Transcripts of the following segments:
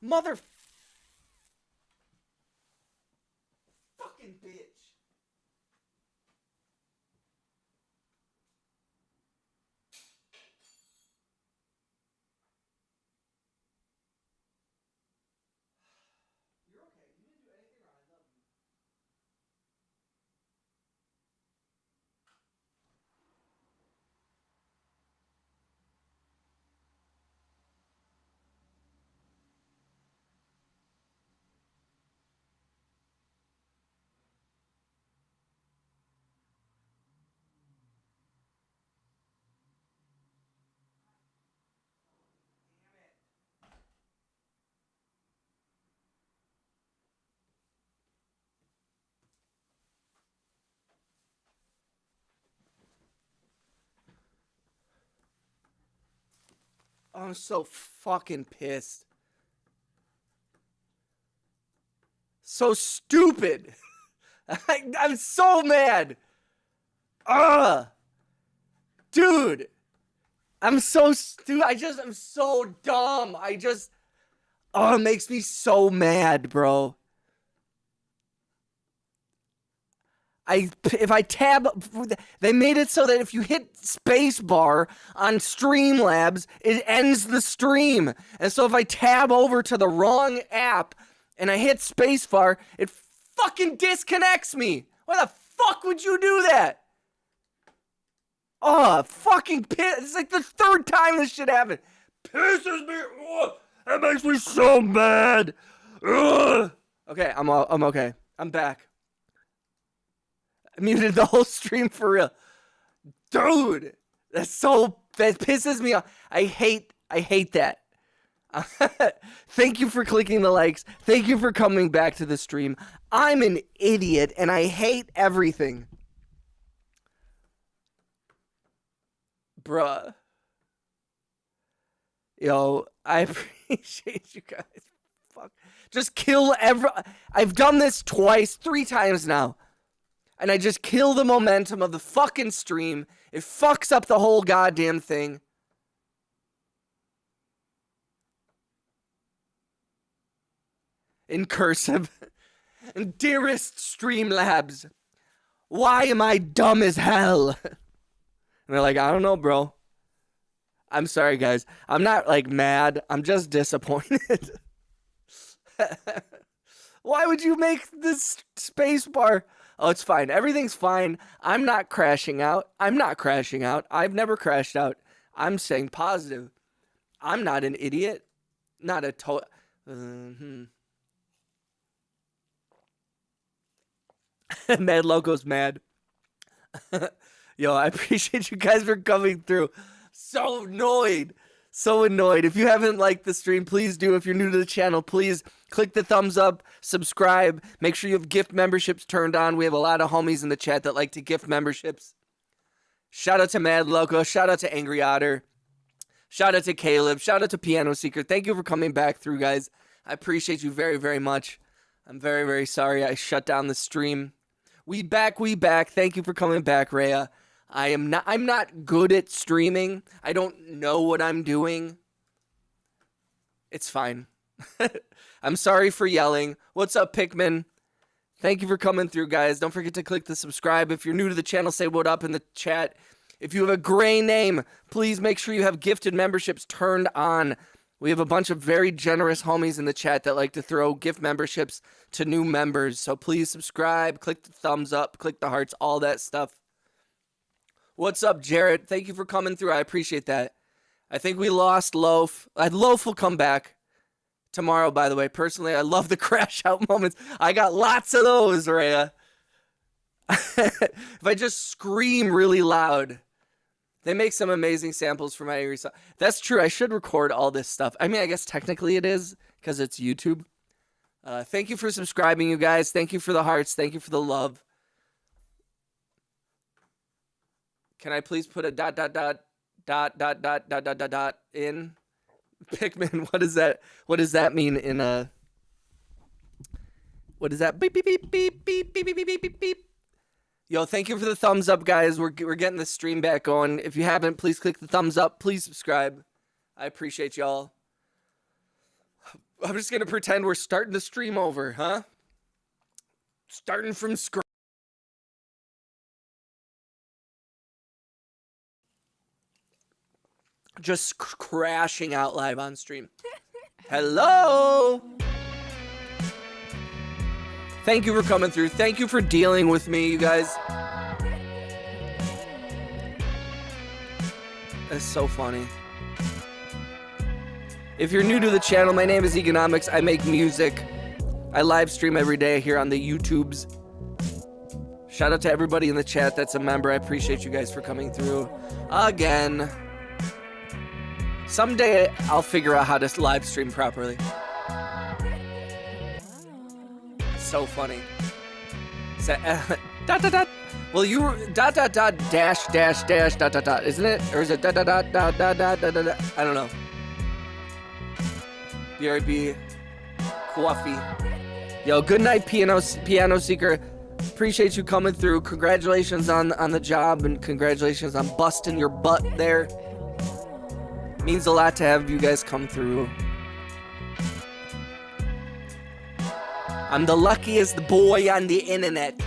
Mother fucking bitch. You're okay. You didn't do anything wrong. I love you. I'm so fucking pissed. So stupid. I'm so mad. Ugh. Dude. I'm so stupid. I'm so dumb. Oh, it makes me so mad, bro. If I tab, they made it so that if you hit spacebar on Streamlabs, it ends the stream. And so if I tab over to the wrong app and I hit spacebar, it fucking disconnects me. Why the fuck would you do that? Oh, fucking piss. It's like the third time this shit happened. Pisses me. Oh, that makes me so mad. Ugh. Okay, I'm okay. I'm back. I muted the whole stream for real. Dude, that pisses me off. I hate that. Thank you for clicking the likes. Thank you for coming back to the stream. I'm an idiot and I hate everything. Bruh. Yo, I appreciate you guys. Fuck. Just kill I've done this twice, 3 times now. And I just kill the momentum of the fucking stream. It fucks up the whole goddamn thing. In cursive. And dearest Streamlabs, why am I dumb as hell? And they're like, I don't know, bro. I'm sorry, guys. I'm not, like, mad. I'm just disappointed. Why would you make this space bar? Oh, it's fine. Everything's fine. I'm not crashing out. I'm not crashing out. I've never crashed out. I'm saying positive. I'm not an idiot. Not a total... Mad Loco's mad. Yo, I appreciate you guys for coming through. So annoyed. So annoyed. If you haven't liked the stream, please do. If you're new to the channel, please click the thumbs up, subscribe. Make sure you have gift memberships turned on. We have a lot of homies in the chat that like to gift memberships. Shout out to Mad Loco. Shout out to Angry Otter. Shout out to Caleb. Shout out to Piano Seeker. Thank you for coming back through, guys. I appreciate you very, very much. I'm very, very sorry I shut down the stream. We back. Thank you for coming back, Rhea. I'm not good at streaming. I don't know what I'm doing. It's fine. I'm sorry for yelling. What's up, Pikmin? Thank you for coming through, guys. Don't forget to click the subscribe. If you're new to the channel, say what up in the chat. If you have a gray name, please make sure you have gifted memberships turned on. We have a bunch of very generous homies in the chat that like to throw gift memberships to new members. So please subscribe, click the thumbs up, click the hearts, all that stuff. What's up, Jarrett? Thank you for coming through. I appreciate that. I think we lost Loaf. Loaf will come back tomorrow, by the way. Personally, I love the crash out moments. I got lots of those, Rhea. If I just scream really loud. They make some amazing samples for my angry song. That's true. I should record all this stuff. I mean, I guess technically it is because it's YouTube. Thank you for subscribing, you guys. Thank you for the hearts. Thank you for the love. Can I please put a ... in? Pikmin, what is that? What does that mean in a... What is that? Beep, beep, beep, beep, beep, beep, beep, beep, beep, beep. Yo, thank you for the thumbs up, guys. We're getting the stream back going. If you haven't, please click the thumbs up. Please subscribe. I appreciate y'all. I'm just gonna pretend we're starting the stream over, huh? Starting from scratch. Just crashing out live on stream. Hello! Thank you for coming through. Thank you for dealing with me, you guys. That's so funny. If you're new to the channel, my name is Economics. I make music. I live stream every day here on the YouTubes. Shout out to everybody in the chat that's a member. I appreciate you guys for coming through again. Someday I'll figure out how to live stream properly. So funny. Dot dot dot. Well, you were dot dot dot dash dash dash dot dot dot, isn't it? Or is it dot dot dot dot dot dot dot dot? I don't know. BRB coffee. Yo, good night, piano seeker. Appreciate you coming through. Congratulations on the job and congratulations on busting your butt there. Means a lot to have you guys come through. I'm the luckiest boy on the internet.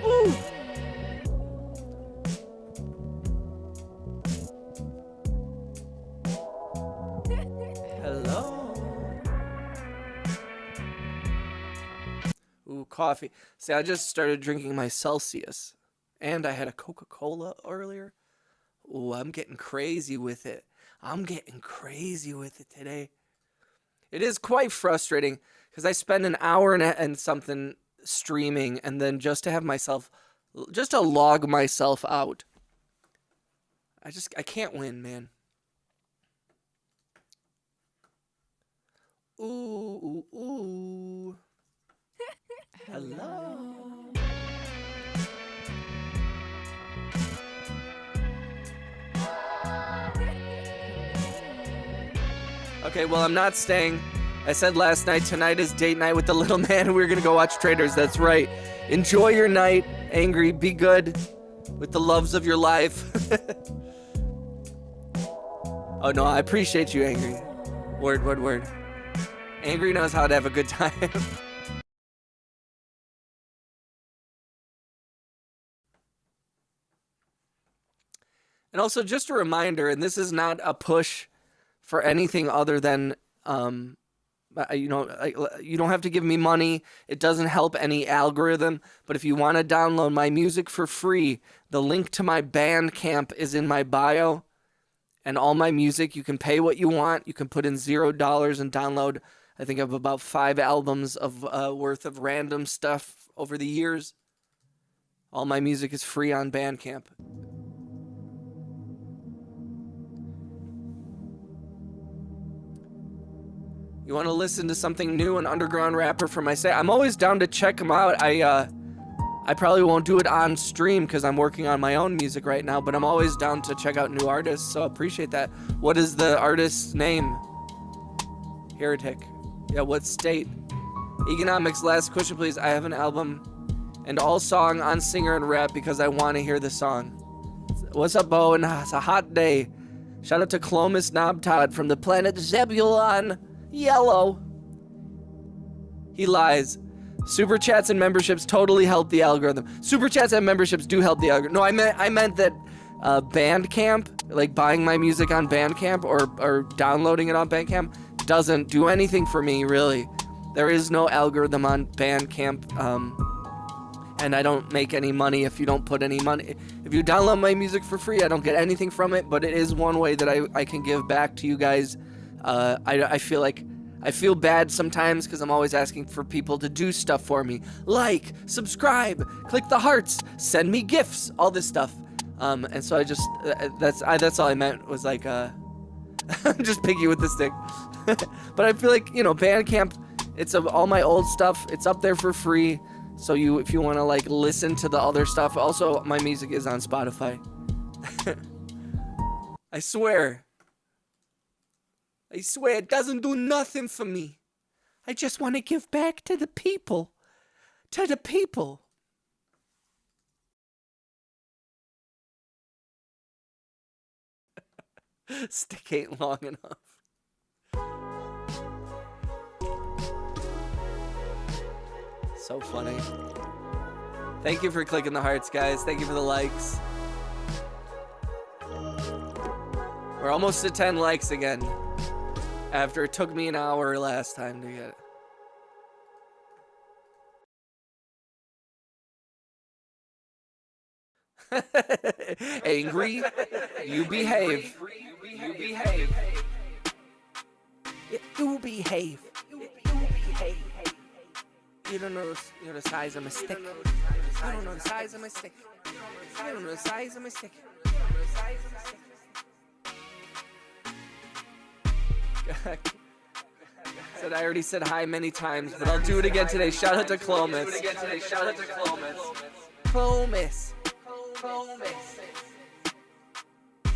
Woo. Hello. Ooh, coffee. See, I just started drinking my Celsius. And I had a Coca-Cola earlier. Ooh, I'm getting crazy with it. I'm getting crazy with it today. It is quite frustrating because I spend an hour and something streaming and then just to have myself, just to log myself out. I can't win, man. Ooh, ooh, ooh. Hello. Okay, well, I'm not staying. I said last night, tonight is date night with the little man, and we're gonna go watch Traders. That's right. Enjoy your night, Angry. Be good with the loves of your life. Oh, no, I appreciate you, Angry. Word, word, word. Angry knows how to have a good time. And also, just a reminder, and this is not a push for anything other than, you know, you don't have to give me money. It doesn't help any algorithm. But if you want to download my music for free, the link to my Bandcamp is in my bio. And all my music, you can pay what you want. You can put in $0 and download, I think I have about 5 albums of worth of random stuff over the years. All my music is free on Bandcamp. You want to listen to something new, an underground rapper from my set? I'm always down to check them out. I probably won't do it on stream because I'm working on my own music right now, but I'm always down to check out new artists, so I appreciate that. What is the artist's name? Heretic. Yeah, what state? Economics, last question, please. I have an album and all song on Singer and Rap because I want to hear the song. What's up, Bo? And it's a hot day. Shout out to Clomis Knob Todd from the planet Zebulon. Yellow. He lies. Super chats and memberships totally help the algorithm. Super chats and memberships do help the algorithm. No, I meant that Bandcamp, like buying my music on Bandcamp or downloading it on Bandcamp, doesn't do anything for me, really. There is no algorithm on Bandcamp, and I don't make any money if you don't put any money. If you download my music for free, I don't get anything from it, but it is one way that I can give back to you guys. I feel bad sometimes because I'm always asking for people to do stuff for me. Like, subscribe, click the hearts, send me gifts, all this stuff. And so I just, that's all I meant was like, I'm just picky with this thing. But I feel like, you know, Bandcamp, it's all my old stuff. It's up there for free. So if you want to like listen to the other stuff, also my music is on Spotify. I swear it doesn't do nothing for me. I just want to give back to the people. To the people. Stick ain't long enough. So funny. Thank you for clicking the hearts, guys. Thank you for the likes. We're almost to 10 likes again. After it took me an hour last time to get it. Angry, you behave. You behave. You behave. You don't know the size of my stick. You don't know the size of my stick. You don't know the size of my stick. Said I already said hi many times, but I'll do it again today. Shout out to Clomis. Clomis.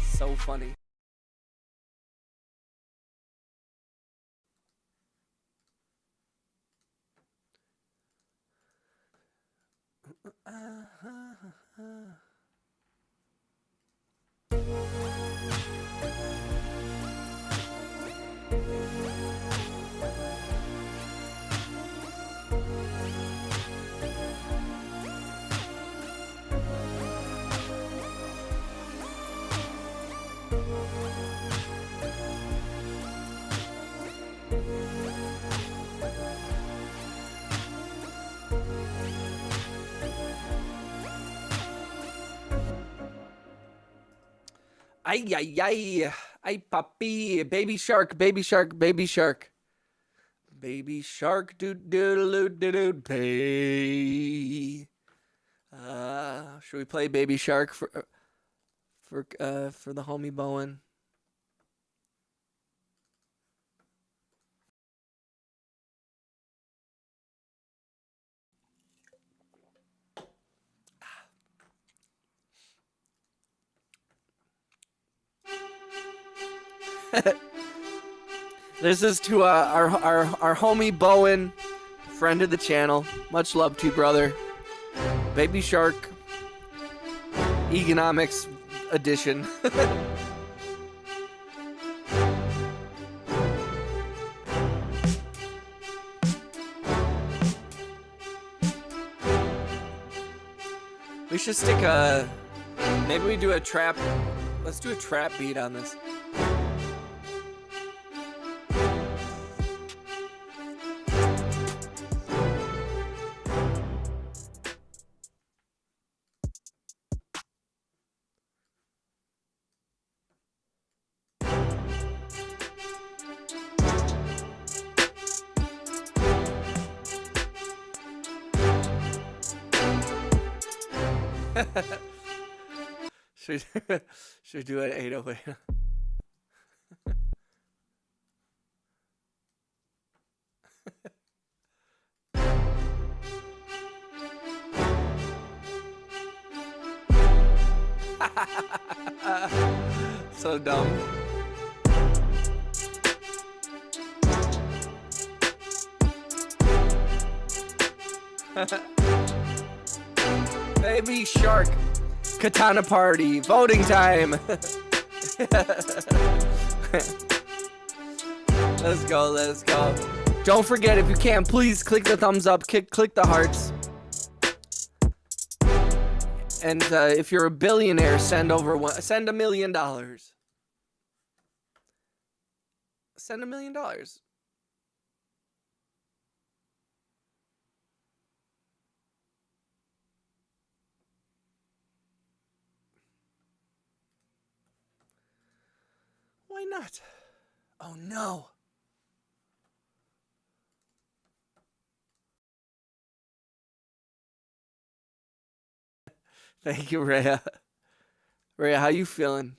So funny. Ay, ay, ay. Ay, papi. Baby shark, baby shark, baby shark. Baby shark, doo-doo-doo-doo-doo, pay. Should we play Baby Shark for the homie Bowen? This is to our homie Bowen, friend of the channel. Much love to you, brother. Baby Shark, Economics Edition. We should stick a... Maybe we do a trap... Let's do a trap beat on this. Should we do it 808? So dumb. Baby Shark, Katana Party, voting time. Let's go, let's go. Don't forget, if you can, please click the thumbs up, click the hearts. And if you're a billionaire, send $1 million. Send $1 million. Why not? Oh no. Thank you, Rhea. Rhea, how you feeling?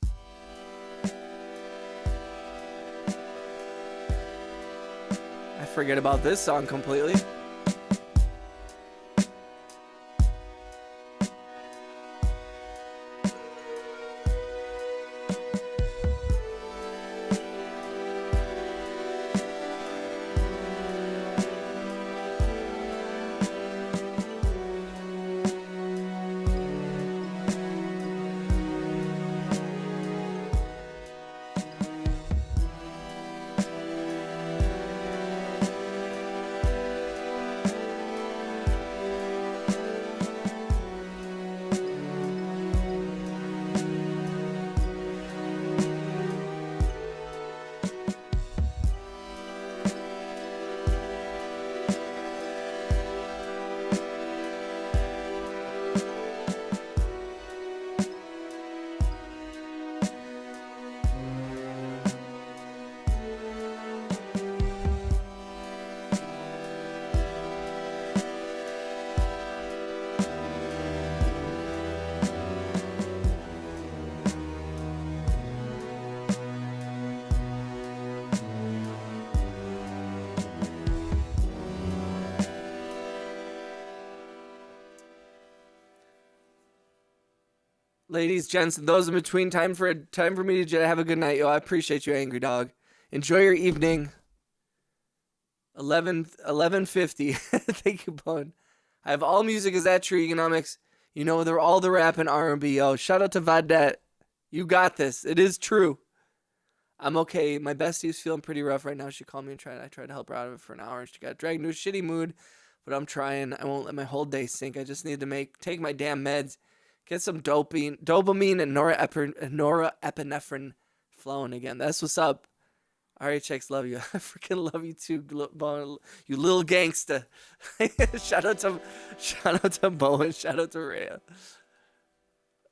I forget about this song completely. Ladies, gents, and those in between, time for me to have a good night. Yo, I appreciate you, Angry Dog. Enjoy your evening. 11:50. Thank you, Bone. I have all music is at Tree Economics. You know, they're all the rap and R&B. Yo, shout out to Vadette. You got this. It is true. I'm okay. My bestie's feeling pretty rough right now. She called me and I tried to help her out of it for an hour. And she got dragged into a shitty mood, but I'm trying. I won't let my whole day sink. I just need to take my damn meds, get some dopamine and norepinephrine flowing again. That's what's up. RHX, love you. I freaking love you too, you little gangsta. Shout out to Bowen. Shout out to Rhea.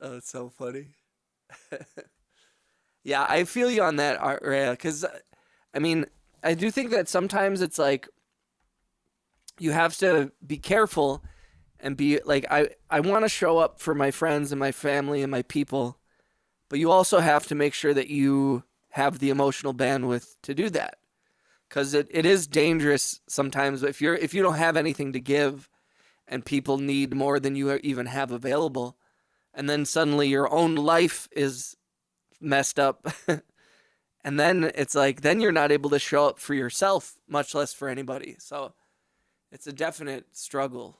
Oh, it's so funny. Yeah, I feel you on that, Rhea, because, I mean, I do think that sometimes it's like you have to be careful and be like, I want to show up for my friends and my family and my people, but you also have to make sure that you have the emotional bandwidth to do that, because it is dangerous sometimes if you don't have anything to give and people need more than you even have available, and then suddenly your own life is messed up and then it's like then you're not able to show up for yourself, much less for anybody. So it's a definite struggle.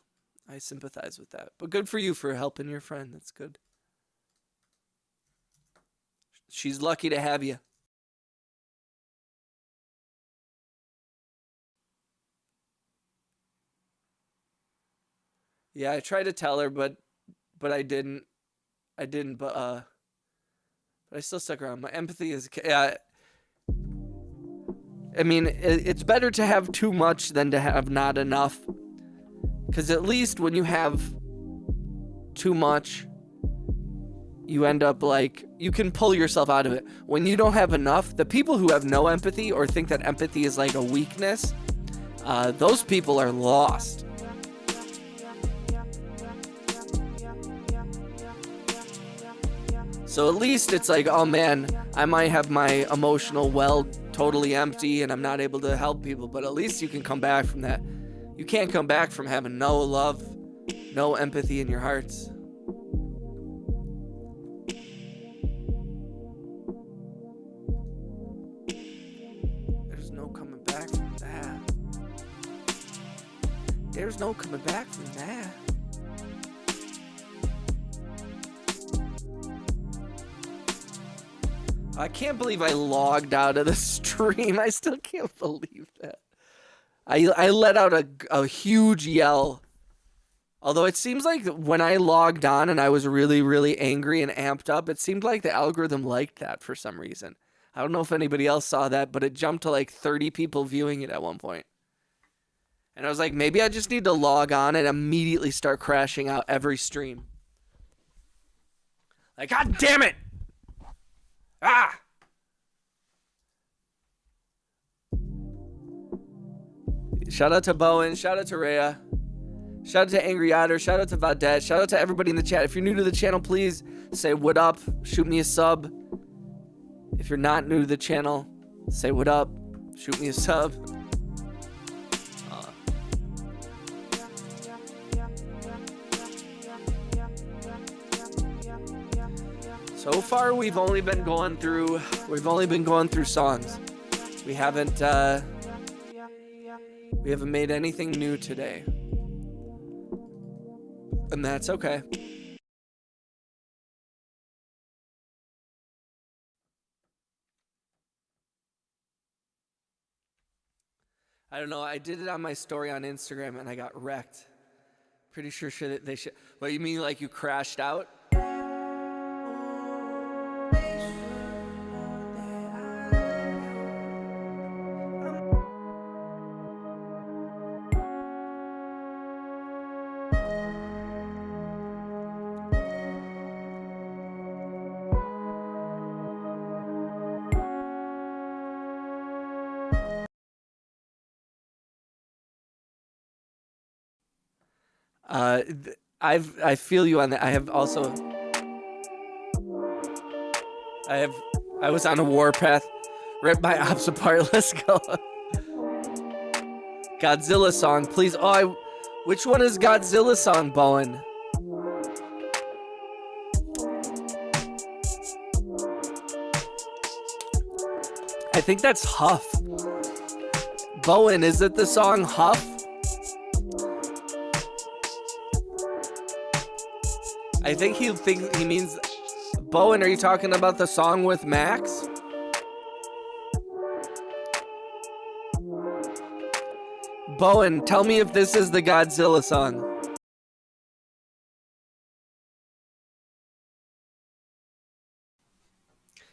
I sympathize with that, but good for you for helping your friend. That's good. She's lucky to have you. Yeah, I tried to tell her, but I didn't. But I still stuck around. My empathy is. I mean, it's better to have too much than to have not enough. Because at least when you have too much, you end up like you can pull yourself out of it. When you don't have enough, the people who have no empathy or think that empathy is like a weakness, those people are lost. So at least it's like, oh man, I might have my emotional well totally empty and I'm not able to help people, but at least you can come back from that. You can't come back from having no love, no empathy in your hearts. There's no coming back from that. There's no coming back from that. I can't believe I logged out of the stream. I still can't believe that. I let out a huge yell. Although it seems like when I logged on and I was really, really angry and amped up, it seemed like the algorithm liked that for some reason. I don't know if anybody else saw that, but it jumped to like 30 people viewing it at one point. And I was like, maybe I just need to log on and immediately start crashing out every stream. Like, God damn it! Ah! Shout out to Bowen. Shout out to Rhea. Shout out to Angry Otter. Shout out to Vadette. Shout out to everybody in the chat. If you're new to the channel, please say what up. Shoot me a sub. If you're not new to the channel, say what up. Shoot me a sub. So far, we've only been going through songs. We haven't made anything new today, and that's okay. I don't know. I did it on my story on Instagram, and I got wrecked. Pretty sure they should. What, you mean like you crashed out? I feel you on that. I was on a warpath. Rip my ops apart. Let's go. Godzilla song, please. Which one is Godzilla song, Bowen? I think that's Huff. Bowen, is it the song Huff? I think he thinks he means Bowen. Are you talking about the song with Max? Bowen, tell me if this is the Godzilla song.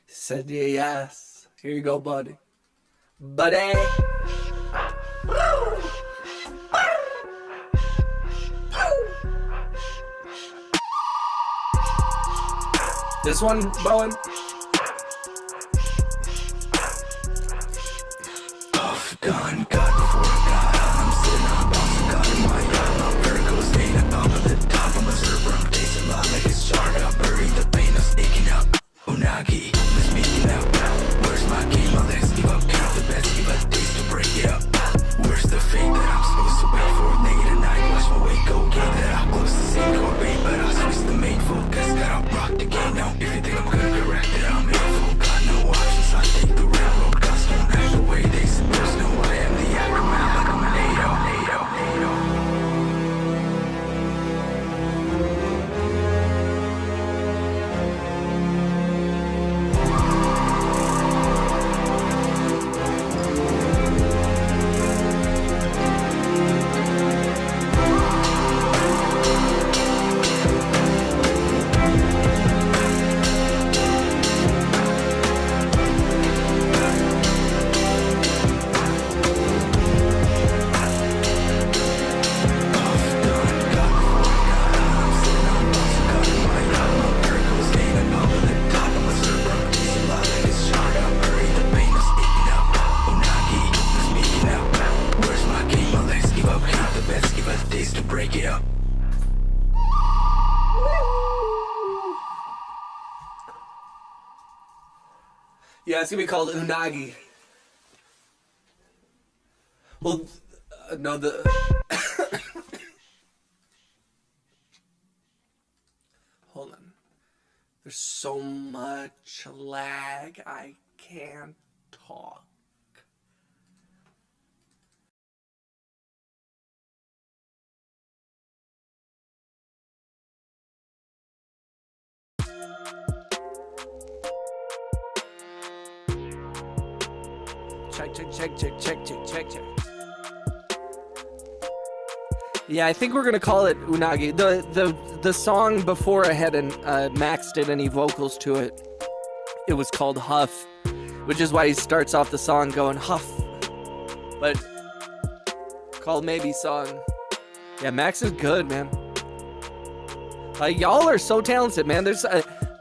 Said yes. Here you go, buddy. Buddy. This one, Bowen? Off, done, God before God. I'm sitting on a box of God in my God. My vertical staying at top of the top. I'm a server, I'm tasting lot like it's charred up. Buried the pain, I'm sneaking out. Unagi, I'm speaking out. Where's my game? My legs give up, count the best, give us days to break it up. Where's the fate that I'm supposed to wait for? Negative night, watch my weight go. Game that I close the same core bait, but I switch the main focus. Gotta rock the game now. If you think I'm gonna correct it, I'm hateful. Got no options, I take the railroad. Cause don't act the way they supposed to. I am the aftermath like I'm an NATO. Yeah, it's gonna be called Unagi. Well, no, hold on. There's so much lag, I can't talk. Check. Yeah, I think we're gonna call it Unagi. The song before I had Max did any vocals to it. It was called Huff, which is why he starts off the song going Huff. But called maybe song. Yeah, Max is good, man. Like y'all are so talented, man.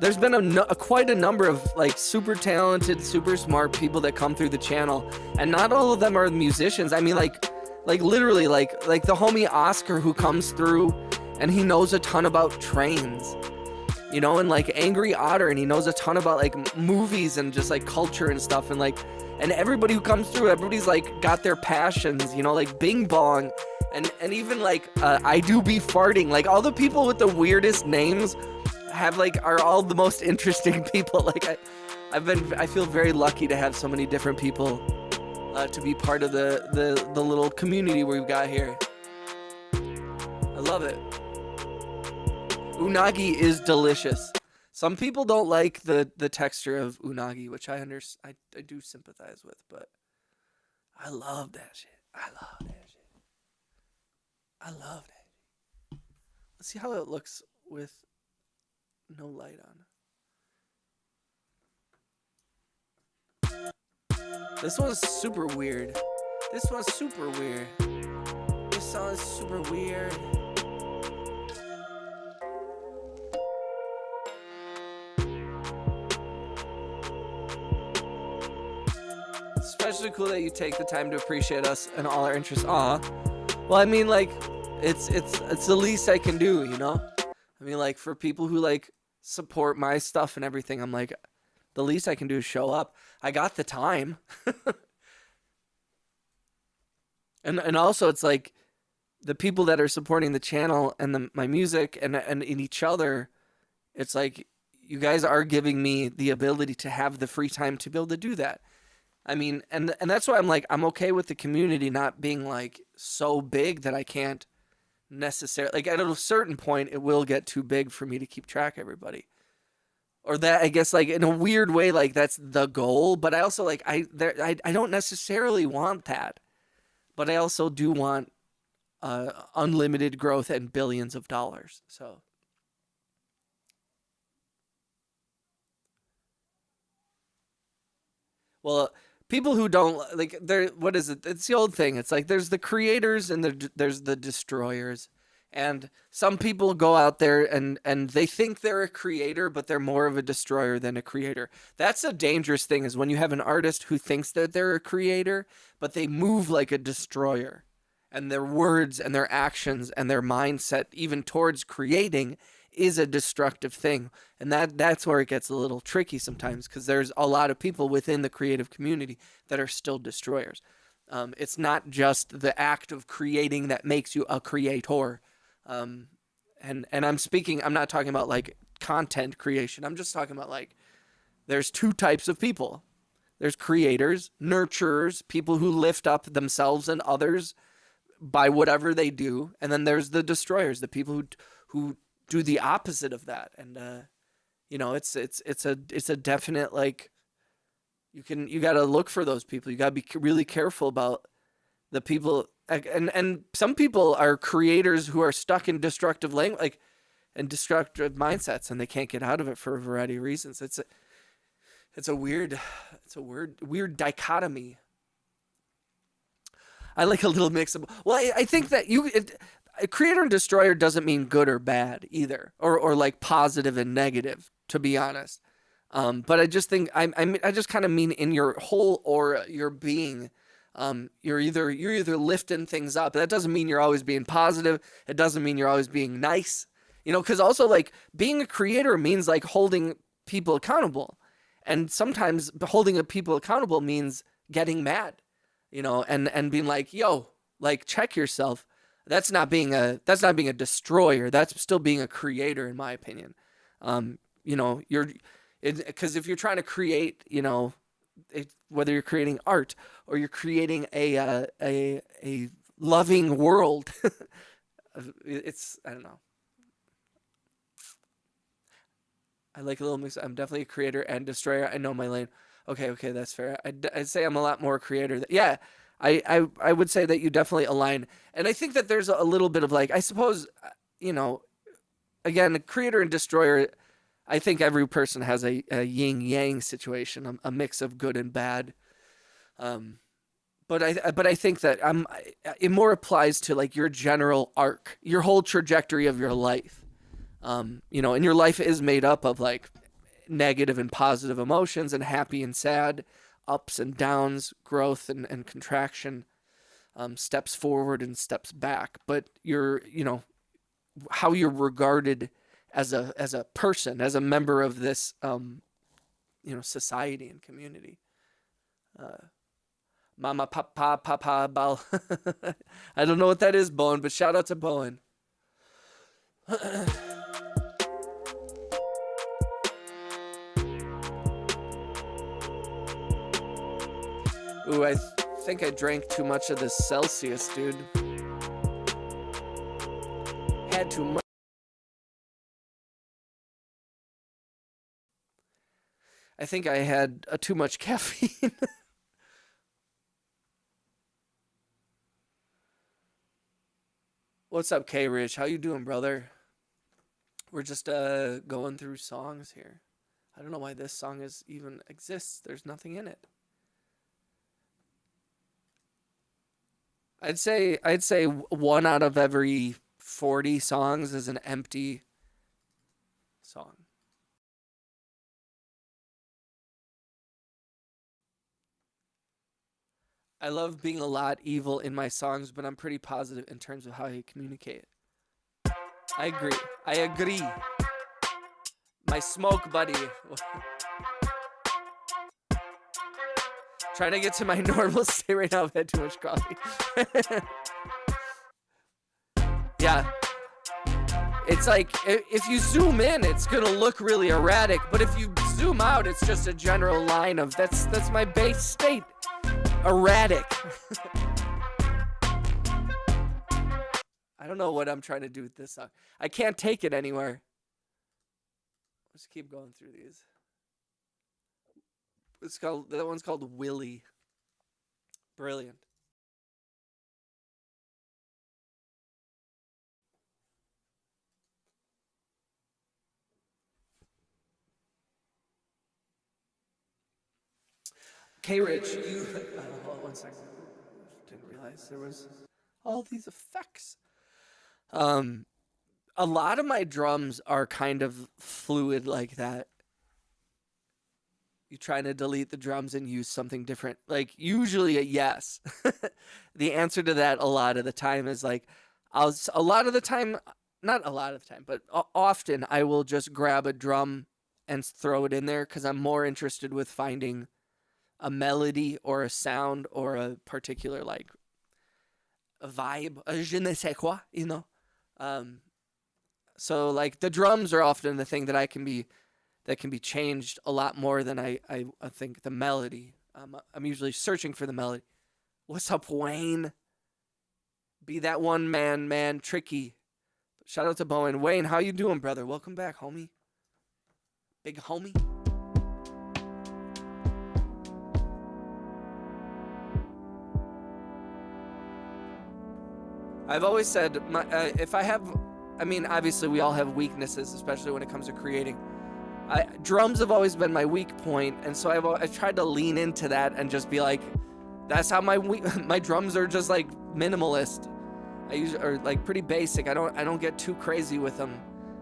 There's been quite a number of like super talented, super smart people that come through the channel, and not all of them are musicians. I mean, like literally, like the homie Oscar who comes through, and he knows a ton about trains, you know, and like Angry Otter, and he knows a ton about like movies and just like culture and stuff, and everybody who comes through, everybody's like got their passions, you know, like Bing Bong, and even like I Do Be Farting, like all the people with the weirdest names are all the most interesting people. Like I feel very lucky to have so many different people to be part of the little community we've got here. I love it. Unagi is delicious. Some people don't like the texture of unagi, which I do sympathize with, but I love that shit. I love that. Let's see how it looks with no light on. This one's super weird. This song is super weird. Especially cool that you take the time to appreciate us and all our interests. Aw. Well, I mean, like, it's the least I can do, you know? I mean, like, for people who, like, support my stuff and everything, I'm like, the least I can do is show up. I got the time. and also, it's like, the people that are supporting the channel and my music and in each other, it's like, you guys are giving me the ability to have the free time to be able to do that. I mean, and that's why I'm like, I'm okay with the community not being like so big that I can't necessarily, like, at a certain point it will get too big for me to keep track of everybody. Or that, I guess, like, in a weird way, like, that's the goal, but I also, like, I don't necessarily want that, but I also do want unlimited growth and billions of dollars. So well, people who don't like, there, what is it? It's the old thing. It's like there's the creators and there's the destroyers. And some people go out there and they think they're a creator, but they're more of a destroyer than a creator. That's a dangerous thing, is when you have an artist who thinks that they're a creator, but they move like a destroyer. And their words and their actions and their mindset, even towards creating, is a destructive thing. And that's where it gets a little tricky sometimes, because there's a lot of people within the creative community that are still destroyers. It's not just the act of creating that makes you a creator. And I'm not talking about like content creation. I'm just talking about, like, there's two types of people. There's creators, nurturers, people who lift up themselves and others by whatever they do. And then there's the destroyers, the people who do the opposite of that. And, it's a definite, like, you got to look for those people. You got to be really careful about the people. And some people are creators who are stuck in destructive language, like, and destructive mindsets, and they can't get out of it for a variety of reasons. It's a weird dichotomy. I like a little mix of, well, I think that a creator and destroyer doesn't mean good or bad either, or like positive and negative, to be honest. But I just think I just kind of mean in your whole aura, your being, you're either lifting things up. That doesn't mean you're always being positive. It doesn't mean you're always being nice, because also, like, being a creator means, like, holding people accountable. And sometimes holding people accountable means getting mad, and being like, yo, like, check yourself. That's not being a destroyer. That's still being a creator, in my opinion. Because if you're trying to create, whether you're creating art or you're creating a loving world, I don't know. I like a little mix. I'm definitely a creator and destroyer. I know my lane. Okay, that's fair. I'd say I'm a lot more creator. Yeah, I would say that you definitely align. And I think that there's a little bit of, like, I suppose, again, a creator and destroyer, I think every person has a yin-yang situation, a mix of good and bad. But I think that it more applies to, like, your general arc, your whole trajectory of your life. And your life is made up of, like, negative and positive emotions, and happy and sad, ups and downs, growth and contraction, steps forward and steps back. But how you're regarded as a person, as a member of this, society and community. Mama, papa, bal. I don't know what that is, Bowen, but shout out to Bowen. Ooh, I think I drank too much of this Celsius, dude. Had too much. I think I had too much caffeine. What's up, K-Rich? How you doing, brother? We're just going through songs here. I don't know why this song even exists. There's nothing in it. I'd say 1 out of every 40 songs is an empty song. I love being a lot evil in my songs, but I'm pretty positive in terms of how I communicate. I agree. My smoke buddy. Trying to get to my normal state right now. I've had too much coffee. Yeah. It's like, if you zoom in, it's going to look really erratic. But if you zoom out, it's just a general line of that's my base state. Erratic. I don't know what I'm trying to do with this song. I can't take it anywhere. Let's keep going through these. That one's called Willie. Brilliant. Okay, Rich, you. Hold on 1 second. Didn't realize there was all these effects. A lot of my drums are kind of fluid like that. You trying to delete the drums and use something different? Like usually a yes. The answer to that a lot of the time is like, not a lot of the time, but often I will just grab a drum and throw it in there because I'm more interested with finding a melody or a sound or a particular like a vibe, a je ne sais quoi, you know. So like the drums are often the thing that can be changed a lot more than I think the melody. I'm usually searching for the melody. What's up, Wayne? Be that one man, tricky. Shout out to Bowen. Wayne, how you doing, brother? Welcome back, homie. Big homie. I've always said, obviously we all have weaknesses, especially when it comes to creating. Drums have always been my weak point, and so I've tried to lean into that and just be like, that's how my drums are, just like minimalist. Are like pretty basic. I don't get too crazy with them.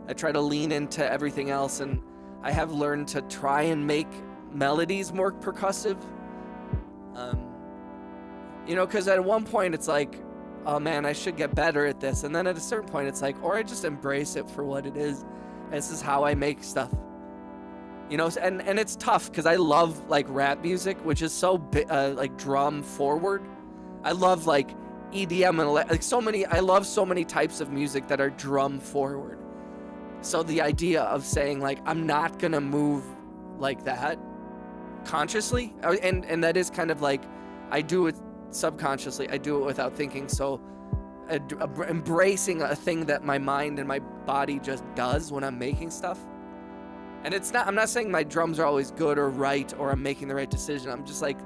I try to lean into everything else, and I have learned to try and make melodies more percussive. Because at one point it's like, oh man, I should get better at this. And then at a certain point, it's like, or I just embrace it for what it is. This is how I make stuff. And it's tough because I love like rap music, which is so like drum forward. I love like EDM and I love so many types of music that are drum forward. So the idea of saying like, I'm not going to move like that consciously. And that is kind of like, I do it subconsciously, I do it without thinking. So embracing a thing that my mind and my body just does when I'm making stuff. And I'm not saying my drums are always good or right or I'm making the right decision. I'm just like,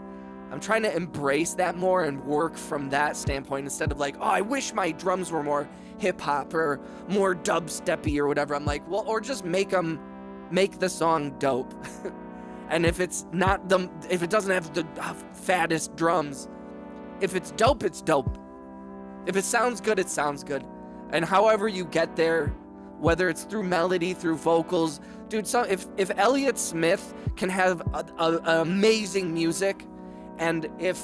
I'm trying to embrace that more and work from that standpoint instead of like, oh, I wish my drums were more hip hop or more dubsteppy or whatever. I'm like, well, or just make the song dope. And if it doesn't have the fattest drums, if it's dope, it's dope. If it sounds good, it sounds good. And however you get there, whether it's through melody, through vocals, dude, if Elliott Smith can have amazing music, and if,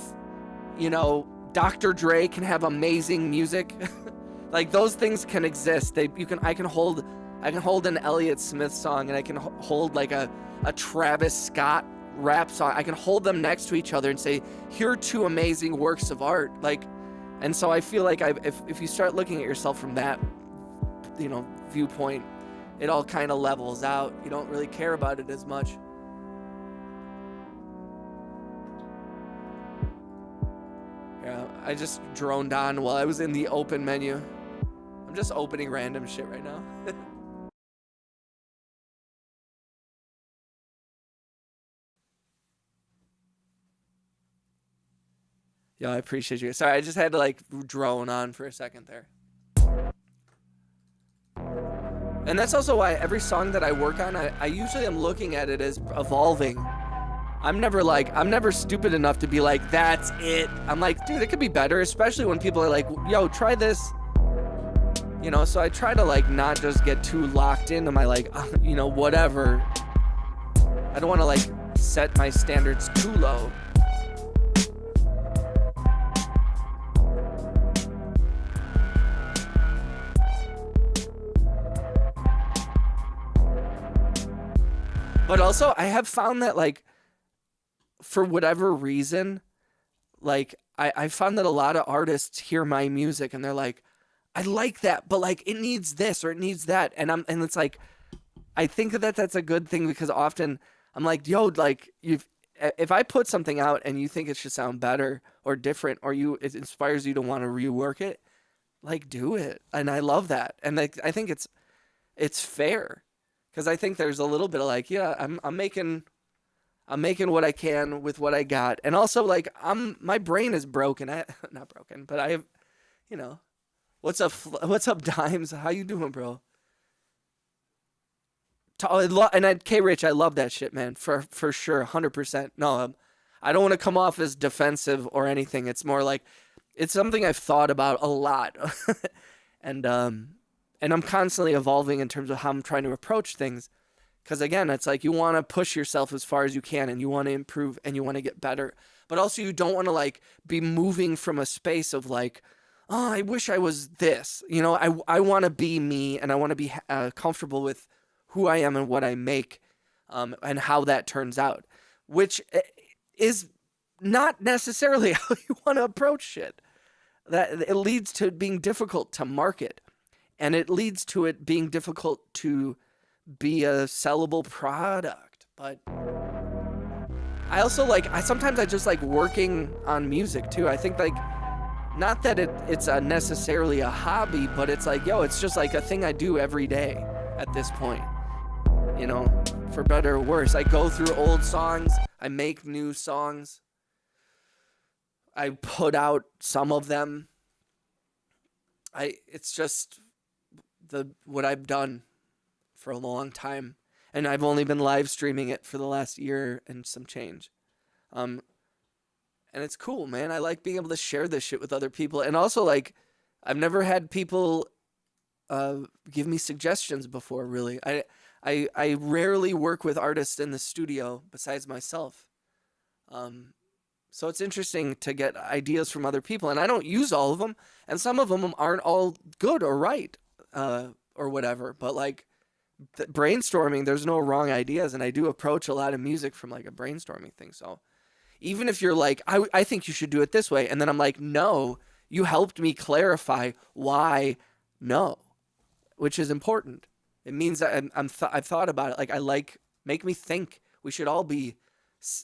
Dr. Dre can have amazing music, like those things can exist. I can hold an Elliott Smith song, and I can hold like a Travis Scott rap song. I can hold them next to each other and say, here are two amazing works of art. And so I feel like if you start looking at yourself from that, viewpoint, it all kind of levels out. You don't really care about it as much. Yeah, I just droned on while I was in the open menu. I'm just opening random shit right now. Yo, I appreciate you. Sorry, I just had to like drone on for a second there. And that's also why every song that I work on, I usually am looking at it as evolving. I'm never stupid enough to be like, that's it. I'm like, dude, it could be better, especially when people are like, yo, try this. So I try to like not just get too locked into my like, whatever. I don't want to like set my standards too low. But also, I have found that, like, for whatever reason, like, I found that a lot of artists hear my music and they're like, I like that, but, like, it needs this or it needs that. And it's like, I think that that's a good thing because often I'm like, yo, like if I put something out and you think it should sound better or different, or it inspires you to want to rework it, like do it. And I love that. And like I think it's fair, because I think there's a little bit of like, yeah, I'm making what I can with what I got, and also like my brain is broken. Not broken, but I have, you know, what's up, Dimes? How you doing, bro? K Rich, I love that shit, man, for sure, 100%. No, I don't want to come off as defensive or anything. It's more like it's something I've thought about a lot, and I'm constantly evolving in terms of how I'm trying to approach things. Because again, it's like you want to push yourself as far as you can, and you want to improve, and you want to get better, but also you don't want to like be moving from a space of like, oh, I wish I was this. You know, I want to be me, and I want to be comfortable with who I am and what I make, and how that turns out, which is not necessarily how you want to approach shit. That it leads to it being difficult to market, and it leads to it being difficult to be a sellable product. But I also like, sometimes I just like working on music too. I think like, not that it's necessarily a hobby, but it's like, yo, it's just like a thing I do every day at this point, you know, for better or worse. I go through old songs, I make new songs, I put out some of them. It's just what I've done for a long time, and I've only been live streaming it for the last year and some change. And it's cool, man. I like being able to share this shit with other people, and also like I've never had people give me suggestions before. Really, I rarely work with artists in the studio besides myself. So it's interesting to get ideas from other people, and I don't use all of them, and some of them aren't all good or right, or whatever. But like brainstorming, there's no wrong ideas, and I do approach a lot of music from like a brainstorming thing. So even if you're like, I think you should do it this way, and then I'm like, no, you helped me clarify why no, which is important. It means that I've thought about it. Like, make me think. We should all be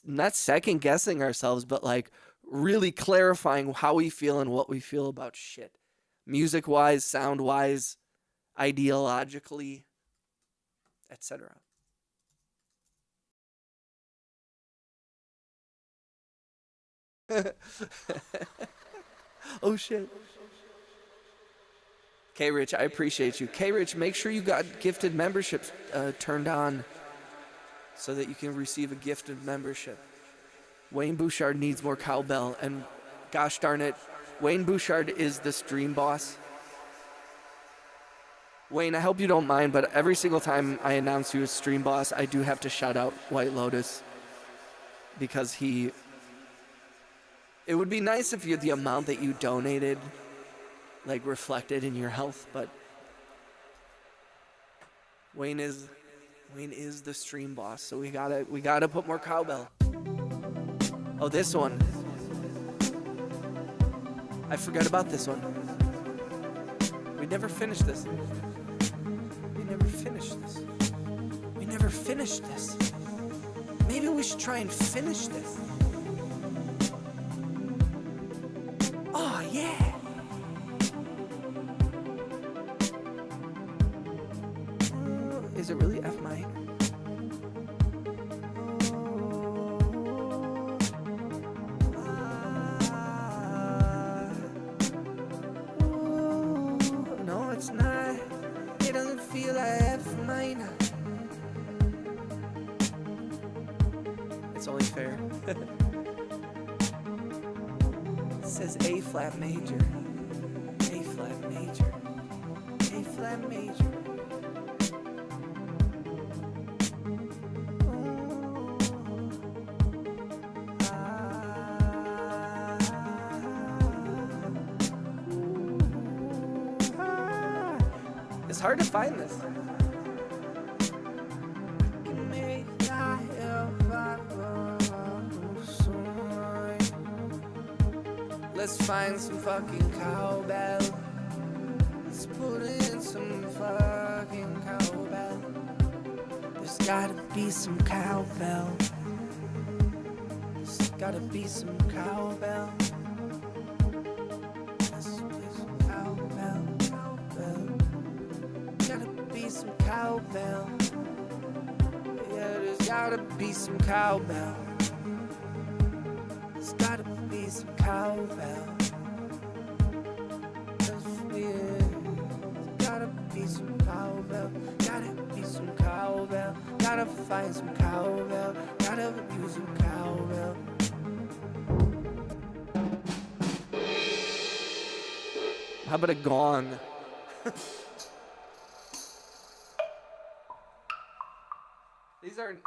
not second guessing ourselves, but like really clarifying how we feel and what we feel about shit, music wise, sound wise, ideologically, etc. Oh shit. K Rich, I appreciate you. K Rich, make sure you got gifted memberships turned on so that you can receive a gifted membership. Wayne Bouchard needs more cowbell, and gosh darn it, Wayne Bouchard is the stream boss. Wayne, I hope you don't mind, but every single time I announce you as stream boss, I do have to shout out White Lotus, because it would be nice if the amount that you donated like reflected in your health, but Wayne is the stream boss, so we gotta put more cowbell. Oh, this one. I forgot about this one. We never finished this. Maybe we should try and finish this. Oh, yeah. Is it really F minor? No, it's not. It doesn't feel like F minor. It's only fair. It says A flat major. A flat major. A flat major. It's hard to find this. Let's find some fucking cowbell. Let's put in some fucking cowbell. There's gotta be some cowbell. There's gotta be some cowbell. There's some cowbell, cowbell. Gotta be some cowbell. Yeah, there's gotta be some cowbell. There's gotta be some cowbell. Gotta be some cowbell. Gotta be some cowbell. Gotta find some cowbell. Gotta use some cowbell. How about a gong? These aren't.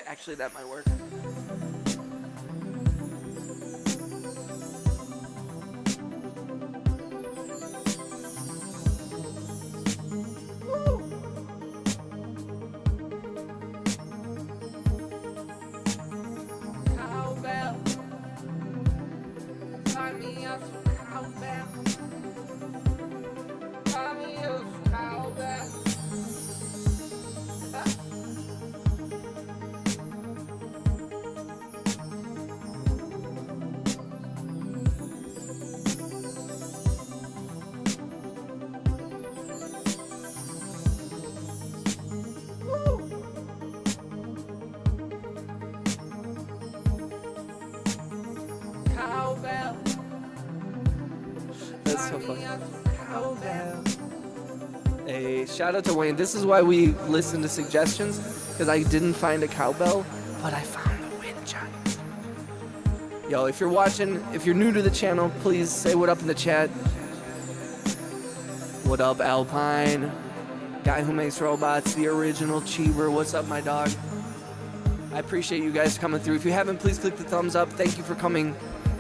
Actually, that might work. Cowbell. Find me up some cowbell. Find me up some cowbell. Cowbell. That's so funny. Cowbell. Hey, shout out to Wayne. This is why we listen to suggestions, because I didn't find a cowbell, but I found the wind chimes. Yo, if you're watching, if you're new to the channel, please say what up in the chat. What up, Alpine? Guy who makes robots, the original Cheever. What's up, my dog? I appreciate you guys coming through. If you haven't, please click the thumbs up. Thank you for coming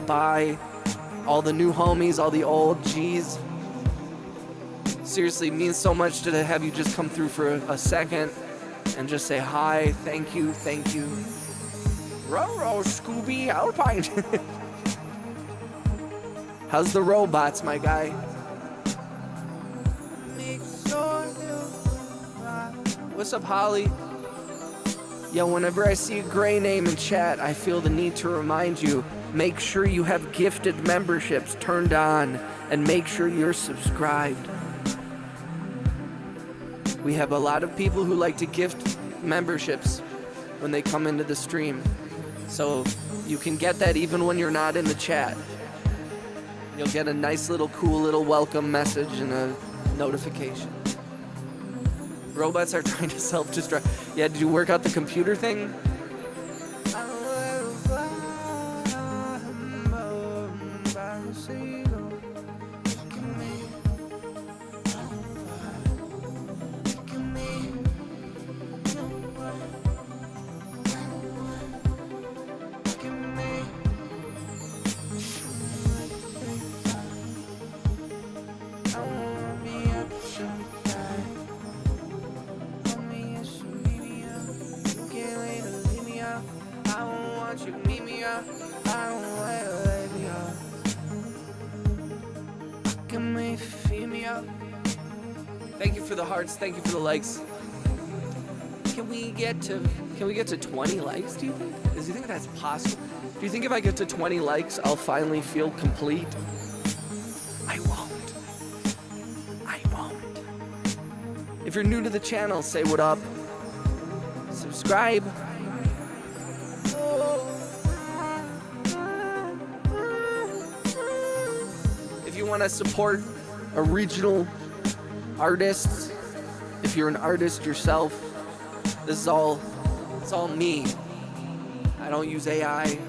by. All the new homies, all the old G's. Seriously, it means so much to have you just come through for a second and just say hi, thank you, thank you. Roro, Scooby, Alpine. How's the robots, my guy? What's up, Holly? Yo, whenever I see a gray name in chat, I feel the need to remind you, make sure you have gifted memberships turned on and make sure you're subscribed. We have a lot of people who like to gift memberships when they come into the stream. So you can get that even when you're not in the chat. You'll get a nice little cool little welcome message and a notification. Robots are trying to self-destruct. Yeah, did you work out the computer thing? Thank you for the hearts. Thank you for the likes. Can we get to 20 likes, do you think? Do you think that's possible? Do you think if I get to 20 likes, I'll finally feel complete? I won't. I won't. If you're new to the channel, say what up. Subscribe. If you want to support original artists, if you're an artist yourself, this is all, it's all me. I don't use AI.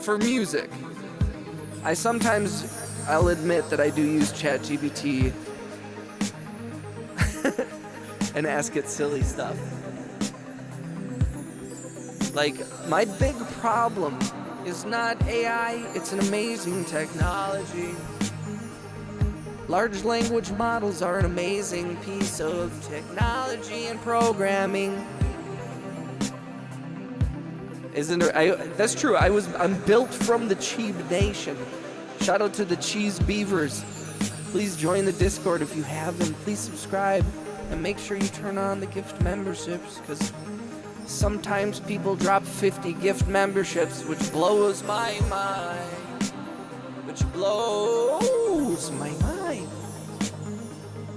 For music, I'll admit that I do use ChatGPT and ask it silly stuff. Like, my big problem is not AI, it's an amazing technology. Large language models are an amazing piece of technology and programming. Isn't it? That's true. I'm built from the Cheeb Nation. Shout out to the Cheese Beavers. Please join the Discord if you haven't. Please subscribe and make sure you turn on the gift memberships, because sometimes people drop 50 gift memberships, which blows my mind. Which blows my mind.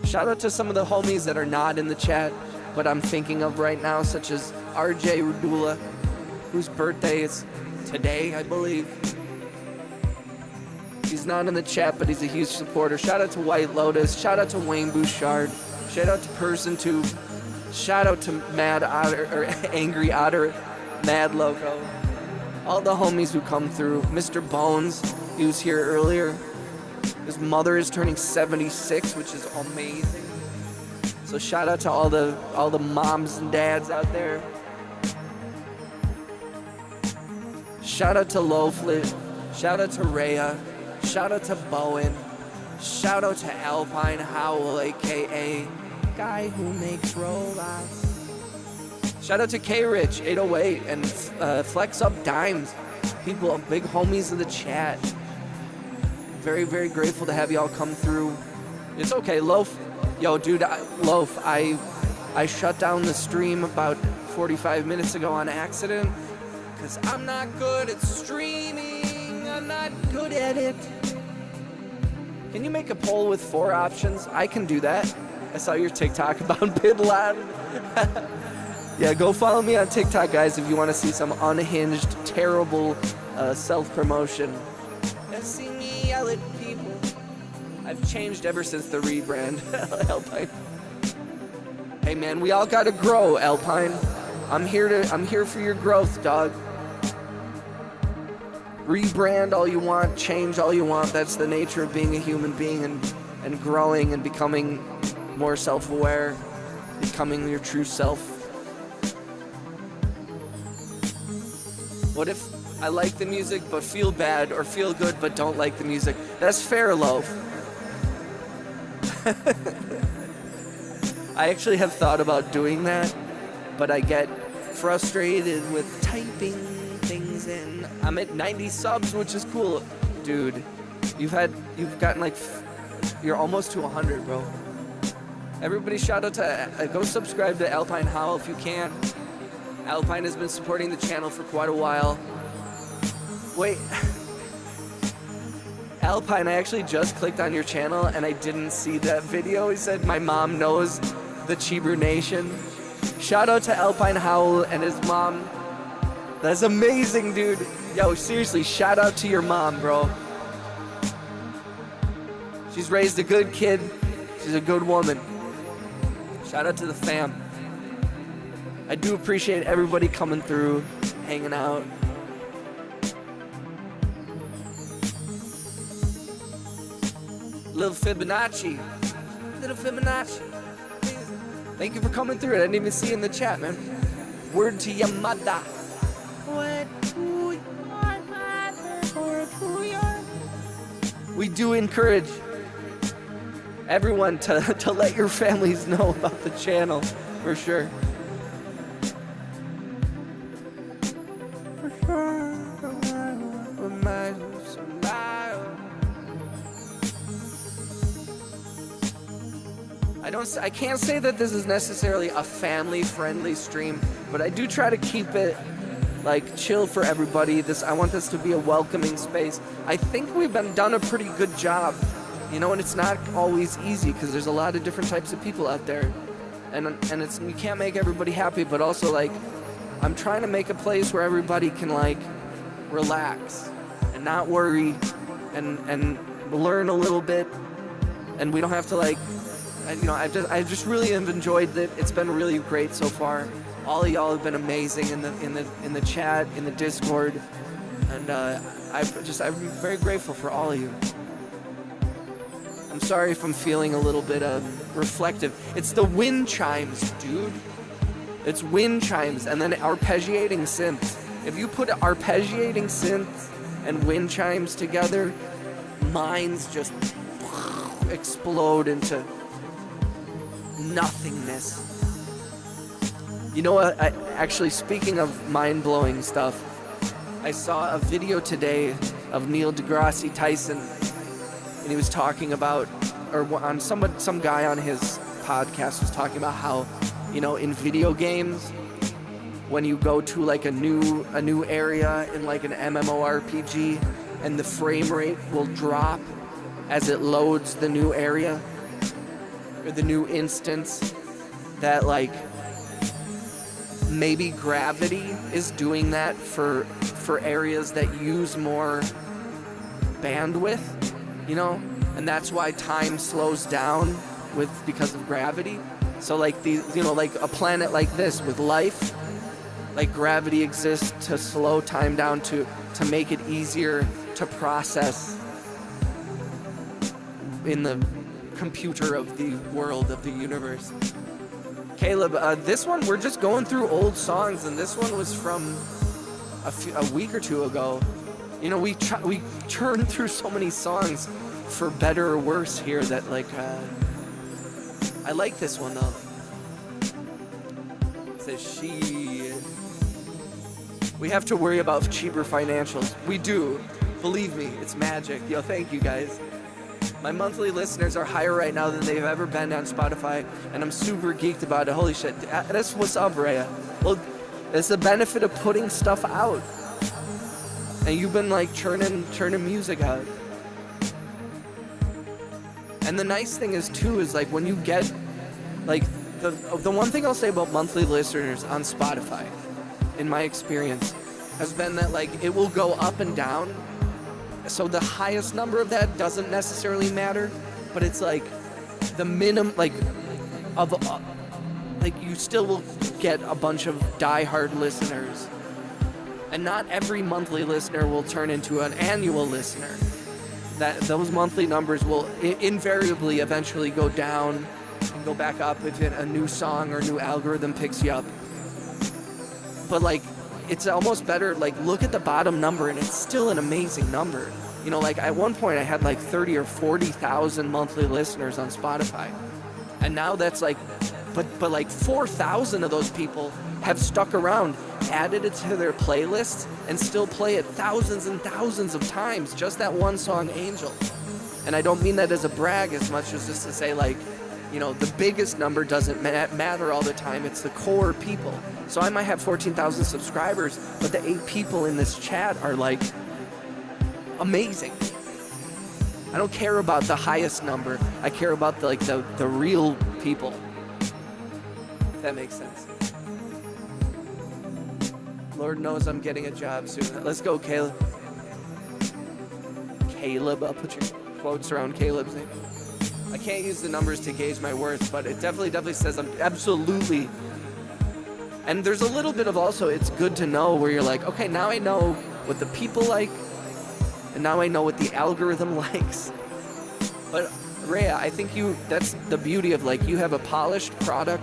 Shout out to some of the homies that are not in the chat, but I'm thinking of right now, such as RJ Radula, whose birthday is today, I believe. He's not in the chat, but he's a huge supporter. Shout out to White Lotus. Shout out to Wayne Bouchard. Shout out to PersonTube. Shout out to Mad Otter, or Angry Otter, Mad Loco. All the homies who come through. Mr. Bones, he was here earlier. His mother is turning 76, which is amazing. So shout out to all the moms and dads out there. Shout out to Lowflit. Shout out to Rhea. Shout out to Bowen. Shout out to Alpine Howell, aka guy who makes robots. Shout out to K-Rich 808 and Flex Up Dimes. People, big homies in the chat. Very, very grateful to have y'all come through. It's okay, Loaf. Yo, dude, Loaf, I shut down the stream about 45 minutes ago on accident because I'm not good at streaming. I'm not good at it. Can you make a poll with 4 options? I can do that. I saw your TikTok about Bin Laden. Yeah, go follow me on TikTok, guys, if you want to see some unhinged, terrible self-promotion. See me yell at people. I've changed ever since the rebrand, Alpine. Hey man, we all gotta grow, Alpine. I'm here for your growth, dog. Rebrand all you want, change all you want. That's the nature of being a human being and growing and becoming more self-aware, becoming your true self. What if I like the music but feel bad, or feel good but don't like the music? That's fair, Loaf. I actually have thought about doing that, but I get frustrated with typing things in. I'm at 90 subs, which is cool. Dude, you've gotten like, you're almost to 100, bro. Everybody shout out to, go subscribe to Alpine Howell if you can. Alpine has been supporting the channel for quite a while. Wait. Alpine, I actually just clicked on your channel and I didn't see that video. He said my mom knows the Cheeber Nation. Shout out to Alpine Howell and his mom. That's amazing, dude. Yo, seriously, shout out to your mom, bro. She's raised a good kid. She's a good woman. Shout out to the fam. I do appreciate everybody coming through, hanging out. Little Fibonacci. Little Fibonacci. Thank you for coming through. I didn't even see you in the chat, man. Word to your mother. What to your mother? Word to your... We do encourage everyone to let your families know about the channel, for sure. For sure. I can't say that this is necessarily a family-friendly stream, but I do try to keep it like chill for everybody. I want this to be a welcoming space. I think we've done a pretty good job, you know, and it's not always easy because there's a lot of different types of people out there, and you can't make everybody happy, but also like I'm trying to make a place where everybody can like relax and not worry and learn a little bit, and we don't have to like. I just really have enjoyed it. It's been really great so far. All of y'all have been amazing in the chat, in the Discord, and I'm very grateful for all of you. I'm sorry if I'm feeling a little bit reflective. It's the wind chimes, dude. It's wind chimes, and then arpeggiating synths. If you put arpeggiating synths and wind chimes together, minds just explode into nothingness. You know what? Actually, speaking of mind-blowing stuff, I saw a video today of Neil deGrasse Tyson, and he was talking about, or on some guy on his podcast was talking about how, in video games, when you go to like a new area in like an MMORPG, and the frame rate will drop as it loads the new area or the new instance, that like maybe gravity is doing that for areas that use more bandwidth, and that's why time slows down because of gravity. So like like a planet like this with life, like gravity exists to slow time down to make it easier to process in the computer of the world, of the universe. Caleb, this one, we're just going through old songs, and this one was from a week or two ago. We churned through so many songs, for better or worse here, that like, I like this one though. It says she. We have to worry about cheaper financials. We do. Believe me, it's magic. Yo, thank you guys. My monthly listeners are higher right now than they've ever been on Spotify, and I'm super geeked about it. Holy shit. That's what's up, Rhea. Well, it's the benefit of putting stuff out. And you've been like churning music out. And the nice thing is too, is like when you get, like, the one thing I'll say about monthly listeners on Spotify, in my experience, has been that like it will go up and down. So the highest number of that doesn't necessarily matter, but it's like the minimum, like, of like you still will get a bunch of diehard listeners, and not every monthly listener will turn into an annual listener. That those monthly numbers will invariably eventually go down and go back up if a new song or new algorithm picks you up. But like, it's almost better, like, look at the bottom number and it's still an amazing number. Like at one point I had like 30 or 40,000 monthly listeners on Spotify. And now that's like, but like 4,000 of those people have stuck around, added it to their playlists, and still play it thousands and thousands of times, just that one song, Angel. And I don't mean that as a brag as much as just to say, like, the biggest number doesn't matter all the time. It's the core people. So I might have 14,000 subscribers, but the 8 people in this chat are like amazing. I don't care about the highest number. I care about the real people. If that makes sense. Lord knows I'm getting a job soon. Let's go, Caleb. Caleb, I'll put your quotes around Caleb's name. I can't use the numbers to gauge my worth, but it definitely says I'm absolutely. And there's a little bit of also, it's good to know where you're like, okay, now I know what the people like, and now I know what the algorithm likes. But Rhea, I think that's the beauty of, like, you have a polished product.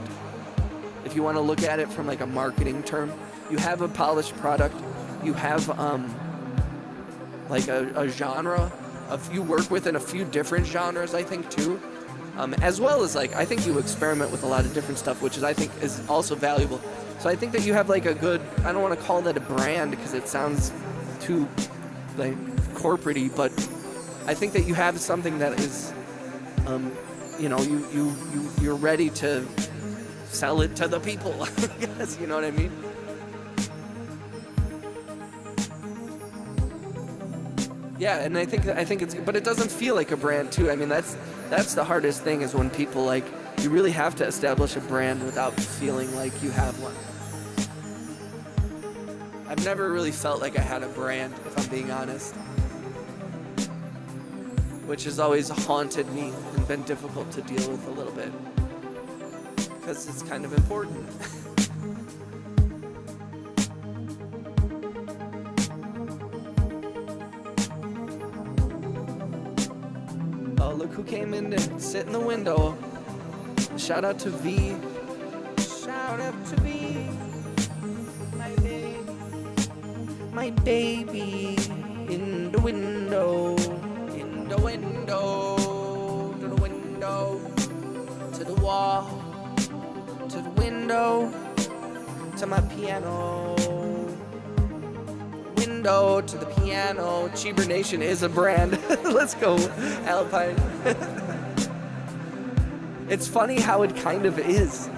If you want to look at it from like a marketing term, you have a polished product. You have like a genre. You work within a few different genres, I think, too. As well as, like, I think you experiment with a lot of different stuff, which I think is also valuable. So I think that you have like a good, I don't want to call that a brand because it sounds too like corporate-y, but I think that you have something that is, you're ready to sell it to the people, I guess, you know what I mean? Yeah, and I think it's, but it doesn't feel like a brand too. I mean, that's the hardest thing, is when people, like, you really have to establish a brand without feeling like you have one. I've never really felt like I had a brand, if I'm being honest, which has always haunted me and been difficult to deal with a little bit, because it's kind of important. Oh, look who came in to sit in the window. Shout out to V. Shout out to V. My baby in the window. In the window. To the window. To the wall. To the window. To my piano. Window. window to the piano. Cheaper Nation is a brand. Let's go, Alpine. It's funny how it kind of is.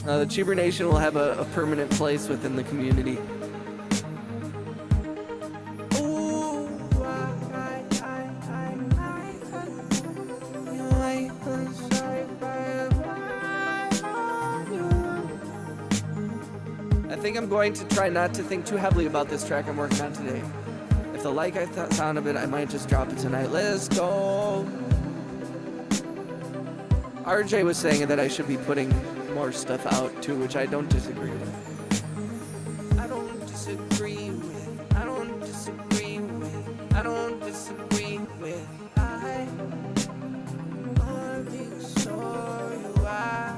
The Cheaper Nation will have a permanent place within the community. I think I'm going to try not to think too heavily about this track I'm working on today. If the sound of it, I might just drop it tonight. Let's go. RJ was saying that I should be putting more stuff out too, which I don't disagree with. I don't disagree with. I don't disagree with. I don't disagree with. I wanna be sorry. Why?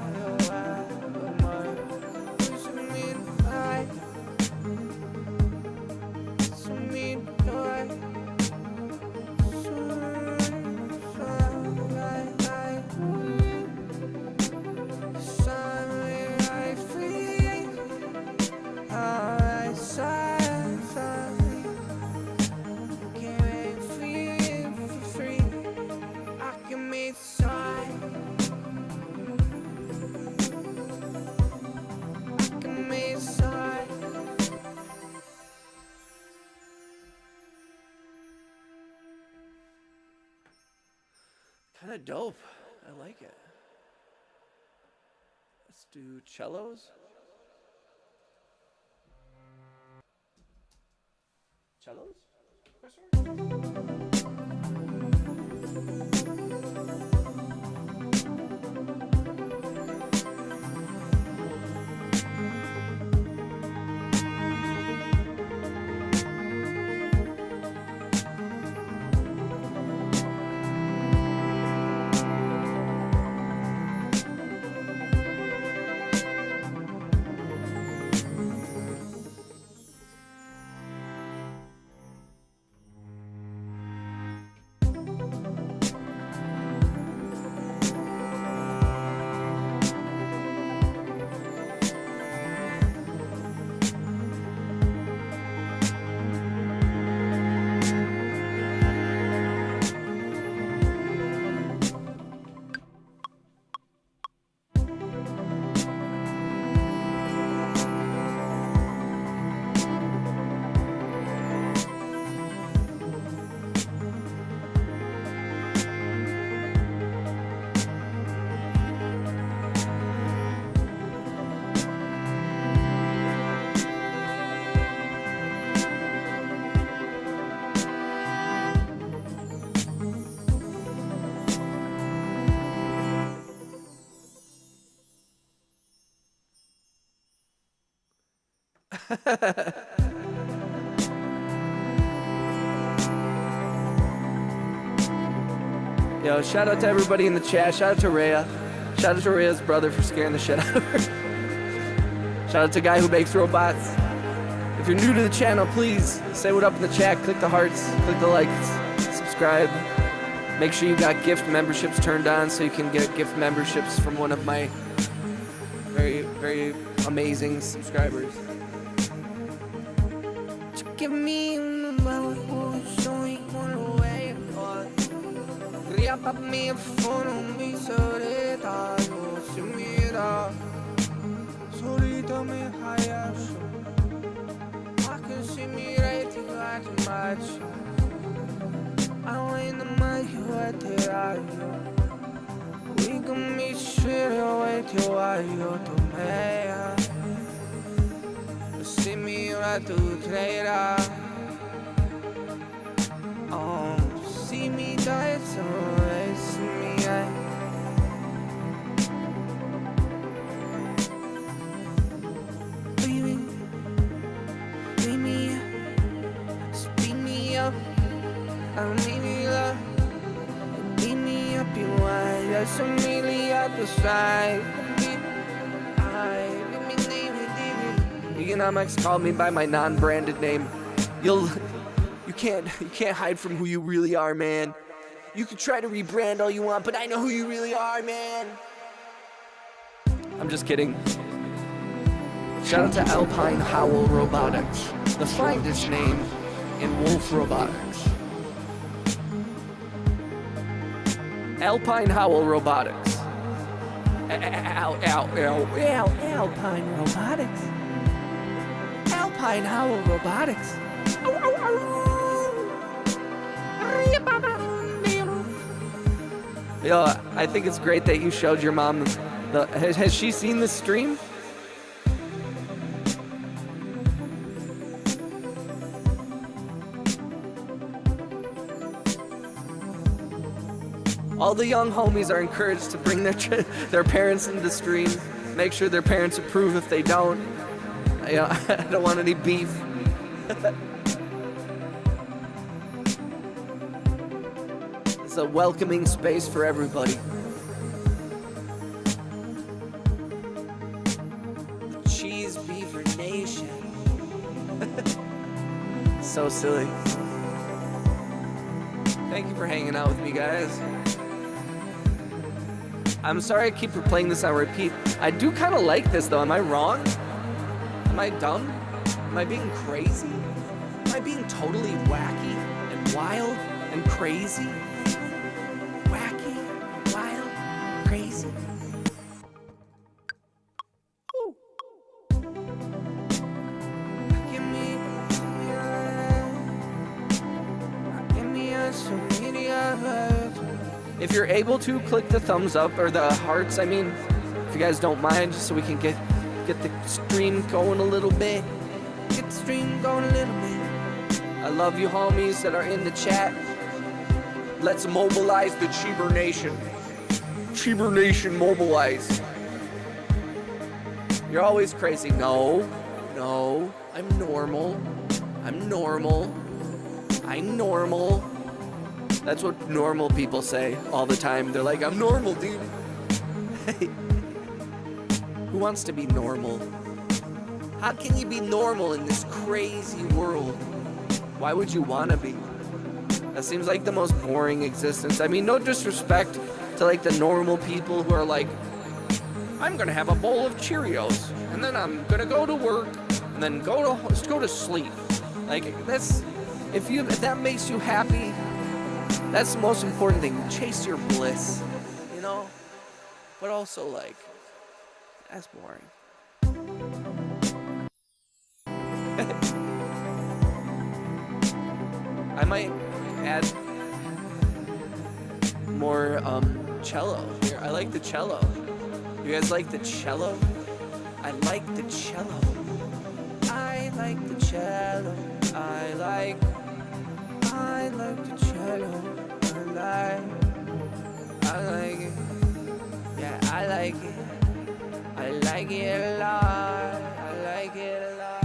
Kind of dope. I like it. Let's do cellos. Cellos? Yo, shout out to everybody in the chat. Shout out to Rhea. Shout out to Rhea's brother for scaring the shit out of her. Shout out to Guy Who Makes Robots. If you're new to the channel, please say what up in the chat. Click the hearts, click the likes, subscribe. Make sure you got gift memberships turned on so you can get gift memberships from one of my very, very amazing subscribers. Give me me a phone, me solita, yo se mira, solita me hayas. I can see me rating like a match. I ain't the man you at the radio. We can meet straight away till I go to me. See me right to trader. See me die, so see me. Baby, wake me up, speed me up. I don't need me love. Beat me up, you want. There's a million at the side. Economics called me by my non-branded name. You can't hide from who you really are, man. You can try to rebrand all you want, but I know who you really are, man. I'm just kidding. Shout out to Alpine Howl Robotics, the finest name in wolf robotics. Alpine Howl Robotics. Alpine Robotics. Alpine Howl Robotics. Yo, I think it's great that you showed your mom has she seen the stream? All the young homies are encouraged to bring their parents into the stream. Make sure their parents approve if they don't. I don't want any beef. It's a welcoming space for everybody. The Cheese Beaver Nation. So silly. Thank you for hanging out with me, guys. I'm sorry I keep playing this on repeat. I do kind of like this, though. Am I wrong? Am I dumb? Am I being crazy? Am I being totally wacky and wild and crazy? Wacky, wild, crazy. Ooh. Give me a social media. If you're able to, click the thumbs up or the hearts. I mean, if you guys don't mind, just so we can get the stream going a little bit. Get the stream going a little bit. I love you homies that are in the chat. Let's mobilize the Cheever Nation. Cheever Nation mobilize. You're always crazy. No, I'm normal. I'm normal. That's what normal people say all the time. They're like, I'm normal, dude. Hey, who wants to be normal? How can you be normal in this crazy world? Why would you want to be? That seems like the most boring existence. I mean, no disrespect to like the normal people who are like, I'm gonna have a bowl of Cheerios, and then I'm gonna go to work, and then go to sleep. Like that's, if that makes you happy, that's the most important thing. Chase your bliss, you know? But also, like, that's boring. I might add more cello here. I like the cello. You guys like the cello? I like the cello. I like the cello. I like the cello. I like it. Yeah, I like it. I like it a lot. I like it a lot.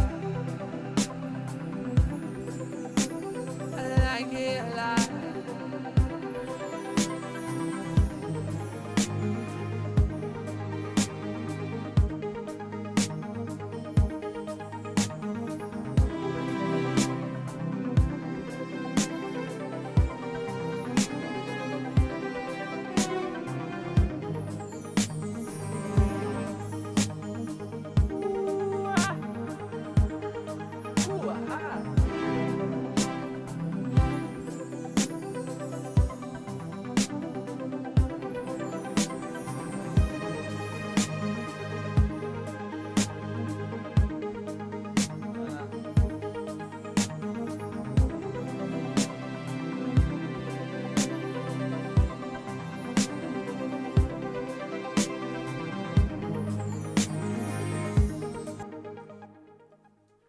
I like it a lot.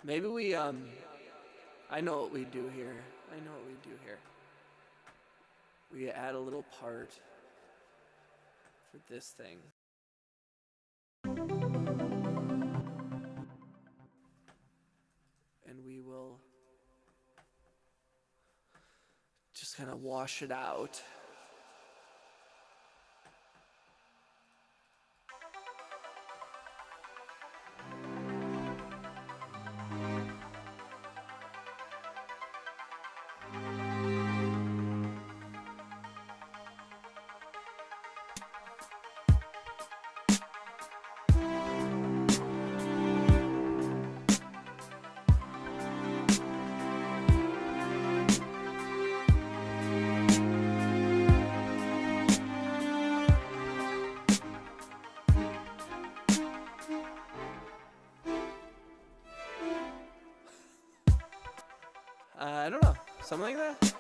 Maybe we, I know what we do here. We add a little part for this thing. And we will just kind of wash it out. Something like that?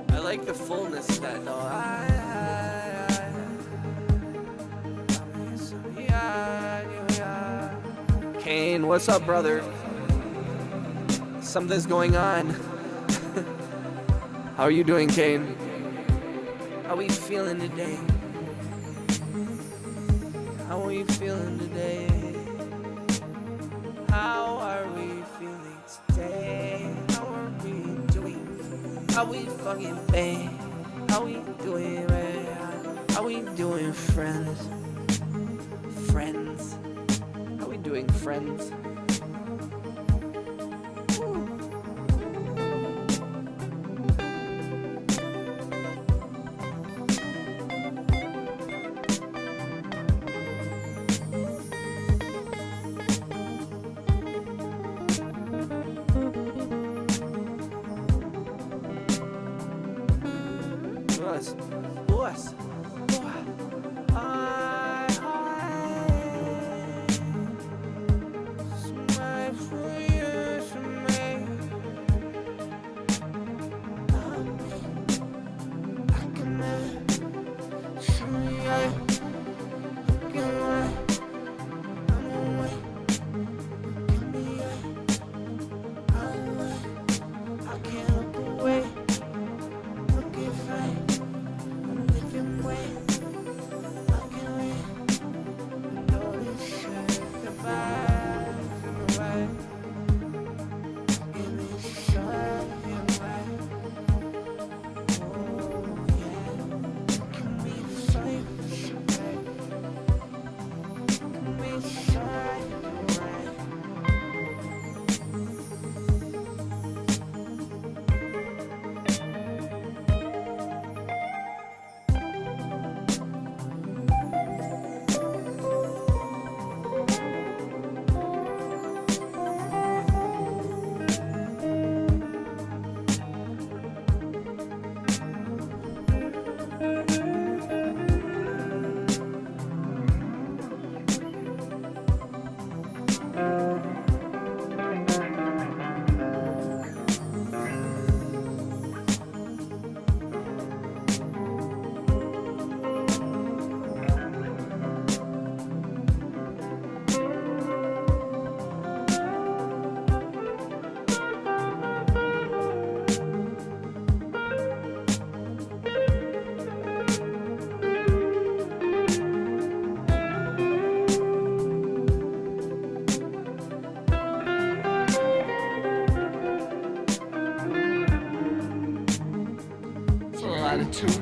I like the fullness of that though. Kane, what's up, brother? Something's going on. How are you doing, Kane? How are you feeling today? How are you feeling today? How are we feeling today? How are we doing? How we fucking bang? How we doing, man? How we doing, friends? Friends? How we doing, friends? Us. Smile for you, for me. I can never show you. Attitude.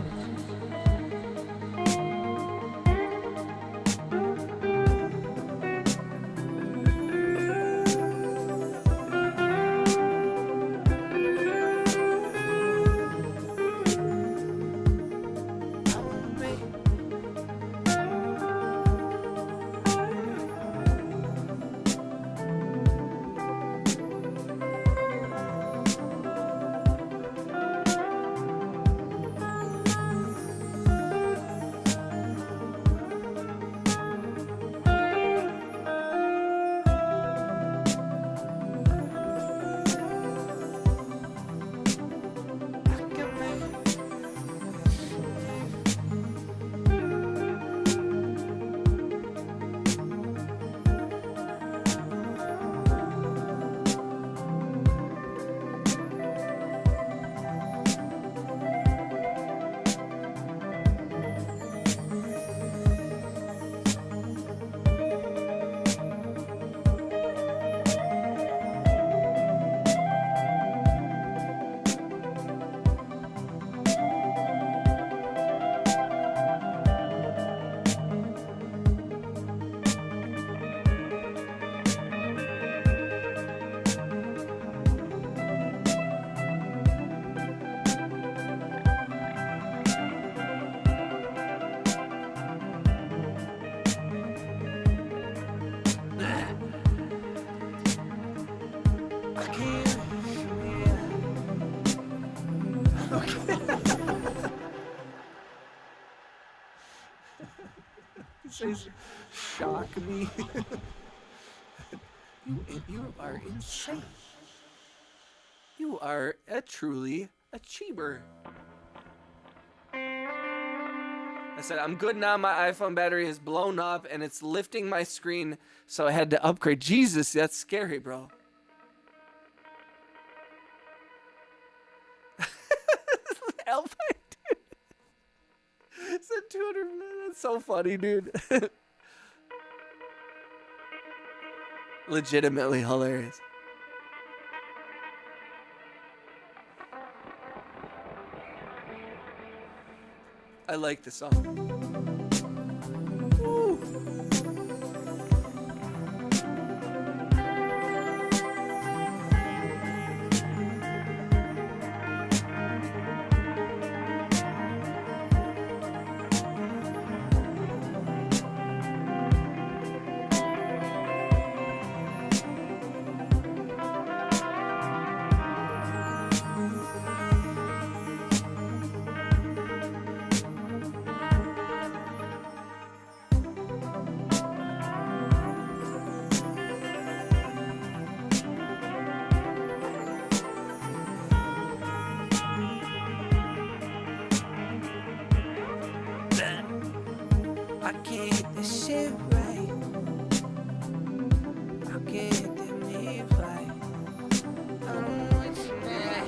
Says, shock me. You are insane. You are truly a cheater. I said, I'm good now. My iPhone battery is blown up and it's lifting my screen, so I had to upgrade. Jesus, that's scary, bro. Alpine, dude. It's a 200 minutes. That's so funny, dude. Legitimately hilarious. I like this song. Woo. I can't get this shit right. I can't get that me right. I don't want you, man.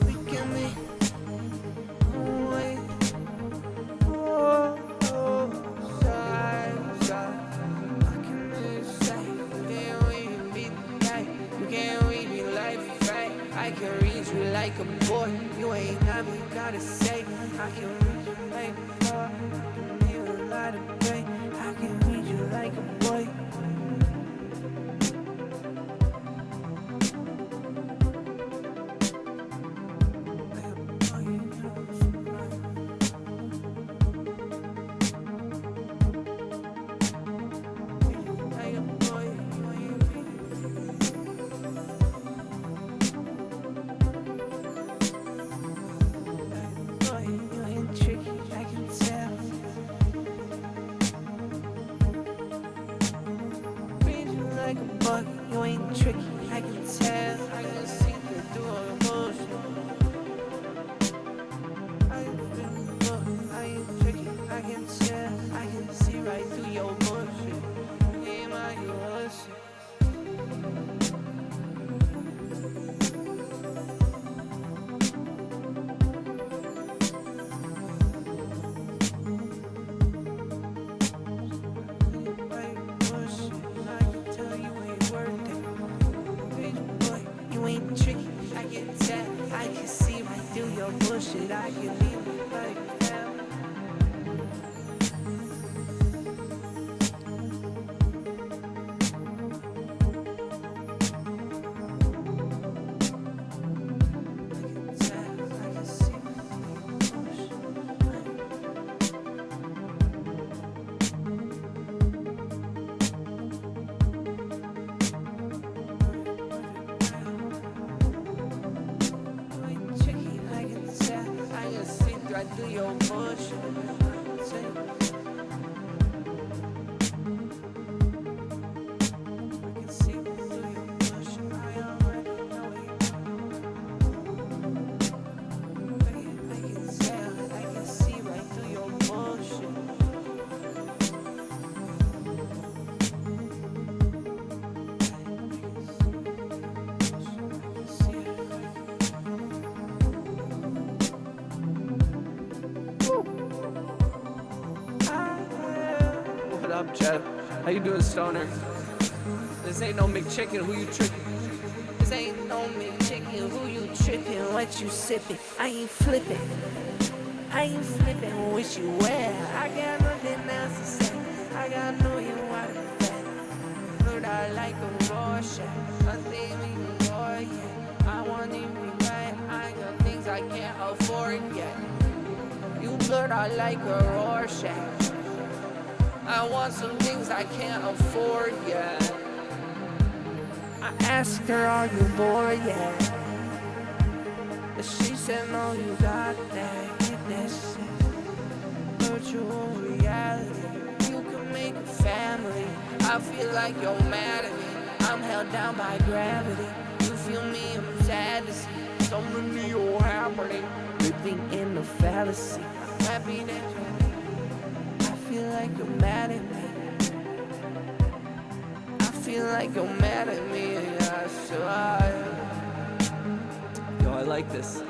We can be away. Side, side. I can really say, can we be right? Can we be life right? I can read you like a boy. You ain't got me, gotta say. I can read you like a boy. I can hear a lot of pain. I can read you like a boy. You ain't tricky, I can tell. I can see through all your bullshit. I ain't tricky, I can tell. I can see right through your bullshit. Ain't my bullshit. Bullshit, I can leave it like that. I do your bullshit. I can see through your bullshit. I already know it. I can tell. I can see right through your bullshit. What up, Jeff? How you doing, Stoner? This ain't no McChicken, who you tricking? This ain't no McChicken, who you tripping? What you sipping? I ain't flipping. I ain't flipping, wish you well. I got nothing else to say. I got no you want to bet. Look out like a Rorschach. Nothing we can more yet. I want to be right. I got things I can't afford yet. You blurred out like a Rorschach. I want some things I can't afford yet. I asked her, are you bored yet? But she said, no, you got that. Get that shit. Virtual reality. You can make a family I feel like you're mad at me. I'm held down by gravity. You feel me, I'm sad to see so many are happening. Living in a fallacy. I'm happy that I feel like you're mad at me. I feel like you're mad at me. Yeah, so Yo, I like this.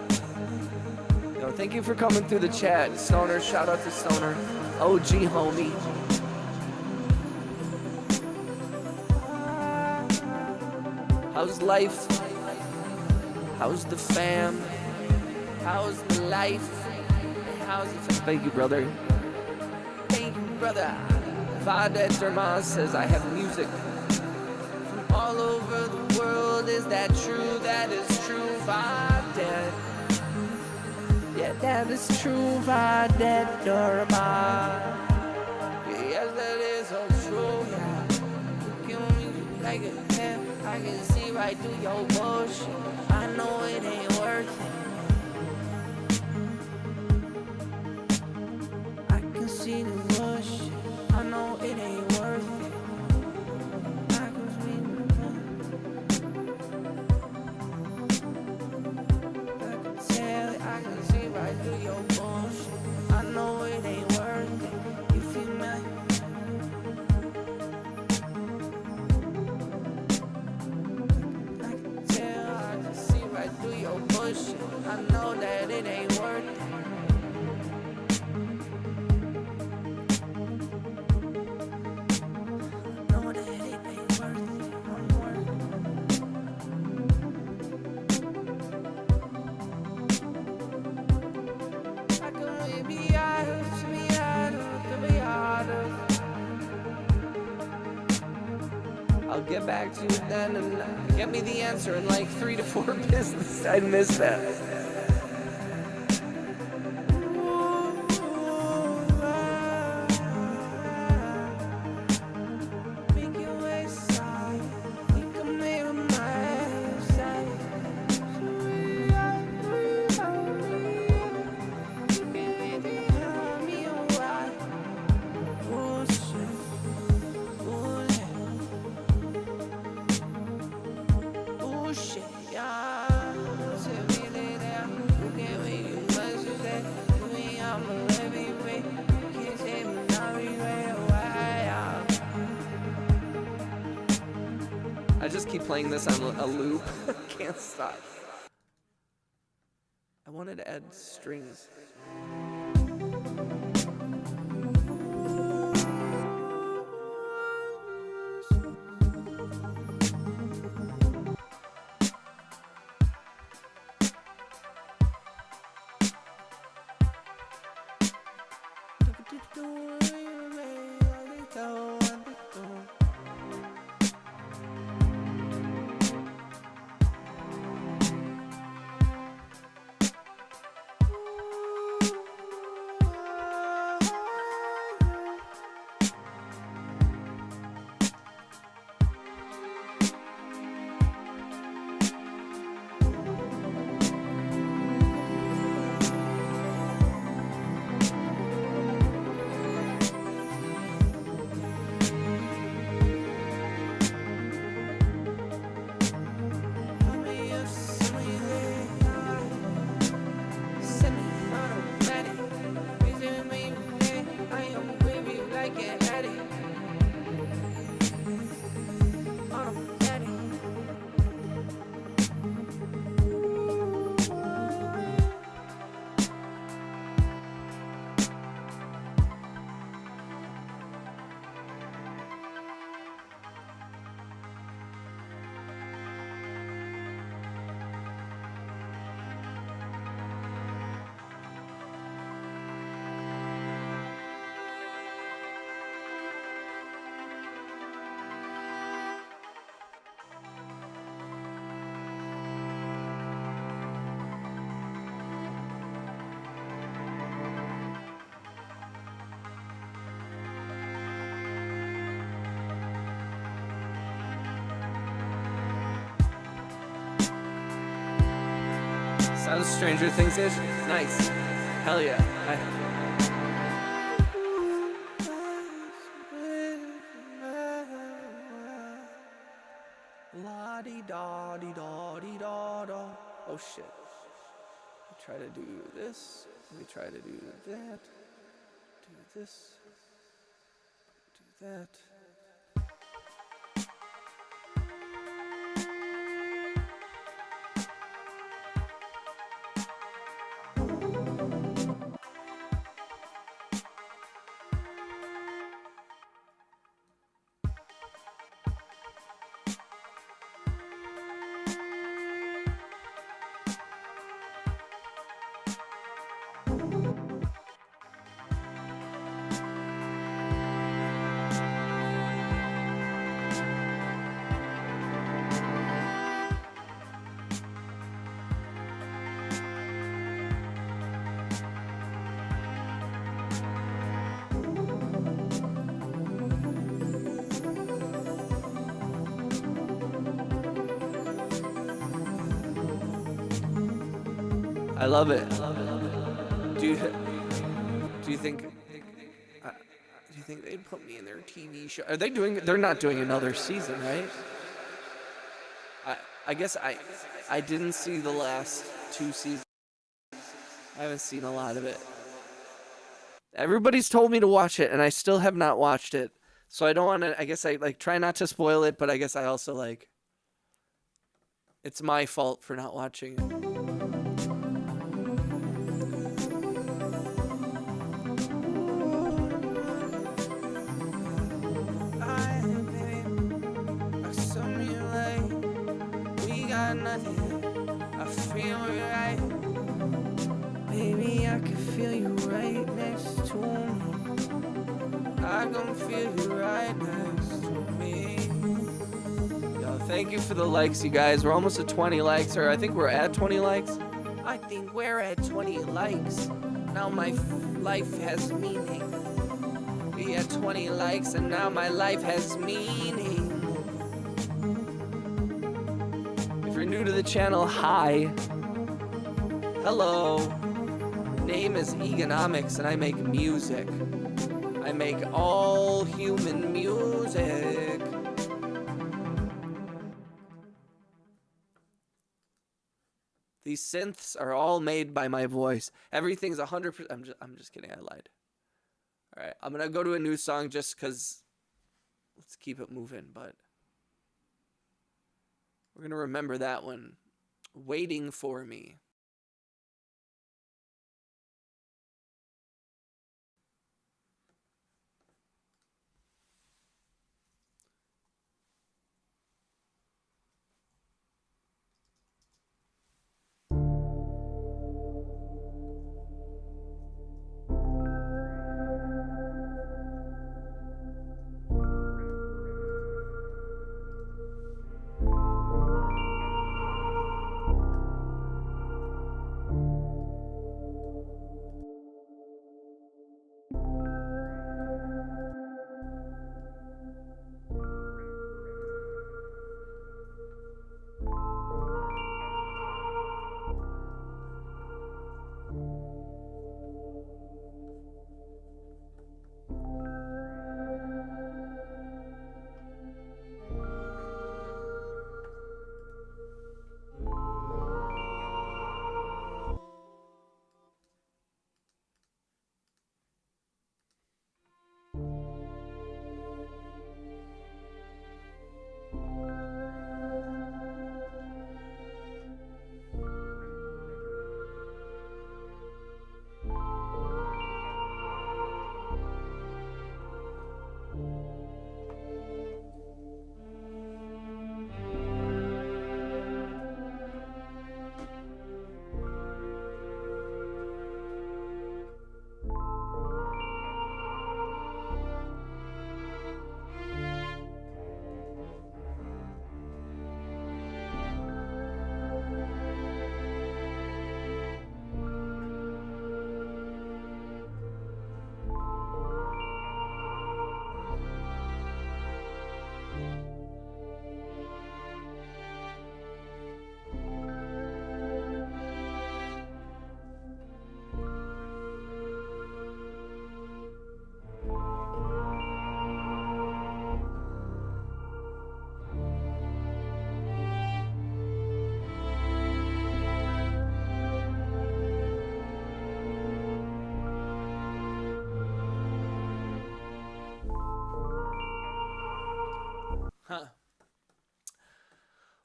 Yo, thank you for coming through the chat. Stoner, shout out to Stoner. OG homie. How's life? How's the fam? how's the life? How's the Thank you, brother. Thank you, brother. Vada Dermas says I have music. From all over the world, is that true? That is true, Vada. Yeah, that is true, Vada Dermas. Yes, that is so true, yeah. You kill me like a cat. I can see right through your bullshit. I know it ain't worth it. I can see the bullshit. I know it ain't worth it. I can see I can see right through your bullshit. I know it ain't worth it. You feel me? I can tell, I can see right through your bullshit. I know that it ain't worth it. Know that it ain't worth it. I'm worth it. I can be honest, be honest. I'll get back to you then and get me the answer in like 3 to 4 business. I missed that. Make your way side. We can make my side. I just keep playing this on a loop. Can't stop. I wanted to add strings. Sounds Stranger Things ish. Nice. Hell yeah. La di da di da di da da. Oh shit. Let me try to do this. Let me try to do that. Do this. Do that. I love it. Do you think they'd put me in their TV show? Are they doing? They're not doing another season, right? I guess I didn't see the last 2 seasons. I haven't seen a lot of it. Everybody's told me to watch it, and I still have not watched it. So I don't want to. I guess I like try not to spoil it, but I guess I also like. It's my fault for not watching it. Nothing. I feel right. Baby, I can feel you right next to me. I can feel you right next to me. Yo, thank you for the likes, you guys. We're almost at 20 likes, or I think we're at 20 likes. I think we're at 20 likes. Now my life has meaning. We had 20 likes, and now my life has meaning. If you're new to the channel, hi. Hello. Name is Economics, and I make music. I make all human music. These synths are all made by my voice. Everything's 100%. I'm just kidding. I lied. All right, I'm gonna go to a new song just because. Let's keep it moving, but. We're going to remember that one. Waiting for Me.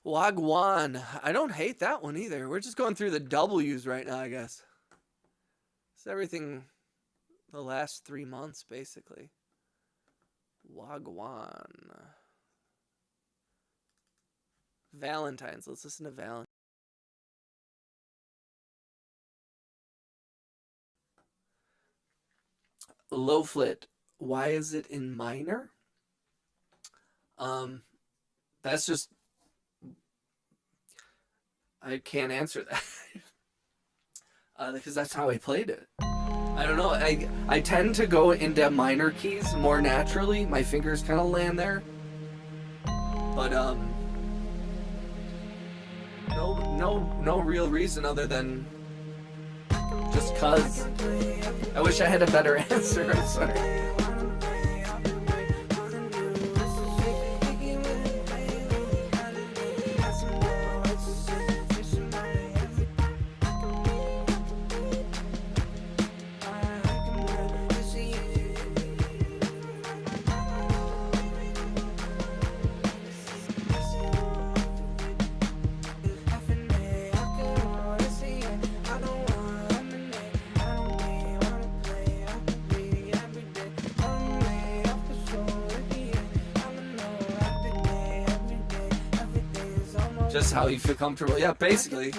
Wagwan. I don't hate that one either. We're just going through the W's right now, I guess. It's everything the last 3 months, basically. Wagwan. Valentine's. Let's listen to Valentine's. Low flit. Why is it in minor? That's just, I can't answer that. Because that's how I played it. I don't know. I tend to go into minor keys more naturally. My fingers kind of land there. But no real reason other than just cause. I wish I had a better answer. I'm sorry. Just how you feel comfortable. Yeah, basically.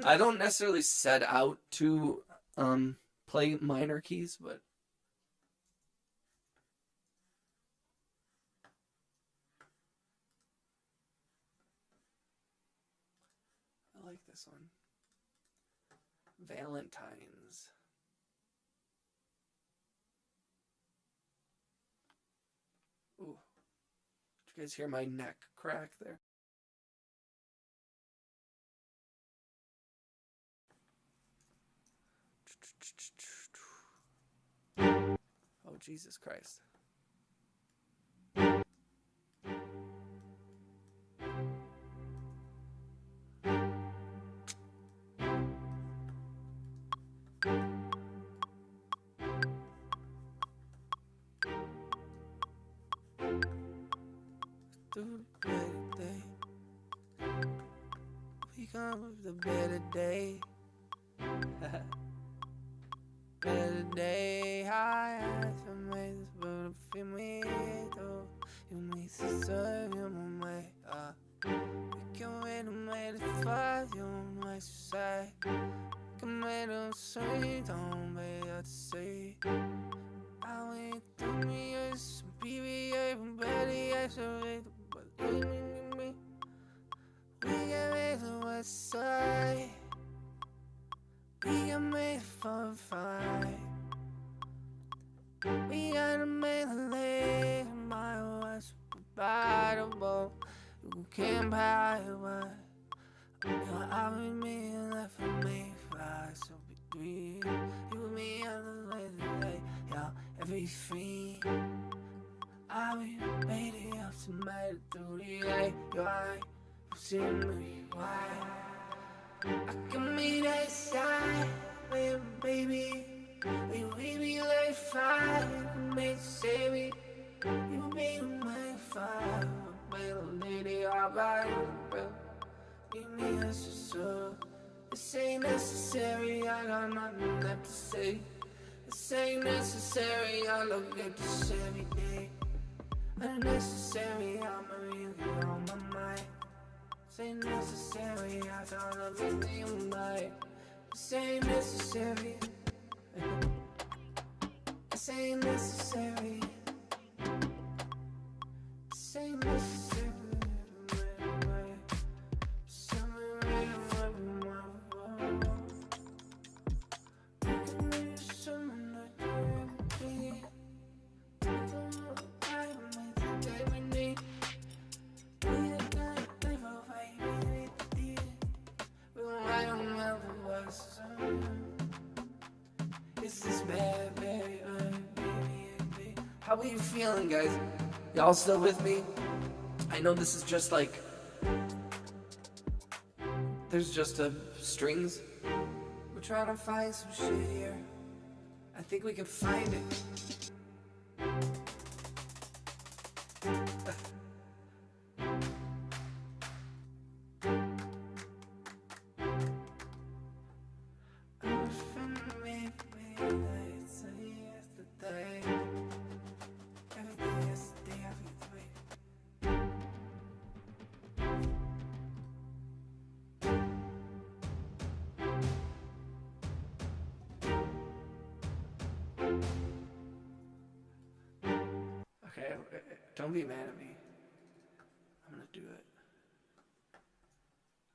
I don't necessarily set out to play minor keys, but I like this one. Valentine's. Ooh. Did you guys hear my neck crack there? Oh, Jesus Christ. Through the better day, we come with the better day. Better day, I ask for me, but if me, you me serve you my way. We can wait a minute for you on my side. Can wait a sweet, don't be out to sea. I wait to me, yes, baby, I'm ready, I should wait, but me. We can wait the west side. We can make for a fight. We gotta make a leg. My was compatible. You can't buy what. I with me and left for me. Fly so between you and me on the way today. Yeah, everything. I will made it up to made it through the day. You're right. You see me why. I can meet that side, baby. We be like fire, you can make save me. You be my fire, little lady, alright. Give me a so. This ain't necessary, I got nothing left to say. This ain't necessary, I look at this every day. Unnecessary, I'm a real on my mind. This ain't necessary, I thought of everything right. This ain't necessary. This ain't necessary. This ain't necessary. How are you feeling, guys? Y'all still with me? I know this is just like, there's just strings. We're trying to find some shit here. I think we can find it. okay. Don't be mad at me. I'm gonna do it. I'm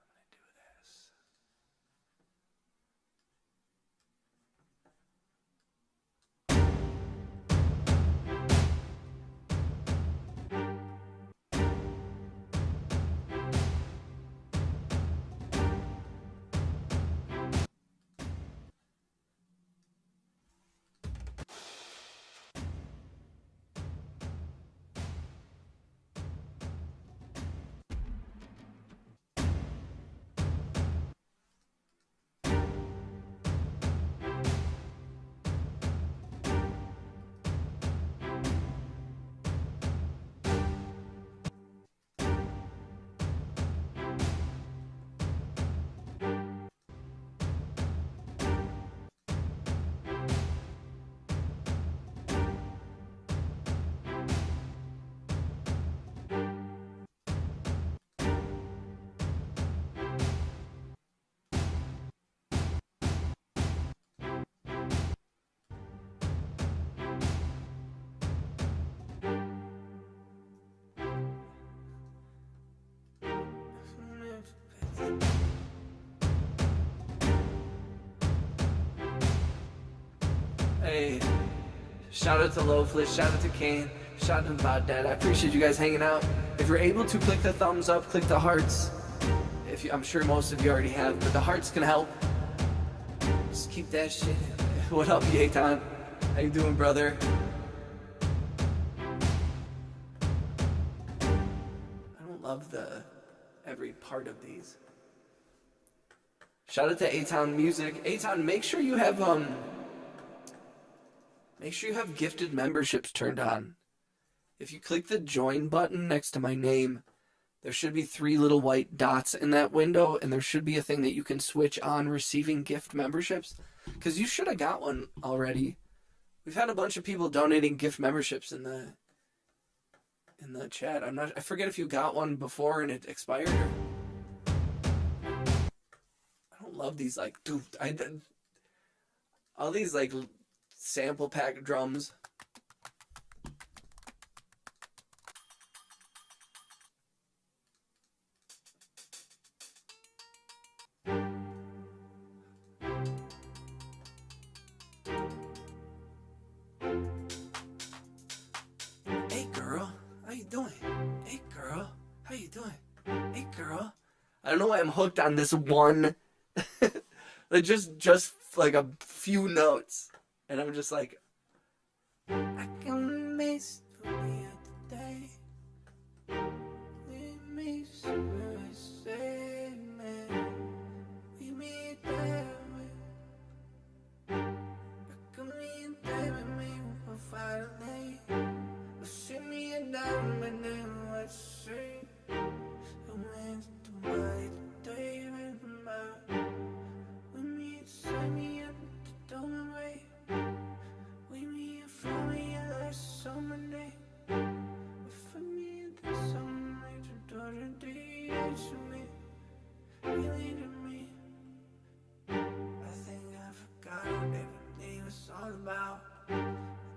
gonna do this. Hey, shout out to Lowflish, shout out to Kane, shout out to Dad. I appreciate you guys hanging out. If you're able to, click the thumbs up, click the hearts. I'm sure most of you already have, but the hearts can help. Just keep that shit. What up, Yetan? How you doing, brother? I don't love every part of these. Shout out to A-Town Music. A-Town, make sure you have gifted memberships turned on. If you click the join button next to my name, there should be 3 little white dots in that window, and there should be a thing that you can switch on receiving gift memberships. Because you should have got one already. We've had a bunch of people donating gift memberships in the chat. I forget if you got one before and it expired. I don't love these, like, dude, all these, like, sample pack drums. Hey girl, how you doing? Hey girl, how you doing? Hey girl. I don't know why I'm hooked on this one. Like just like a few notes. And I'm just like, I can miss you today. We miss you, say, man. We meet that way. I can meet that with me for finally. See me and down, and then what say? I went to my day with my. We meet, say me at the doorway. We meet from me last summer day. For me, the summer to daughter day to me. Really to me. I think I forgot what everything was all about. I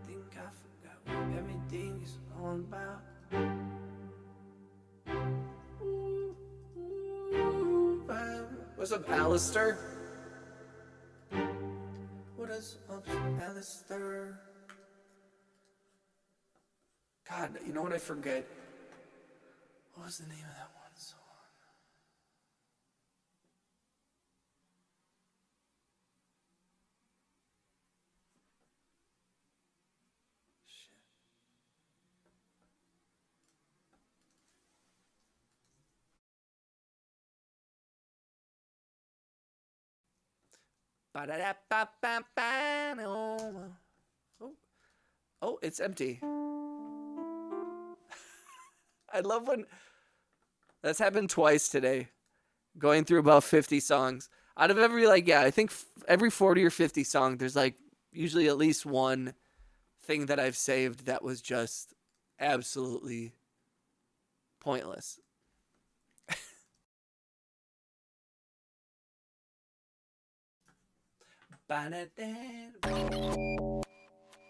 think I forgot what everything is all about. What's up, Alistair? What is up, Alistair? God, you know what I forget? What was the name of that one song? Shit. Oh, it's empty. I love when that's happened twice today. Going through about 50 songs. Out of every, like, yeah, I think every 40 or 50 song, there's like usually at least one thing that I've saved that was just absolutely pointless.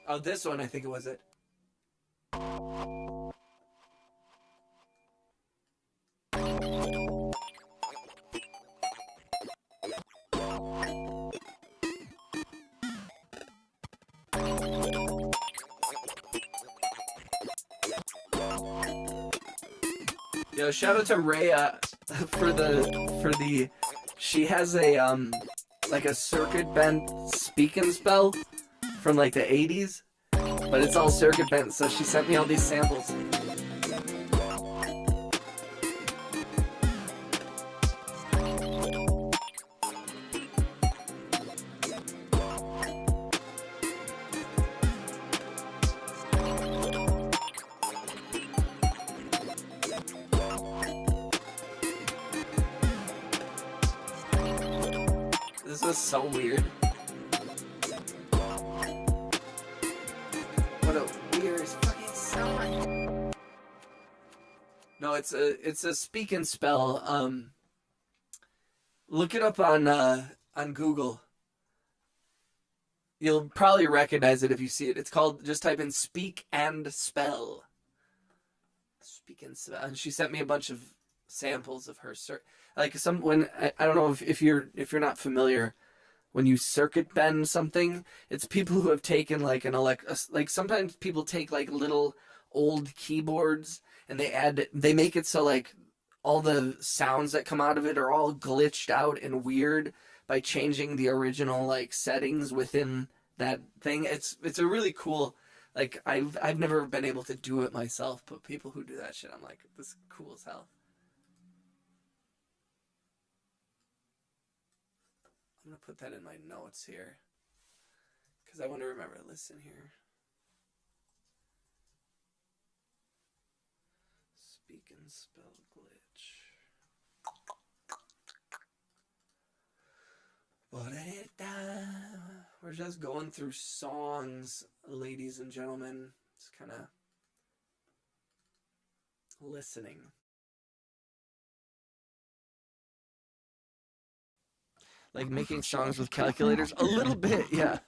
Oh, this one, I think it was it. Yo, shout out to Rhea for the she has a like a circuit bent speaking spell from like the 80s, but it's all circuit bent, so she sent me all these samples. This is so weird. What a weird fucking sound. No, it's a speak and spell. Look it up on Google. You'll probably recognize it if you see it. It's called, just type in speak and spell. Speak and spell. And she sent me a bunch of samples of her like some when I don't know if you're not familiar, when you circuit bend something, it's people who have taken like like sometimes people take like little old keyboards and they make it so like all the sounds that come out of it are all glitched out and weird by changing the original like settings within that thing. It's a really cool, like I've never been able to do it myself, but people who do that shit, I'm like, this is cool as hell. I'm gonna put that in my notes here because I want to remember. Listen here. Speak and spell glitch. We're just going through songs, ladies and gentlemen. Just kind of listening. Like making songs with calculators? A little bit, yeah.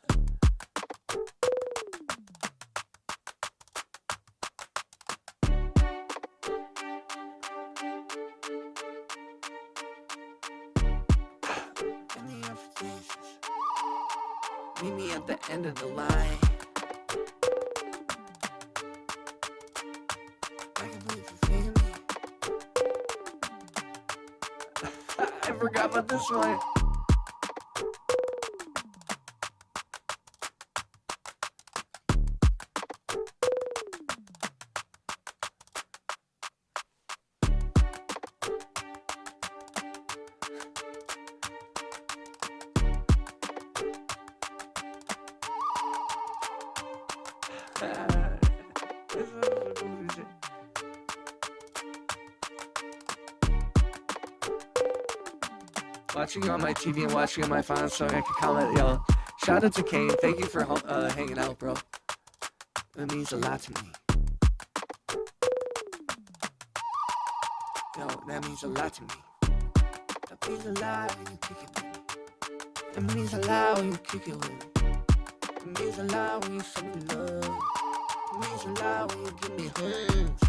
Meet me at the end of the line. I can believe you feel me. I forgot about this one. Watching you on my TV and watching on my phone so I can comment. Yo, shout out to Kane. Thank you for hanging out, bro. It means a lot to me. Yo, that means a lot to me. That means a lot when you kick it with me. It means a lot when you kick it with me. It means a lot when you show me love. It means a lot when you give me hugs.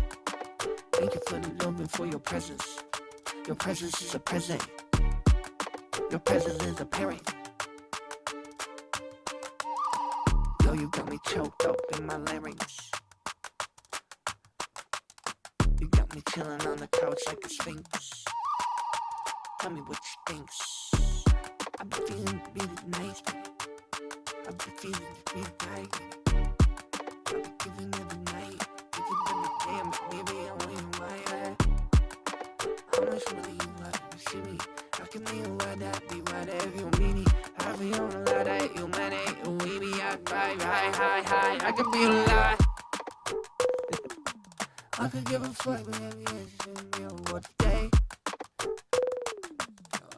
Thank you for the love and for your presence. Your presence is a present. Your presence is apparent. Yo, you got me choked up in my larynx. You got me chilling on the couch like a sphinx. Tell me what you think. I've been feeling really nice, baby. I've been feeling really right, baby. I've been giving every night, giving every day, but maybe I want you right. How much really you like to see me? I can be why that be why that you mean me. I be on a lot that you man it, you we be out high. I can be a lie. I could give a fuck whenever you what day.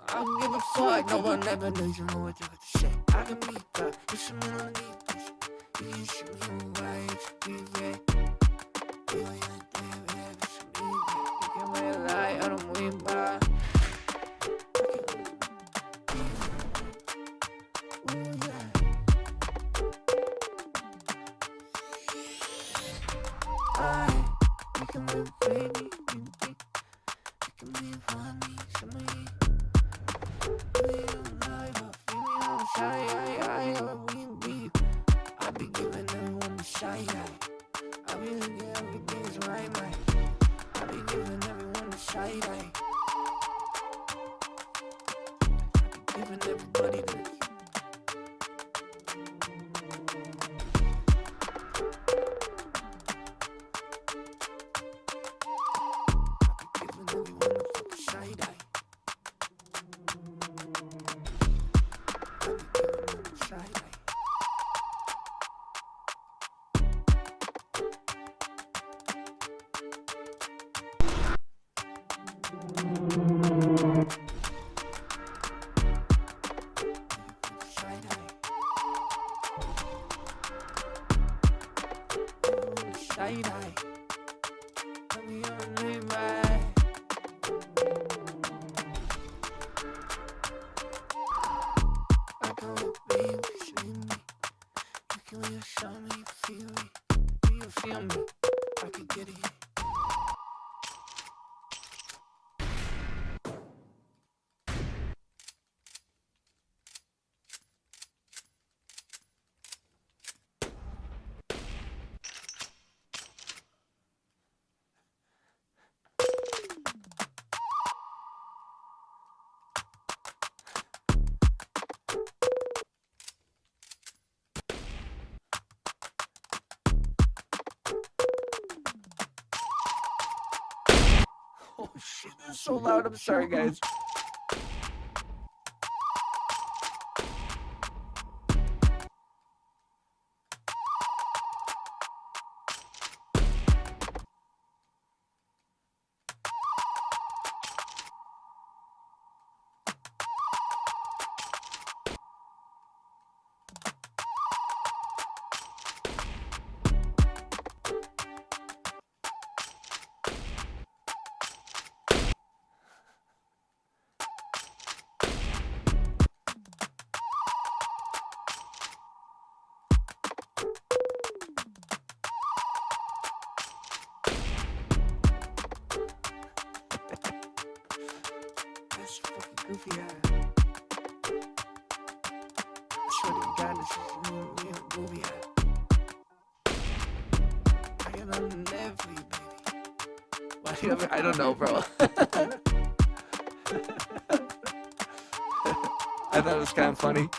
I don't give a fuck, no one ever knows you know what you have to say. I can be back, you should me on the you can shoot me why it's be you ain't there, it's me. You can wear a lie, I don't win by. I me funny, show me. Feel me on live, feel me on shy, I be giving everyone the shy eye. I be thinking everything's right. I be giving everyone the shy eye. I be giving everybody the. Oh shit, that's so loud. I'm sorry, guys. That's fucking goofy eye. I swear to God, this is real goofy eye. I got nothing there for you, baby. Why do you have? I don't know, bro. I thought it was kind of funny,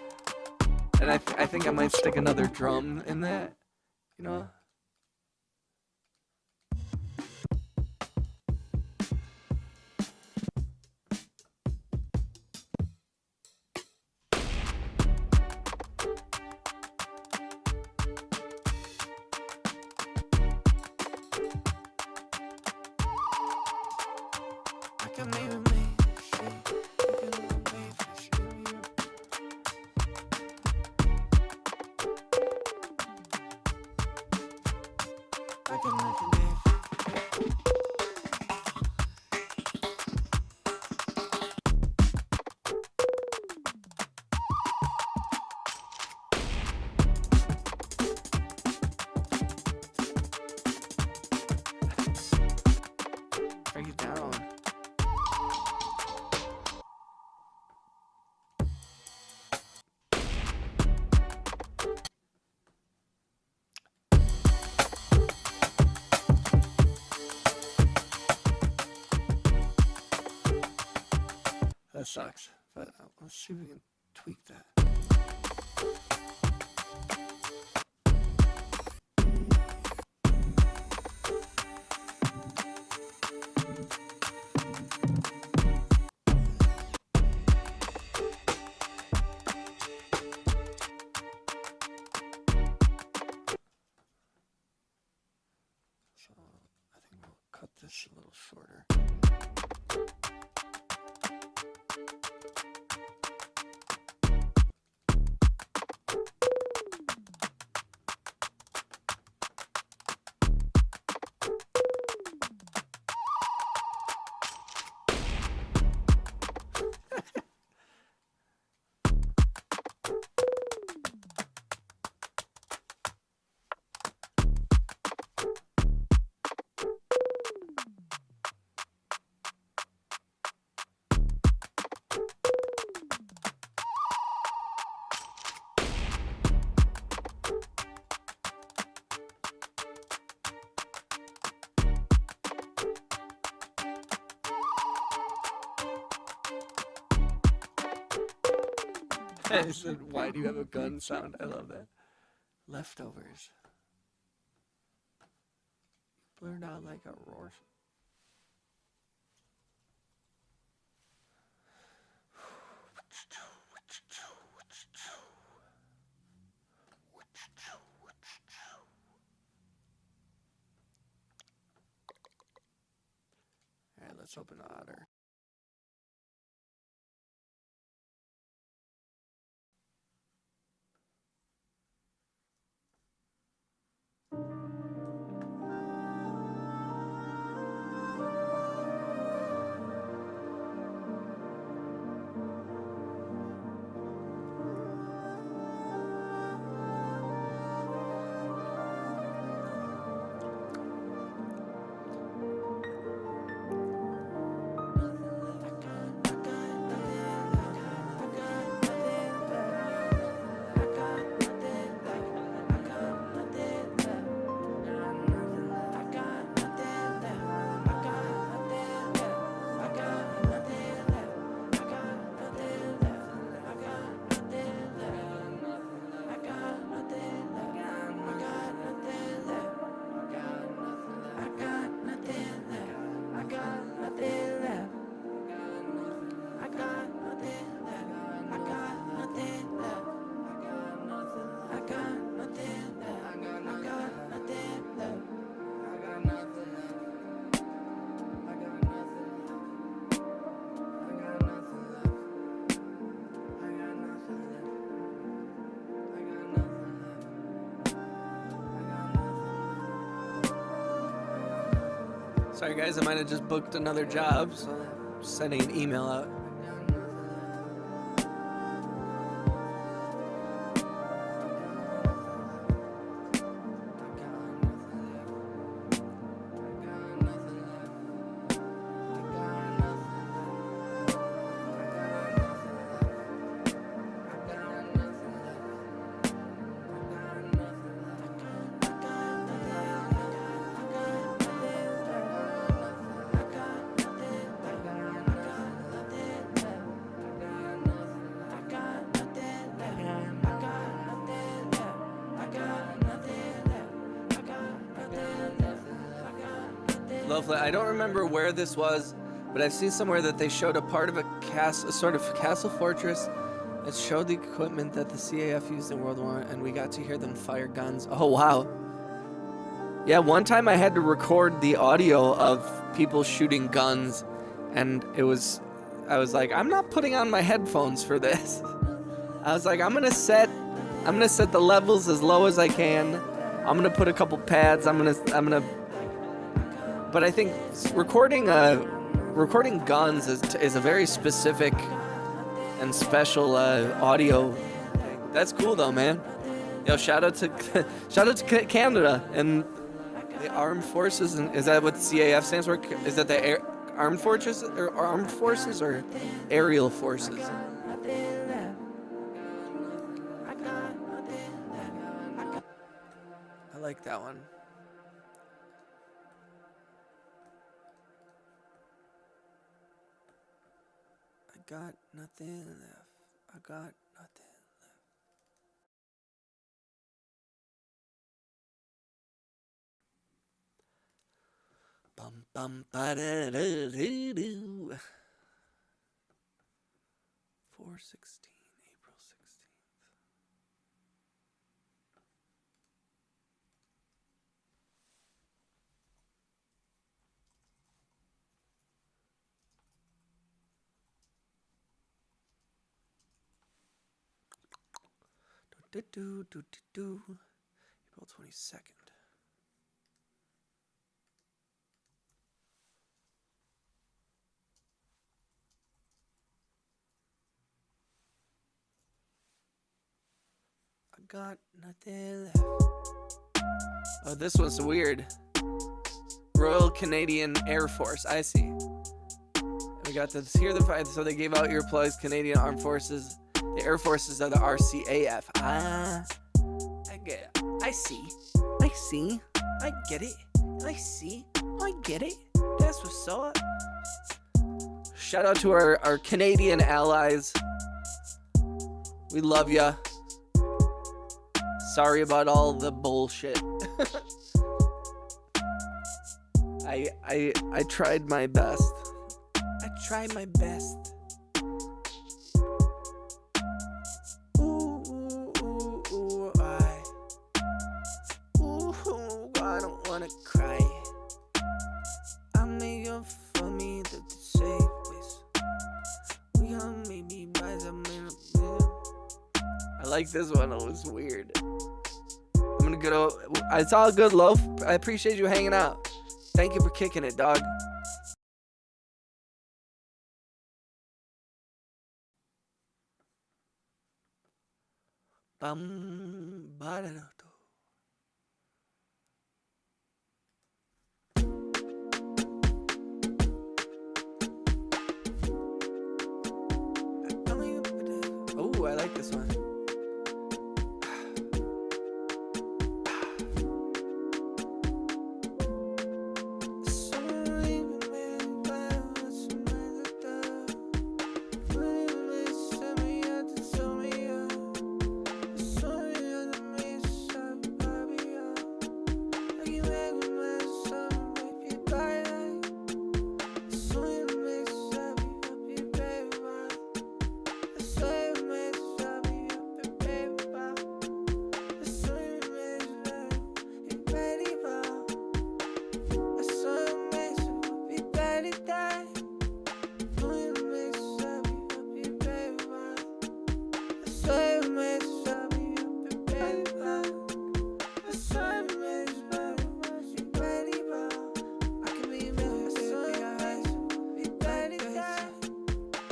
and I think I might stick another drum in that. You know. I can maybe make this shit. I can make this shit. I can make it. Break it down. That sucks, but let's see if we can tweak that. So I think we'll cut this a little shorter. I said, why do you have a gun sound? I love that. Leftovers. Blurred out like a roar. All right, let's open the otter. Sorry guys, I might have just booked another job, so I'm sending an email out. Lovely. I don't remember where this was, but I've seen somewhere that they showed a part of a sort of castle fortress. It showed the equipment that the CAF used in World War, and we got to hear them fire guns. Oh wow! Yeah, one time I had to record the audio of people shooting guns, and I was like, I'm not putting on my headphones for this. I was like, I'm gonna set the levels as low as I can. I'm gonna put a couple pads. I'm gonna. But I think recording guns is a very specific and special audio thing. That's cool though, man. Yo, shout out to Canada and the armed forces. And is that what CAF stands for? Is that the armed forces or aerial forces? I like that one. I got nothing left. I got nothing left. Bum bum ba da da doo doo. 4/16, April 16th. April 22nd. I got nothing left. Oh, this one's weird. Royal Canadian Air Force. I see. We got to hear the fight, so they gave out earplugs. Canadian Armed Forces. The Air Forces are the RCAF. Ah, I get it. I see. I see. I get it. I see. I get it. That's what's up. Shout out to our Canadian allies. We love ya. Sorry about all the bullshit. I tried my best. I tried my best. I don't wanna cry. I'm making for me the safest. We gonna make me rise up in a minute. I like this one. It was weird. I'm gonna go. It's all good, Loaf. I appreciate you hanging out. Thank you for kicking it, dog. Bum, ba-da-da-do. Oh, I like this one.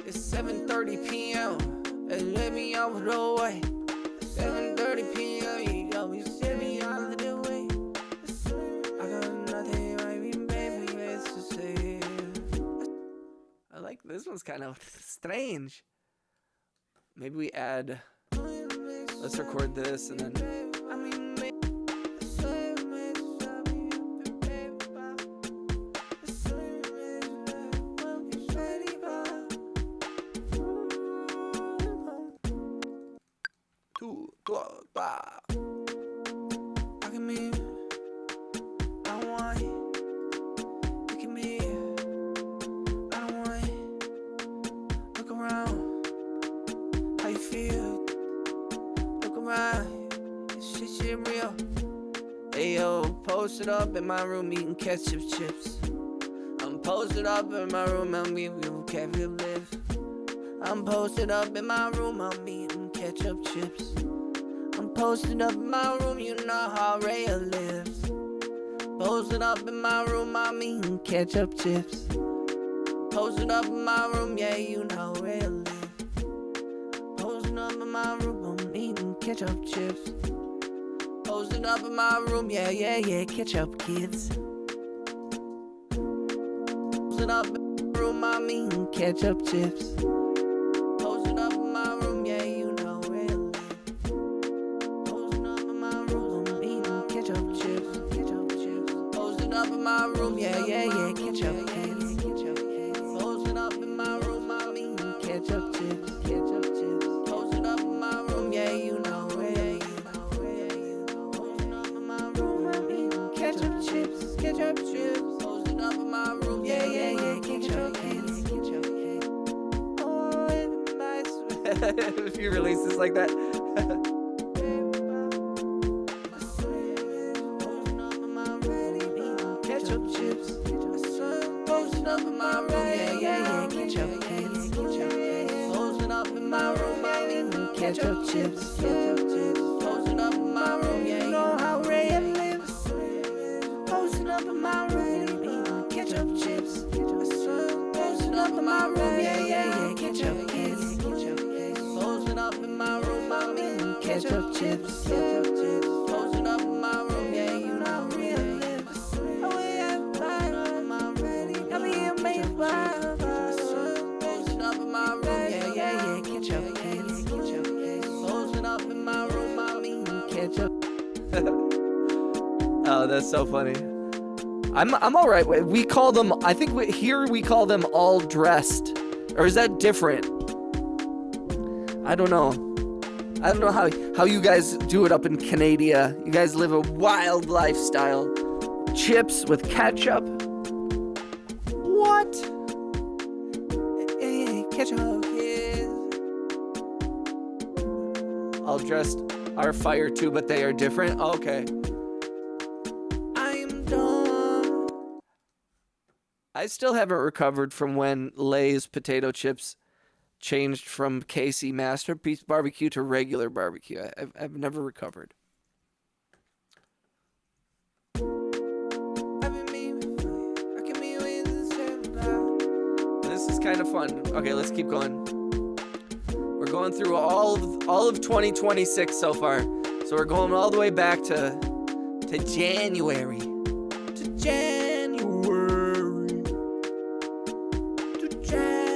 It's 7:30 p.m. and let me out of the way. 7:30 p.m. You got me set me out of the way. I got nothing, baby, it's to say. I like this one's kind of strange. Maybe we add. Let's record this and then. I can be, I don't want it. You can be, I don't want it. Look around, how you feel? Look around, this shit real. Hey yo, posted up in my room eating ketchup chips. I'm posted up in my room, I'm eating ketchup chips. I'm posted up in my room, I'm eating ketchup chips. I'm posted up in my room, you know how Rhea lives. Posted up in my room, I'm eating ketchup chips. Posted up in my room, yeah, you know how Rhea lives. Posted up in my room, I'm eating ketchup chips. Posted up in my room, yeah, ketchup kids. Posted up in my room, I'm eating ketchup chips. Posted up in my room, yeah, you know Rhea lives. Up in my room, yeah, ketchup kids. Posting up in my room, I'm eating ketchup chips. Posting up in my room, yeah, you know where. Posting up in my room, I'm eating ketchup chips. Posting up in my room, yeah, ketchup kids. Oh, it's nice. If you release this like that. Posting up in my room, yeah, ketchup kids. Posting up in my room, I'm eating ketchup chips. Posting up in my room, yeah, you know how Rhea lives. Posting up in my room, eating ketchup chips. Posting up in my room, yeah, ketchup kids. Posting up in my room, I'm eating ketchup chips. Posting up in my room, yeah, you know how Rhea lives. Oh yeah, posting up in my room, yeah, ketchup kids. Posting up in my room, I'm eating ketchup. Oh, that's so funny. I'm all right. We call them. I think here we call them all dressed, or is that different? I don't know. I don't know how you guys do it up in Canada. You guys live a wild lifestyle. Chips with ketchup. What? Ketchup kids. All dressed are fire too, but they are different. Okay. I'm done. I still haven't recovered from when Lay's potato chips changed from KC Masterpiece Barbecue to regular barbecue. I've never recovered. This is kind of fun. Okay, let's keep going. We're going through all of 2026 so far. So we're going all the way back to January. To January. To January.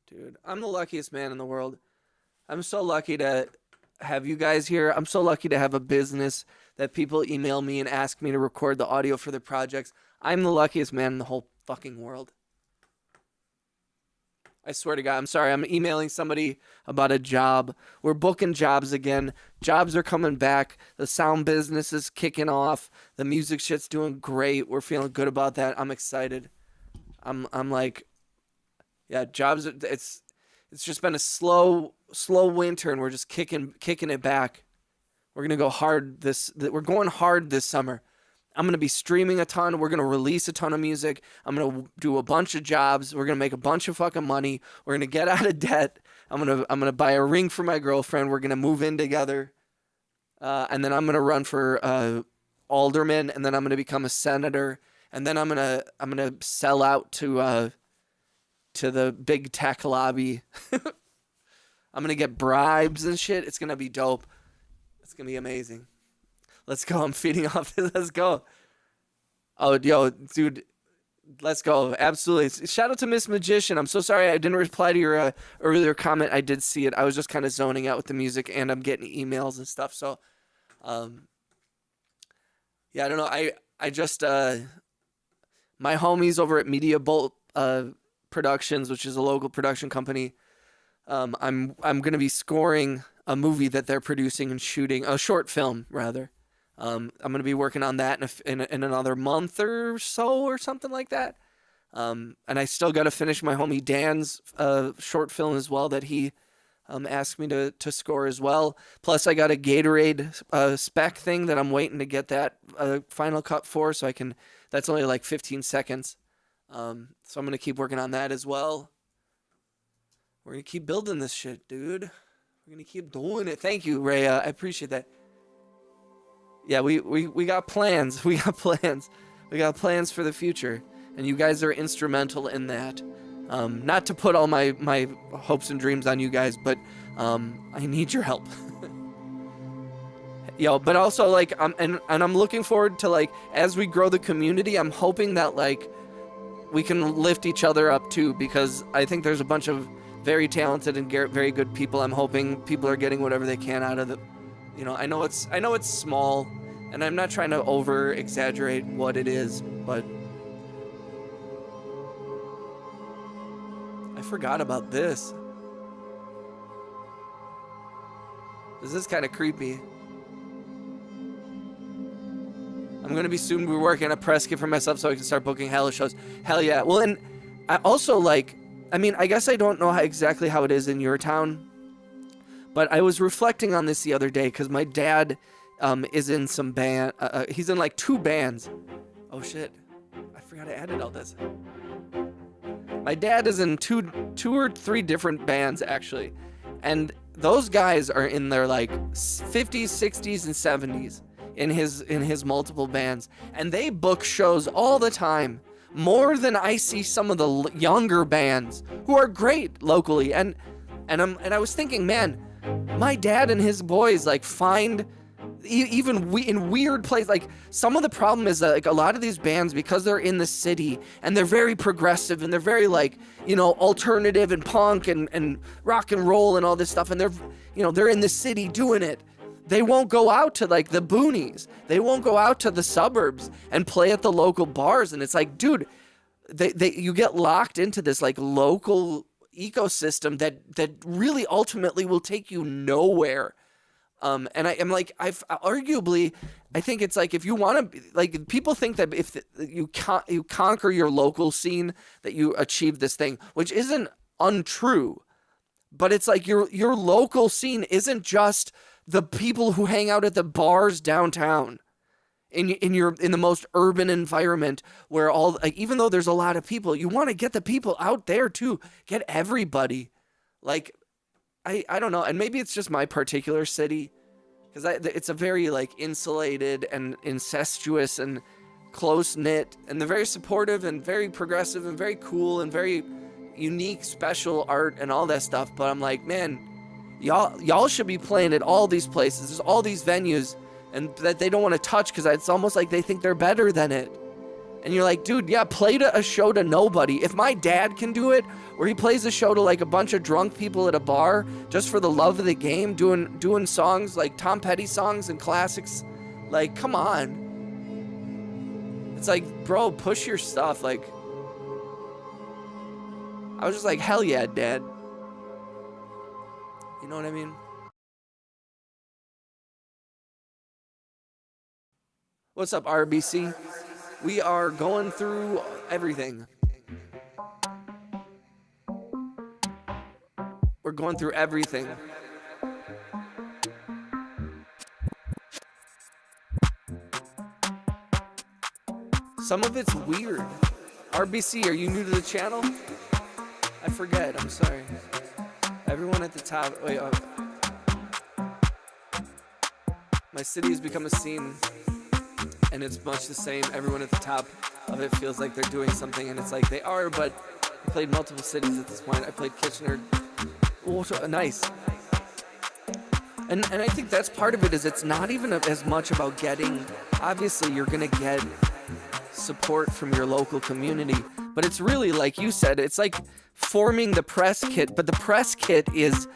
Dude, I'm the luckiest man in the world. I'm so lucky to have you guys here. I'm so lucky to have a business that people email me and ask me to record the audio for their projects. I'm the luckiest man in the whole fucking world. I swear to God, I'm sorry. I'm emailing somebody about a job. We're booking jobs again. Jobs are coming back. The sound business is kicking off. The music shit's doing great. We're feeling good about that. I'm excited. I'm like, yeah, jobs. It's just been a slow winter, and we're just kicking it back. We're gonna go hard we're going hard this summer. I'm gonna be streaming a ton. We're gonna release a ton of music. I'm gonna do a bunch of jobs. We're gonna make a bunch of fucking money. We're gonna get out of debt. I'm gonna buy a ring for my girlfriend. We're gonna move in together, and then I'm gonna run for alderman, and then I'm gonna become a senator, and then I'm gonna sell out to the big tech lobby. I'm gonna get bribes and shit. It's gonna be dope. It's gonna be amazing. Let's go. I'm feeding off this. Let's go. Oh, yo, dude. Let's go. Absolutely. Shout out to Miss Magician. I'm so sorry I didn't reply to your earlier comment. I did see it. I was just kind of zoning out with the music, and I'm getting emails and stuff. So, yeah, I don't know. I just my homies over at Media Bolt Productions, which is a local production company. I'm gonna be scoring a movie that they're producing and shooting, a short film rather. I'm gonna be working on that in another month or so or something like that. And I still got to finish my homie Dan's short film as well that he asked me to score as well. Plus I got a Gatorade spec thing that I'm waiting to get that final cut for, so I can. That's only like 15 seconds. So I'm gonna keep working on that as well. We're gonna keep building this shit, dude. We're gonna keep doing it. Thank you, Rhea. I appreciate that. Yeah, we got plans. We got plans. We got plans for the future, and you guys are instrumental in that. Not to put all my hopes and dreams on you guys, but I need your help. Yo, but also like I'm looking forward to, like, as we grow the community, I'm hoping that like we can lift each other up too, because I think there's a bunch of very talented and very good people. I'm hoping people are getting whatever they can out of the, you know, I know it's small, And I'm not trying to over exaggerate what it is, but I forgot about this. This is kind of creepy. I'm gonna be soon be working a press kit for myself so I can start booking hella shows. Hell yeah. Well, and I also like, I mean, I guess I don't know exactly how it is in your town, but I was reflecting on this the other day because my dad is in some band. He's in like 2 bands. Oh shit. I forgot I added all this. My dad is in two or three different bands actually. And those guys are in their like 50s, 60s, and 70s in his multiple bands. And they book shows all the time. More than I see some of the younger bands who are great locally. And I was thinking, man, my dad and his boys like find even in weird places. Like some of the problem is that like a lot of these bands, because they're in the city and they're very progressive and they're very like, you know, alternative and punk and rock and roll and all this stuff, and they're in the city doing it. They won't go out to like the boonies. They won't go out to the suburbs and play at the local bars. And it's like, dude, you get locked into this like local ecosystem that really ultimately will take you nowhere. And I'm like, arguably, I think it's like if you want to, like, people think that if you conquer your local scene, that you achieve this thing, which isn't untrue, but it's like your local scene isn't just the people who hang out at the bars downtown in the most urban environment where all, like, even though there's a lot of people, you want to get the people out there too, get everybody. Like, I don't know, and maybe it's just my particular city, because it's a very like insulated and incestuous and close knit, and they're very supportive and very progressive and very cool and very unique, special art and all that stuff. But I'm like, man, y'all should be playing at all these places. There's all these venues, and that they don't want to touch because it's almost like they think they're better than it. And you're like, dude, yeah, play a show to nobody. If my dad can do it, where he plays a show to like a bunch of drunk people at a bar just for the love of the game, doing songs like Tom Petty songs and classics, like, come on. It's like, bro, push your stuff. Like, I was just like, hell yeah, Dad. You know what I mean? What's up, RBC? We are going through everything. We're going through everything. Some of it's weird. RBC, are you new to the channel? I forget, I'm sorry. Everyone at the top, wait, my city has become a scene, and it's much the same. Everyone at the top of it feels like they're doing something, and it's like they are, but I played multiple cities at this point. I played Kitchener. Oh, nice. And I think that's part of it, is it's not even as much about getting, obviously you're going to get support from your local community, but it's really, like you said, it's like forming the press kit, but the press kit is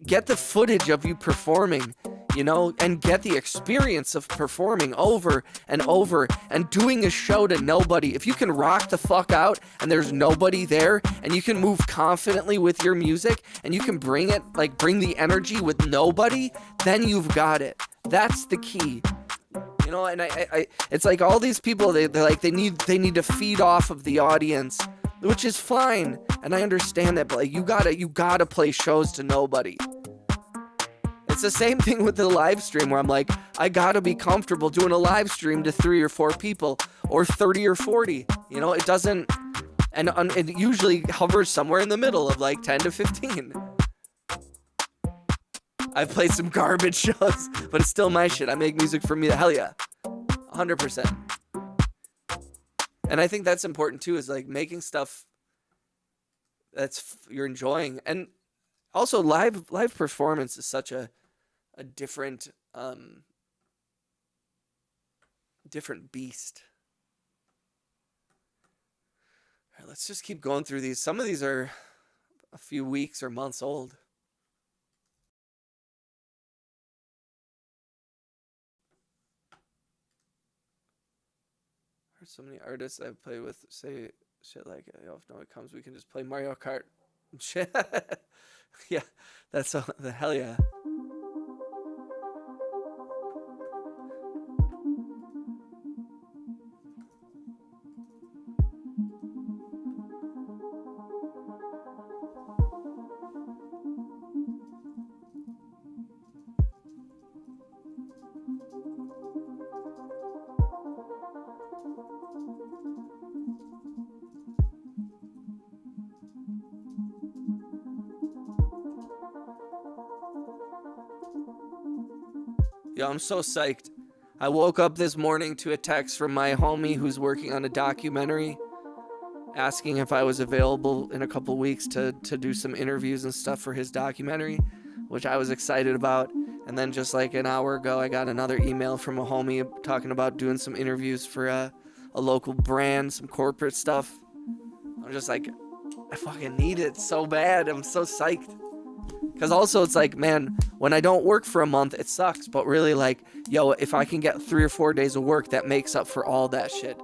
get the footage of you performing, you know, and get the experience of performing over and over and doing a show to nobody. If you can rock the fuck out and there's nobody there, and you can move confidently with your music, and you can bring the energy with nobody, then you've got it. That's the key. You know, and I it's like all these people, they're like, they need to feed off of the audience, which is fine, and I understand that, but like, you gotta play shows to nobody. It's the same thing with the live stream, where I'm like, I gotta be comfortable doing a live stream to 3 or 4 people, or 30 or 40. You know, it doesn't, and it usually hovers somewhere in the middle of like 10 to 15. I've played some garbage shows, but it's still my shit. I make music for me. Hell yeah. 100%. And I think that's important too, is like making stuff that's you're enjoying. And also live performance is such a different different beast. All right, let's just keep going through these. Some of these are a few weeks or months old. So many artists I've played with say shit like, yo, if no one comes, we can just play Mario Kart. Shit. Yeah, that's the hell yeah. Yo, I'm so psyched. I woke up this morning to a text from my homie who's working on a documentary asking if I was available in a couple weeks to do some interviews and stuff for his documentary, which I was excited about. And then just like an hour ago, I got another email from a homie talking about doing some interviews for a local brand, some corporate stuff. I'm just like, I fucking need it so bad. I'm so psyched. Because also it's like, man, when I don't work for a month, it sucks. But really, like, yo, if I can get 3 or 4 days of work, that makes up for all that shit.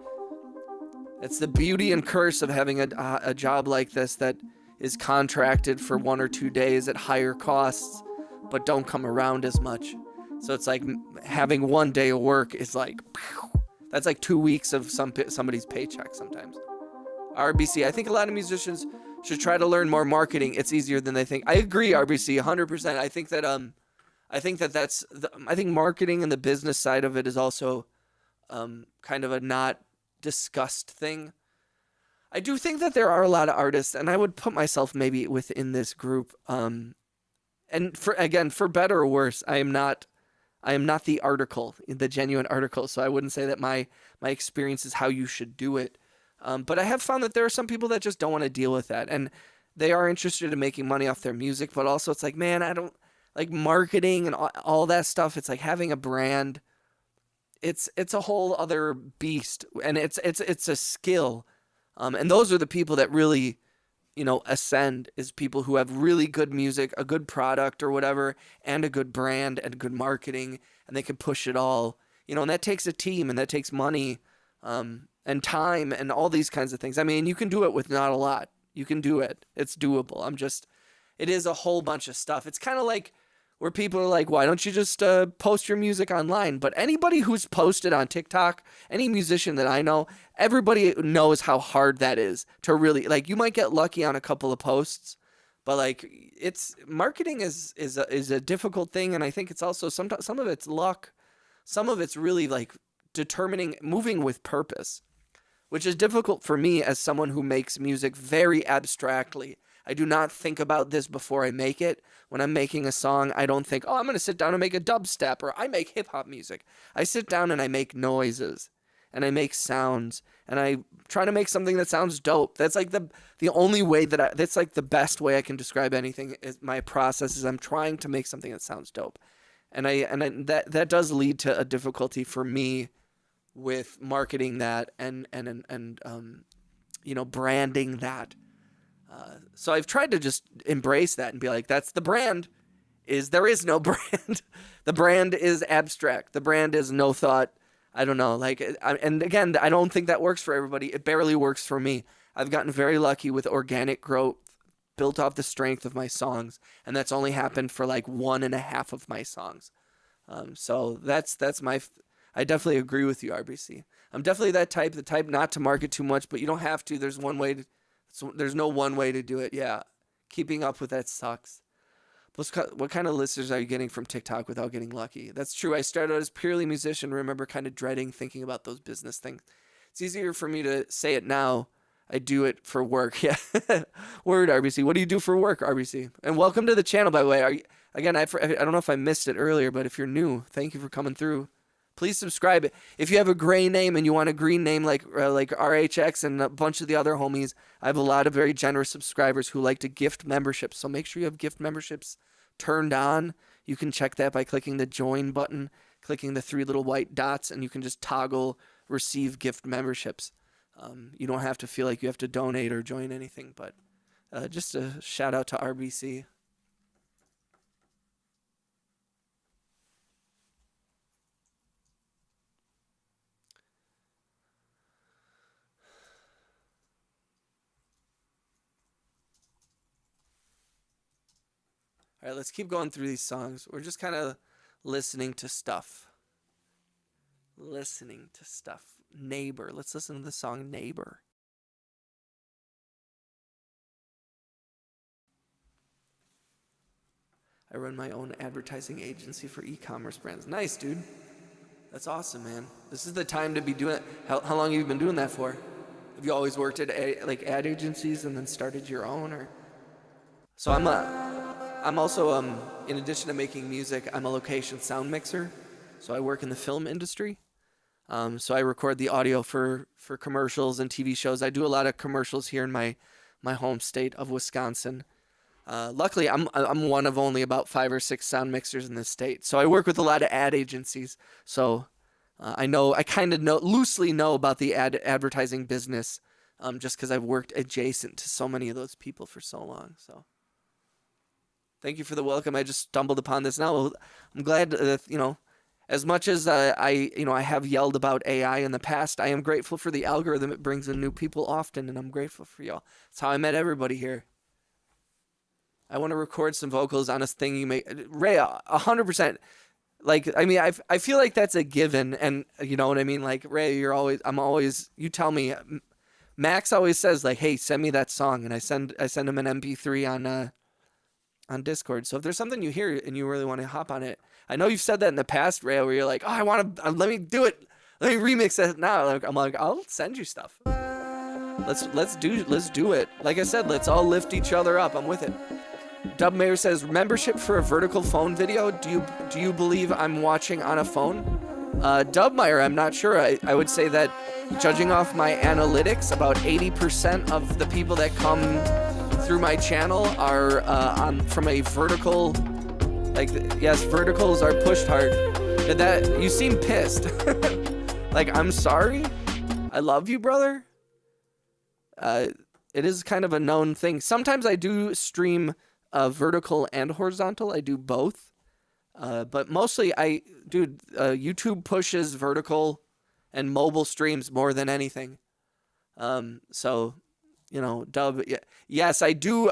It's the beauty and curse of having a job like this that is contracted for 1 or 2 days at higher costs, but don't come around as much. So it's like having 1 day of work is like, that's like 2 weeks of somebody's paycheck sometimes. RBC, I think a lot of musicians should try to learn more marketing. It's easier than they think. I agree, RBC, 100%. I think that I think marketing and the business side of it is also kind of a not discussed thing. I do think that there are a lot of artists, and I would put myself maybe within this group. And for better or worse, I am not the article, the genuine article. So I wouldn't say that my experience is how you should do it. But I have found that there are some people that just don't want to deal with that, and they are interested in making money off their music. But also, it's like, man, I don't like marketing and all that stuff. It's like having a brand. It's a whole other beast, and it's a skill. And those are the people that really, ascend, is people who have really good music, a good product or whatever, and a good brand and good marketing, and they can push it all. And that takes a team, and that takes money. And time and all these kinds of things. I mean, you can do it with not a lot. You can do it. It's doable. It is a whole bunch of stuff. It's kind of like where people are like, why don't you just post your music online? But anybody who's posted on TikTok, any musician that I know, everybody knows how hard that is to really, like, you might get lucky on a couple of posts, but like, it's marketing is a difficult thing. And I think it's also some of it's luck. Some of it's really like moving with purpose, which is difficult for me as someone who makes music very abstractly. I do not think about this before I make it. When I'm making a song, I don't think, oh, I'm going to sit down and make a dubstep, or I make hip hop music. I sit down and I make noises and I make sounds and I try to make something that sounds dope. That's like the only way that's like the best way I can describe anything is my process is I'm trying to make something that sounds dope. And that does lead to a difficulty for me with marketing that and branding that. So I've tried to just embrace that and be like, that's the brand. There is no brand. The brand is abstract. The brand is no thought. I don't know. And again, I don't think that works for everybody. It barely works for me. I've gotten very lucky with organic growth built off the strength of my songs. And that's only happened for like 1.5 of my songs. So that's I definitely agree with you, RBC. I'm definitely the type not to market too much, but you don't have to. There's no one way to do it. Yeah. Keeping up with that sucks. What kind of listeners are you getting from TikTok without getting lucky? That's true. I started out as purely musician. Remember kind of dreading thinking about those business things. It's easier for me to say it now. I do it for work. Yeah. Word, RBC. What do you do for work, RBC? And welcome to the channel, by the way. I don't know if I missed it earlier, but if you're new, thank you for coming through. Please subscribe. If you have a gray name and you want a green name like RHX and a bunch of the other homies, I have a lot of very generous subscribers who like to gift memberships. So make sure you have gift memberships turned on. You can check that by clicking the join button, clicking the 3 little white dots, and you can just toggle receive gift memberships. You don't have to feel like you have to donate or join anything, but just a shout out to RBC. All right, let's keep going through these songs. We're just kind of listening to stuff. Listening to stuff. Neighbor. Let's listen to the song Neighbor. I run my own advertising agency for e-commerce brands. Nice, dude. That's awesome, man. This is the time to be doing it. How long have you been doing that for? Have you always worked at like ad agencies and then started your own, or? So I'm also in addition to making music, I'm a location sound mixer. So I work in the film industry. So I record the audio for commercials and TV shows. I do a lot of commercials here in my home state of Wisconsin. Luckily, I'm one of only about 5 or 6 sound mixers in this state. So I work with a lot of ad agencies. So I kind of loosely know about the advertising business, just because I've worked adjacent to so many of those people for so long. So thank you for the welcome. I just stumbled upon this now. I'm glad that, as much as I have yelled about AI in the past, I am grateful for the algorithm. It brings in new people often, and I'm grateful for y'all. That's how I met everybody here. I want to record some vocals on a thing you make. Ray, 100%. Like, I mean, I feel like that's a given, and you know what I mean? Like, Ray, you tell me. Max always says, like, hey, send me that song, and I send him an MP3 on Discord. So if there's something you hear and you really want to hop on it, I know you've said that in the past, Ray, where you're like, oh, I want to, let me do it. Let me remix it now. I'm like, I'll send you stuff. Let's do it. Like I said, let's all lift each other up. I'm with it. Dub Mayor says, membership for a vertical phone video. Do you believe I'm watching on a phone? Dubmeyer, I'm not sure. I would say that judging off my analytics, about 80% of the people that come through my channel are from a vertical. Like, yes, verticals are pushed hard. You seem pissed. Like, I'm sorry. I love you, brother. It is kind of a known thing. Sometimes I do stream vertical and horizontal. I do both. But mostly YouTube pushes vertical and mobile streams more than anything. So, Dub, yes, I do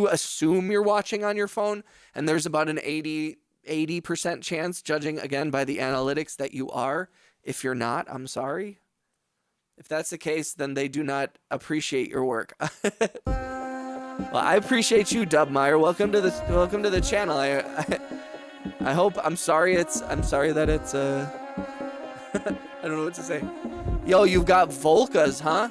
assume you're watching on your phone, and there's about an 80% chance, judging again by the analytics, that you are. If you're not, I'm sorry. If that's the case, then they do not appreciate your work. Well, I appreciate you, Dubmeyer. Welcome to the channel. I hope. I'm sorry that it's I don't know what to say. Yo, you've got Volcas, huh?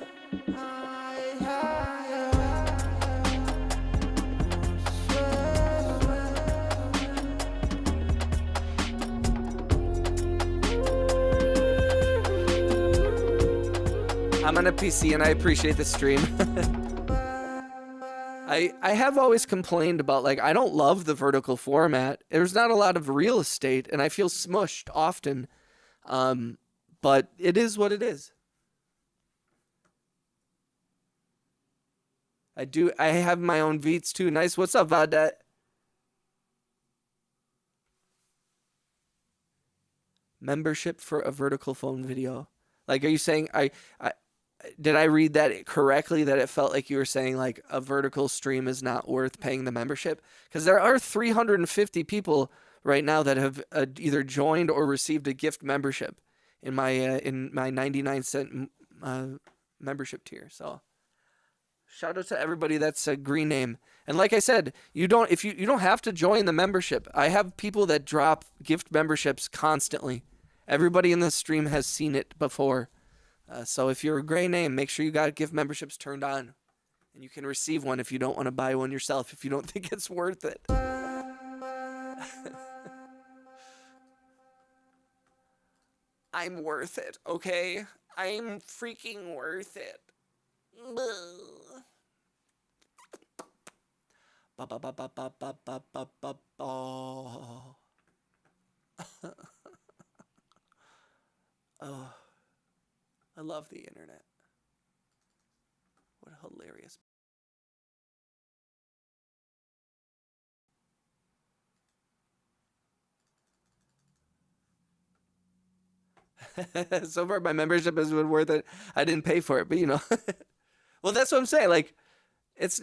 I'm on a PC and I appreciate the stream. I have always complained about, like, I don't love the vertical format. There's not a lot of real estate and I feel smushed often. But it is what it is. I have my own beats too. Nice. What's up, Vadet? Membership for a vertical phone video. Like, are you saying did I read that correctly, that it felt like you were saying like a vertical stream is not worth paying the membership? Because there are 350 people right now that have either joined or received a gift membership in my 99-cent membership tier. So shout out to everybody that's a green name. And like I said, you don't have to join the membership. I have people that drop gift memberships constantly. Everybody in this stream has seen it before. So if you're a gray name, make sure you got gift memberships turned on. And you can receive one if you don't want to buy one yourself, if you don't think it's worth it. I'm worth it, okay? I'm freaking worth it. Oh. I love the internet. What a hilarious. So far, my membership has been worth it. I didn't pay for it, but well, that's what I'm saying. Like, that's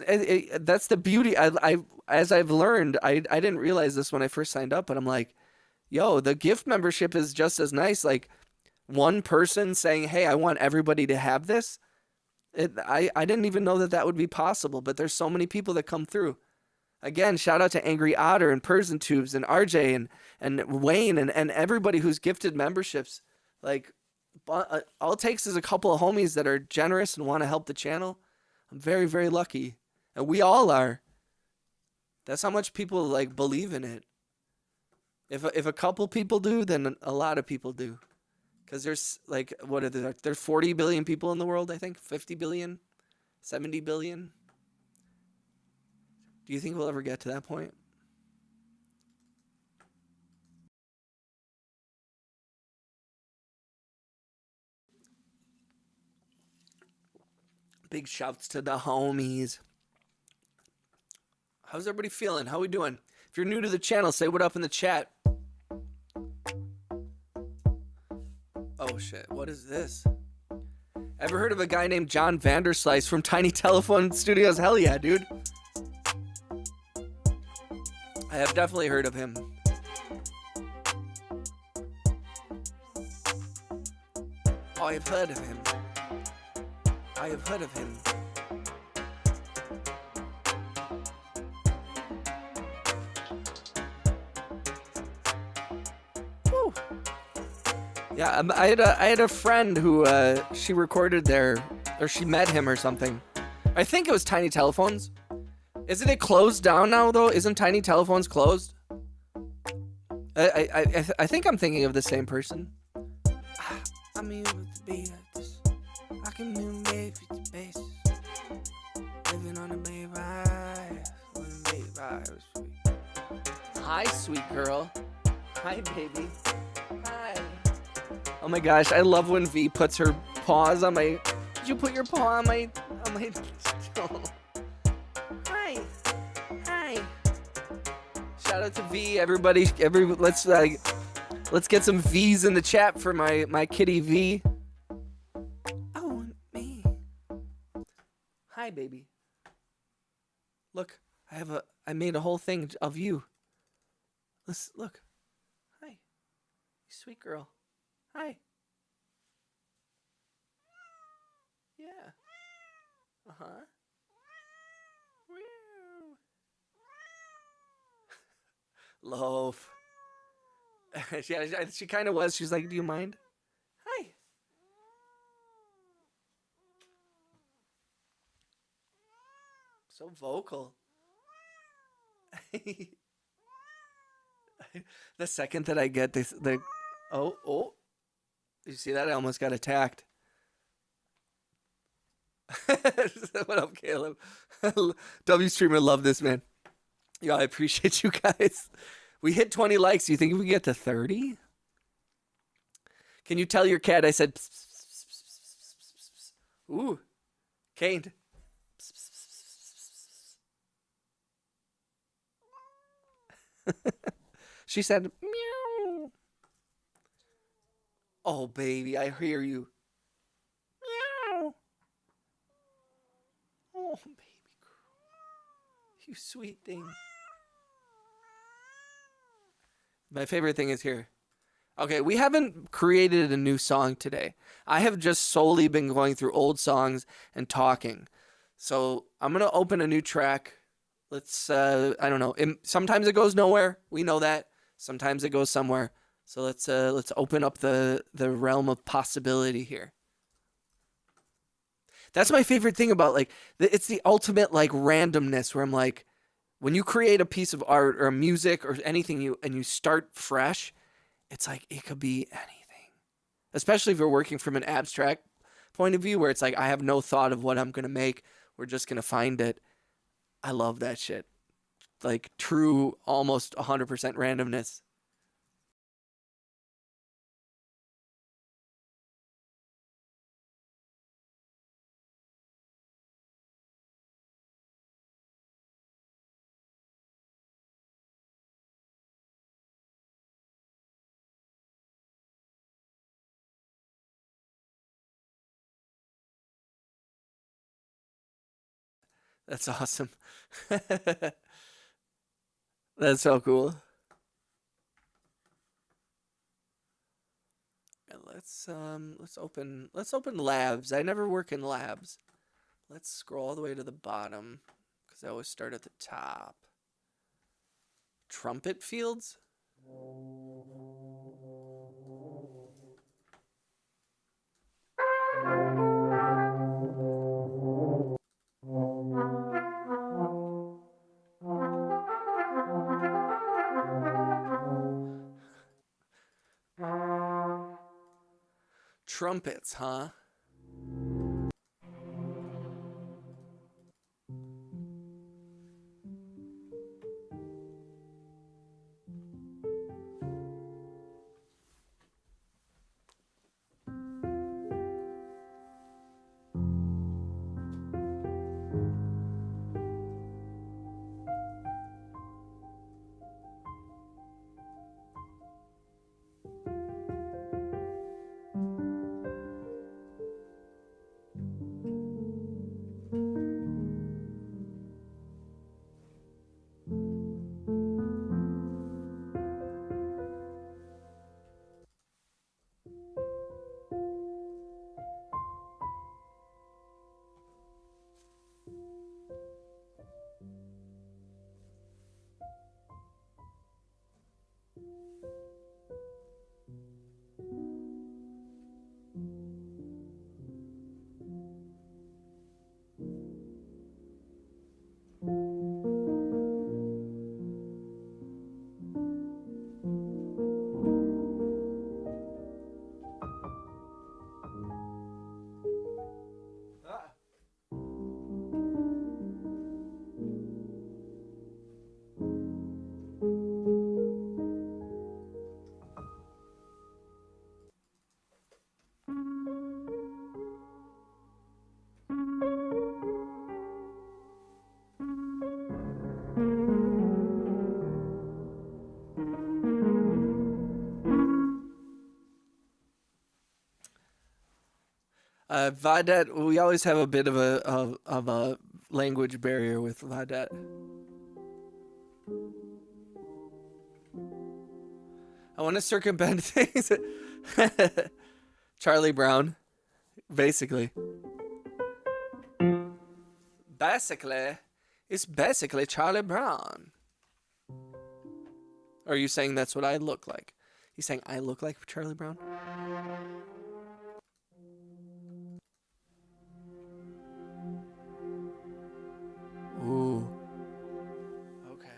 the beauty. I as I've learned, I didn't realize this when I first signed up, but I'm like, yo, the gift membership is just as nice. Like one person saying, hey, I want everybody to have this. I didn't even know that that would be possible, but there's so many people that come through. Again, shout out to Angry Otter and Persian Tubes and RJ and Wayne and everybody who's gifted memberships. Like, all it takes is a couple of homies that are generous and want to help the channel. I'm very, very lucky. And we all are. That's how much people like believe in it. If a couple people do, then a lot of people do. Because there's like, what are there? There's 40 billion people in the world, I think. 50 billion? 70 billion? Do you think we'll ever get to that point? Big shouts to the homies. How's everybody feeling? How we doing? If you're new to the channel, say what up in the chat. Oh shit, what is this? Ever heard of a guy named John Vanderslice from Tiny Telephone Studios? Hell yeah, dude. I have definitely heard of him. Oh, I've heard of him. I have heard of him. Woo. Yeah, I had a friend who she recorded there, or she met him or something. I think it was Tiny Telephones. Isn't it closed down now though? Isn't Tiny Telephones closed? I think I'm thinking of the same person. I mean, with the beat like this, I can move big 50 bases. Living on a big vibe, on a big vibe, sweet. Hi, sweet girl. Hi, baby. Hi. Oh my gosh, I love when V puts her paws on my. Did you put your paw on my? Oh. Hi. Hi. Shout out to V, everybody. Let's get some V's in the chat for my kitty V. Oh, me. Hi, baby. Look, I made a whole thing of you. Let's look. Hi. Sweet girl. Hi. Yeah. Uh-huh. Loaf. she kind of was. She's like, do you mind? Hi. So vocal. The second that I get this, oh, you see that? I almost got attacked. What up, Caleb? W streamer, love this, man. Yo, I appreciate you guys. We hit 20 likes. You think we get to 30? Can you tell your cat I said pss, pss, pss, pss, pss, pss. Ooh. Caned. Pss, pss, pss, pss, pss. She said meow. Oh, baby, I hear you. Meow. Oh, baby girl. You sweet thing. My favorite thing is here. Okay, we haven't created a new song today. I have just solely been going through old songs and talking. So I'm going to open a new track. Let's, I don't know. Sometimes it goes nowhere. We know that. Sometimes it goes somewhere. So let's open up the realm of possibility here. That's my favorite thing about, like, it's the ultimate, like, randomness where I'm like, when you create a piece of art or music or anything you start fresh, it's like it could be anything. Especially if you're working from an abstract point of view where it's like I have no thought of what I'm going to make. We're just going to find it. I love that shit. Like true, almost 100% randomness. That's awesome. That's so cool. And let's open labs. I never work in labs. Let's scroll all the way to the bottom because I always start at the top. Trumpet fields? Trumpets, huh? Vadet, we always have a bit of a language barrier with Vadet. I want to circumvent things. Charlie Brown, basically. Basically, it's basically Charlie Brown. Or are you saying that's what I look like? You saying I look like Charlie Brown? Ooh. Okay.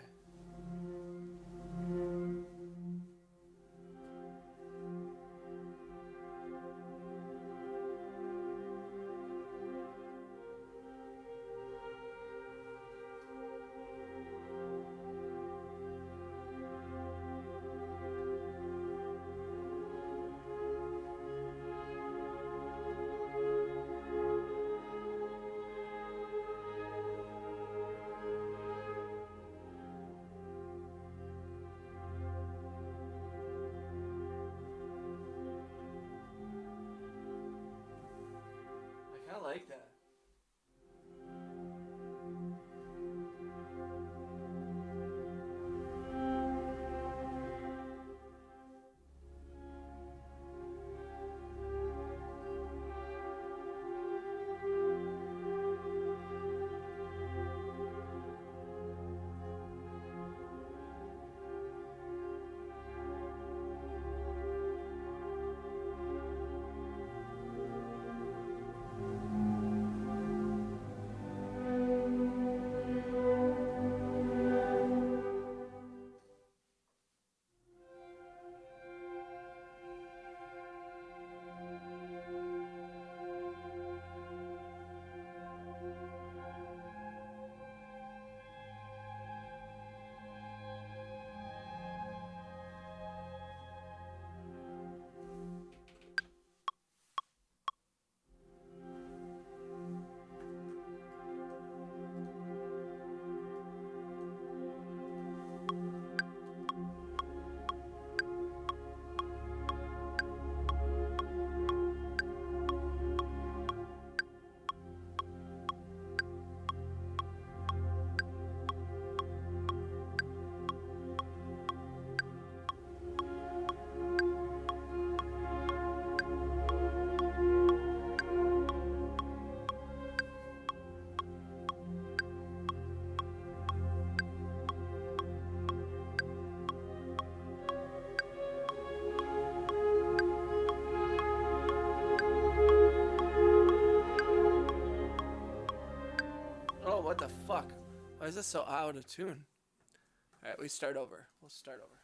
I like that. is this so out of tune? All right, we start over. We'll start over.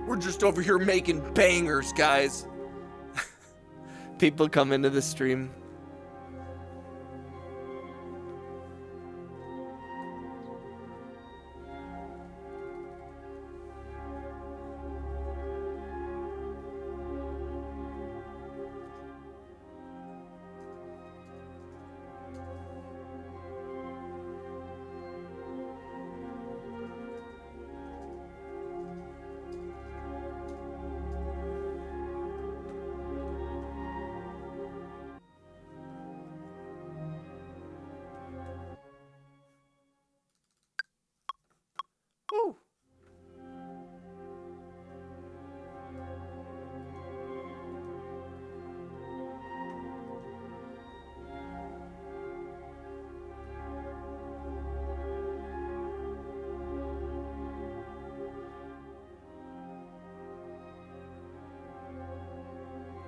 We're just over here making bangers, guys. People come into the stream.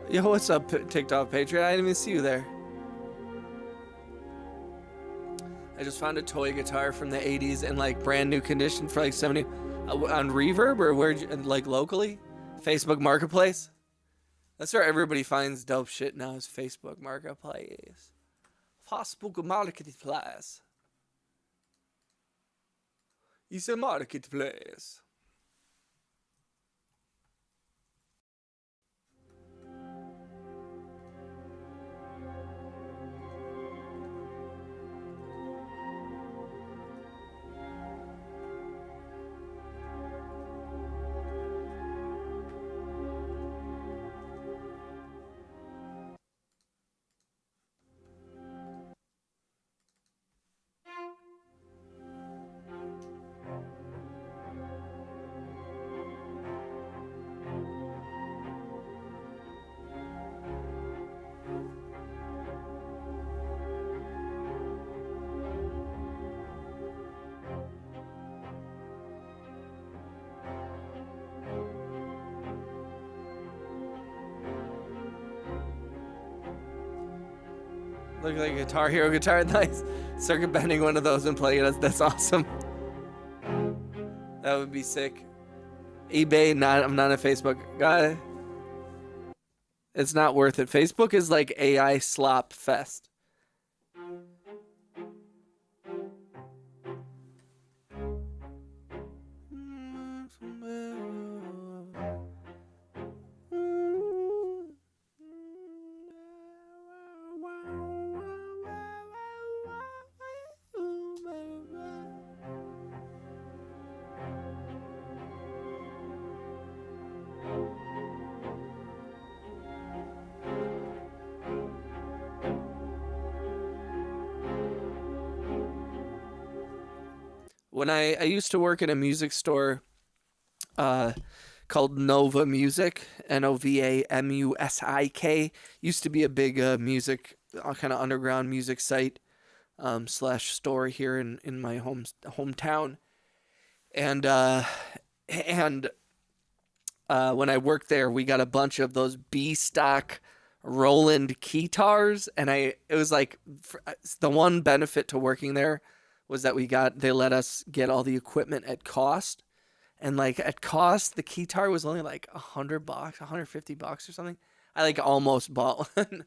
Yo, what's up, TikTok Patriot? I didn't even see you there. I just found a toy guitar from the 80s in like brand new condition for like 70 on Reverb, or where, like locally? Facebook Marketplace? That's where everybody finds dope shit now, is Facebook Marketplace. Facebook Marketplace. It's a marketplace. Look like a Guitar Hero guitar. Nice. Circuit bending one of those and playing it. That's awesome. That would be sick. eBay, I'm not a Facebook guy. It's not worth it. Facebook is like AI slop fest. When I used to work in a music store called Nova Music, NOVAMUSIK. Used to be a big music, kind of underground music site slash store here in my hometown. And when I worked there, we got a bunch of those B stock Roland keytars, and it was like the one benefit to working there was that they let us get all the equipment at cost. And like at cost, the keytar was only like $100, $150 or something. I like almost bought one.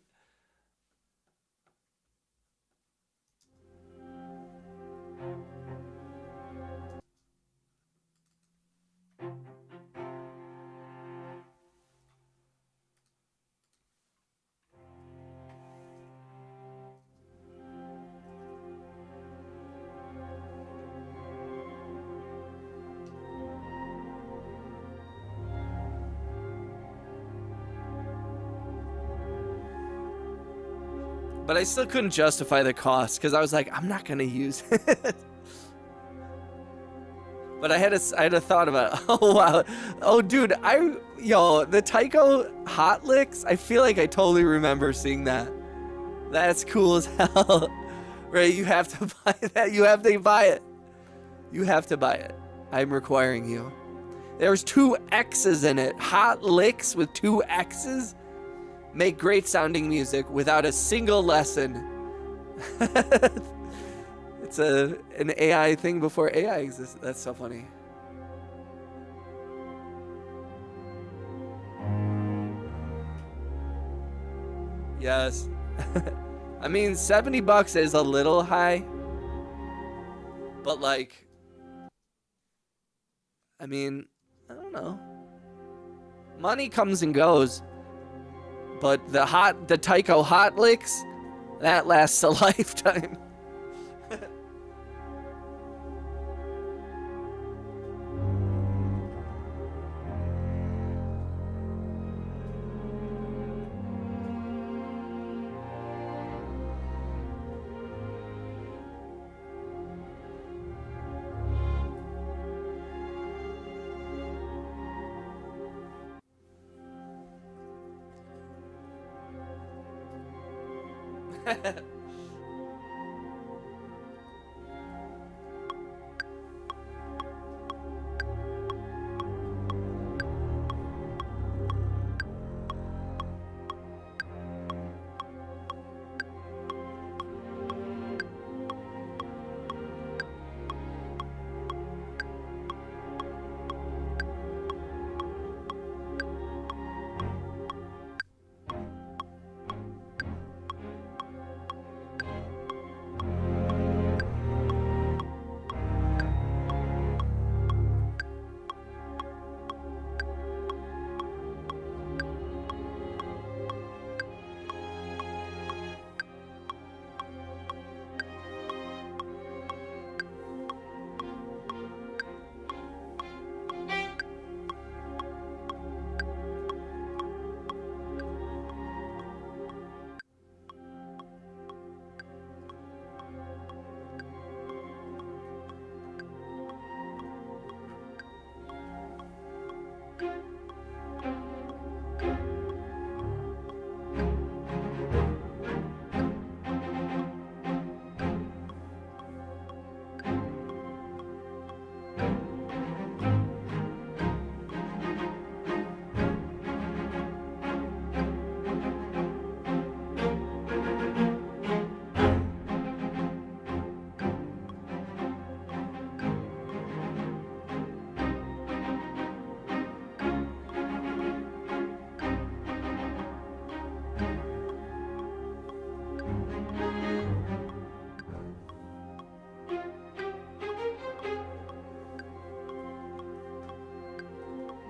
But I still couldn't justify the cost because I was like, I'm not gonna use it. But I had a thought about it. Oh wow, oh dude, the Tycho Hot Licks. I feel like I totally remember seeing that. That's cool as hell. Right? You have to buy that. You have to buy it. You have to buy it. I'm requiring you. There's 2 X's in it. Hot Licks with 2 X's. Make great sounding music without a single lesson. It's an AI thing before AI existed. That's so funny. Yes. I mean, $70 is a little high. But like, I mean, I don't know. Money comes and goes. But the Tycho Hot Licks, that lasts a lifetime.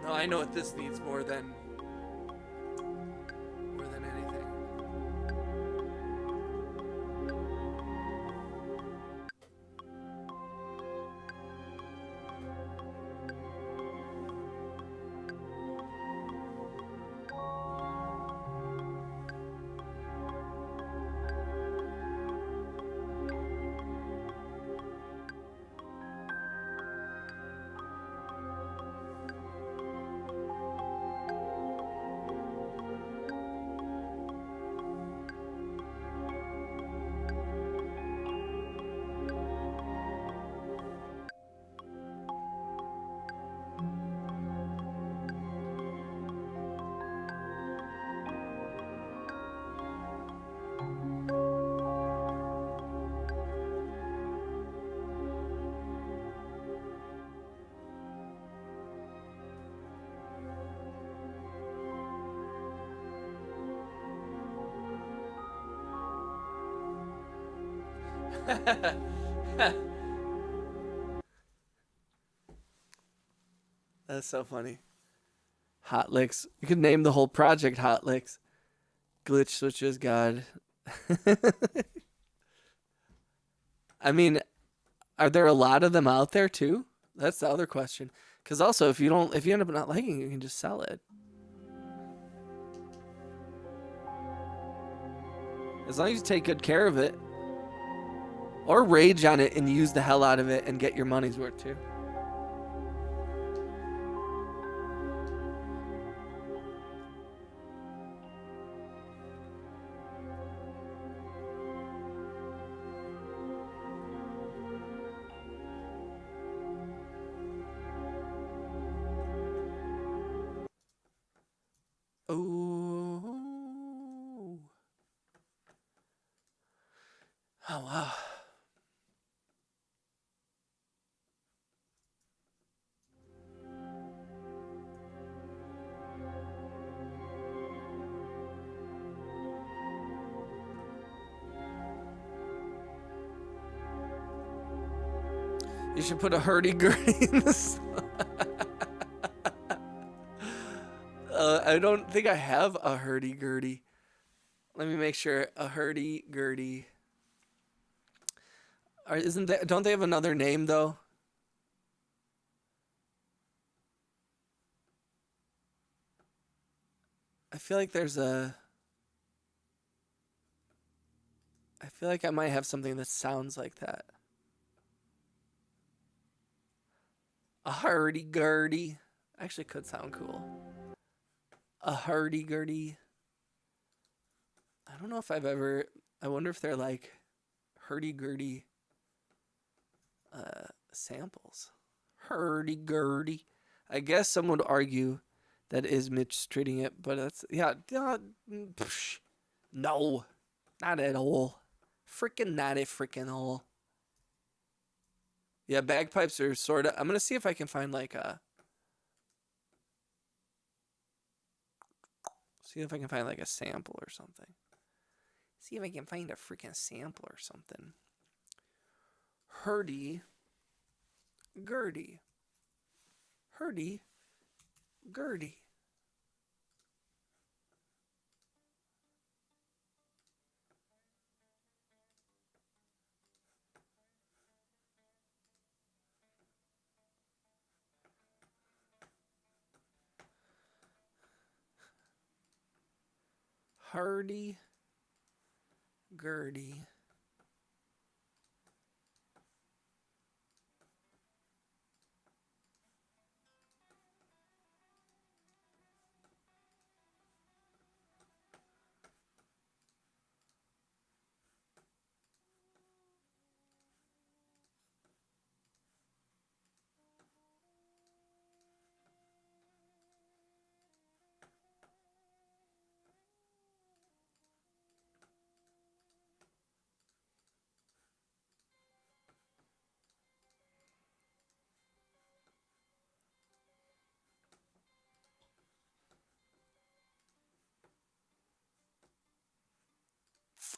No, I know what this needs more than anything. That's so funny. Hot Licks. You could name the whole project Hot Licks. Glitch switches, God. I mean, are there a lot of them out there too? That's the other question. Because also, if you end up not liking it, you can just sell it. As long as you take good care of it. Or rage on it and use the hell out of it and get your money's worth too. Oh. Oh, wow. You should put a hurdy-gurdy in this. I don't think I have a hurdy-gurdy. Let me make sure. A hurdy-gurdy. Don't they have another name though? I feel like I feel like I might have something that sounds like that. A hurdy-gurdy. Actually could sound cool. A hurdy-gurdy. I don't know if I've ever... I wonder if they're like hurdy-gurdy samples. Hurdy-gurdy. I guess some would argue that is mistreating it, but that's... Yeah. No. Not at all. Freaking not at freaking all. Yeah, bagpipes are sort of... I'm going to see if I can find like a... See if I can find like a sample or something. See if I can find a freaking sample or something. Hurdy-gurdy. Hurdy-gurdy. Hurdy-gurdy.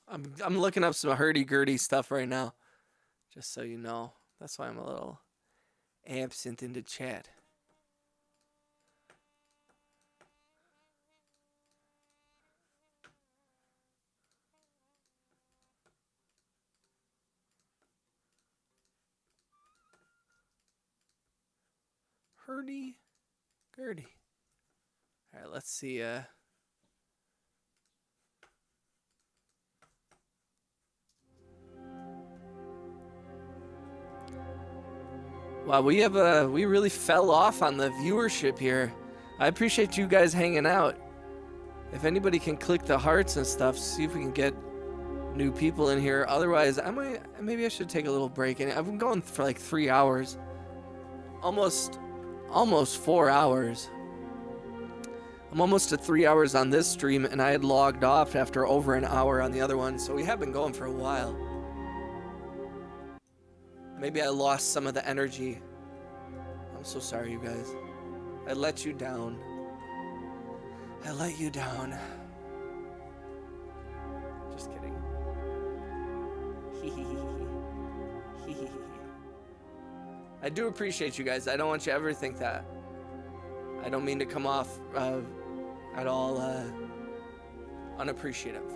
I'm looking up some hurdy-gurdy stuff right now, just so you know. That's why I'm a little absent in the chat. Hurdy-gurdy. All right, let's see. Wow, we really fell off on the viewership here. I appreciate you guys hanging out. If anybody can click the hearts and stuff, see if we can get new people in here. Otherwise, maybe I should take a little break. And I've been going for like 3 hours, almost 4 hours. I'm almost at 3 hours on this stream, and I had logged off after over an hour on the other one. So we have been going for a while. Maybe I lost some of the energy. I'm so sorry, you guys. I let you down. I let you down. Just kidding. I do appreciate you guys. I don't want you to ever think that. I don't mean to come off at all unappreciative.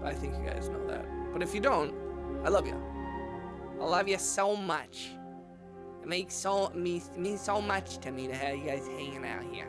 I think you guys know that. But if you don't, I love you. I love you so much. It means so much to me to have you guys hanging out here.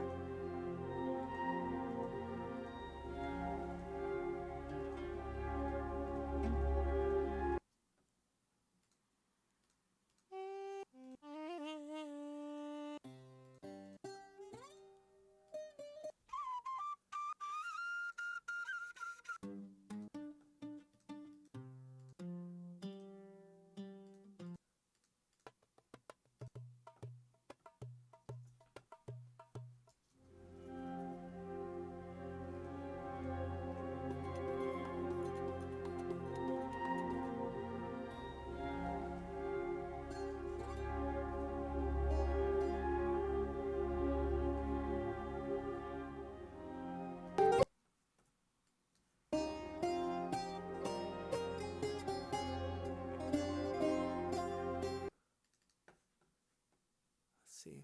See.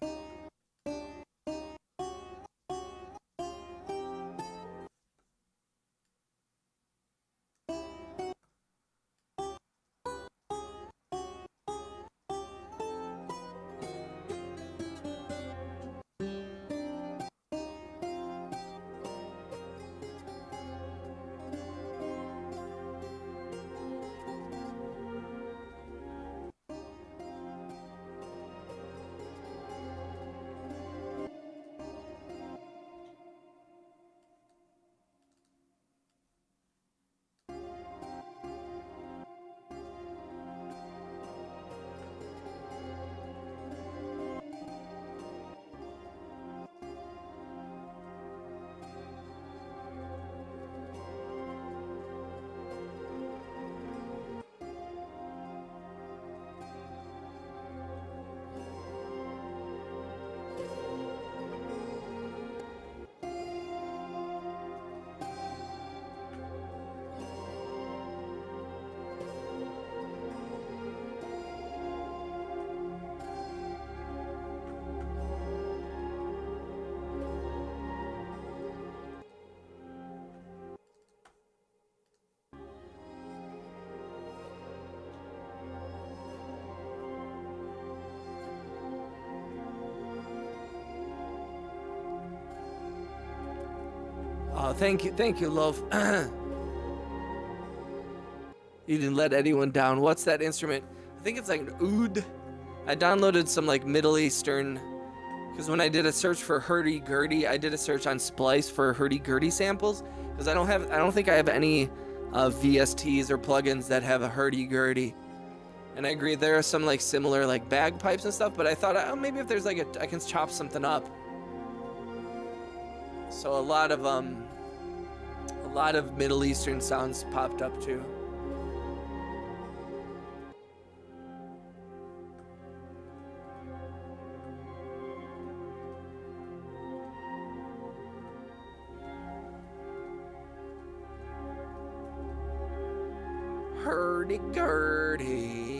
Oh, thank you, love. You didn't let anyone down. What's that instrument? I think it's like an oud. I downloaded some like Middle Eastern, because when I did a search for hurdy-gurdy, I did a search on Splice for hurdy-gurdy samples, because I don't think I have any VSTs or plugins that have a hurdy-gurdy. And I agree, there are some like similar like bagpipes and stuff, but I thought, oh, maybe if there's like I can chop something up. So a lot of Middle Eastern sounds popped up too. Hurdy-gurdy.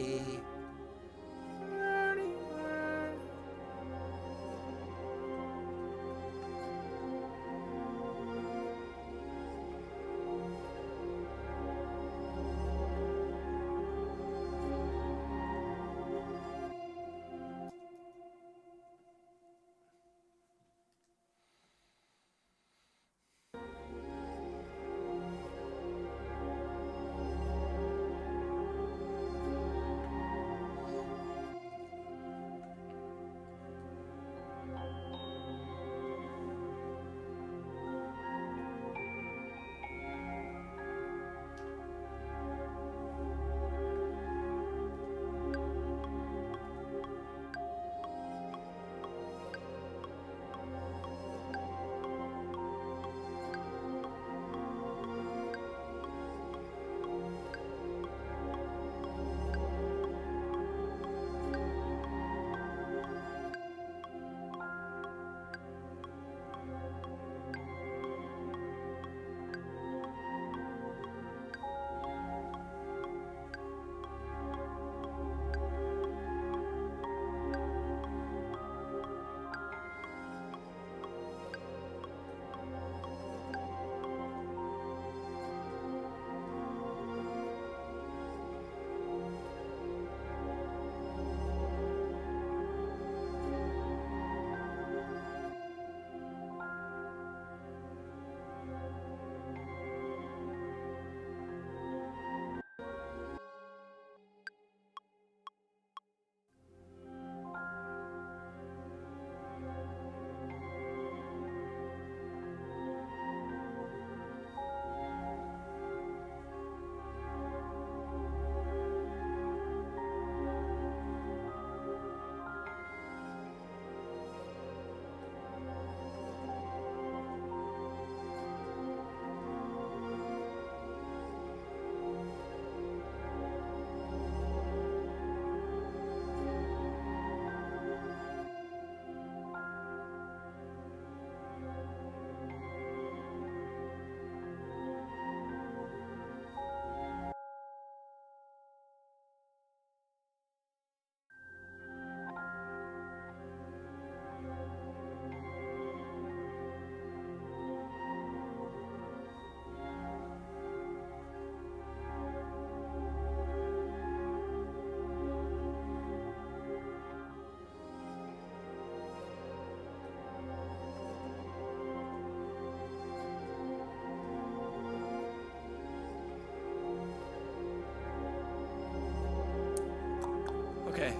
Okay.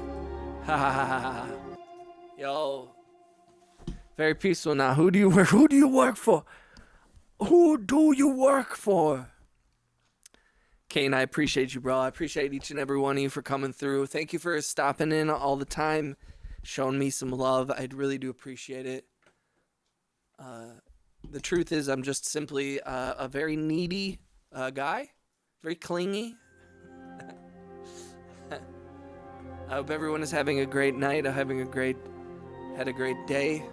Ha ha ha ha ha. Yo. Very peaceful now. Who do you work? Who do you work for? Who do you work for? Kane, I appreciate you, bro. I appreciate each and every one of you for coming through. Thank you for stopping in all the time, showing me some love. I really do appreciate it. The truth is, I'm just simply a very needy guy, very clingy. I hope everyone is having a great night, had a great day.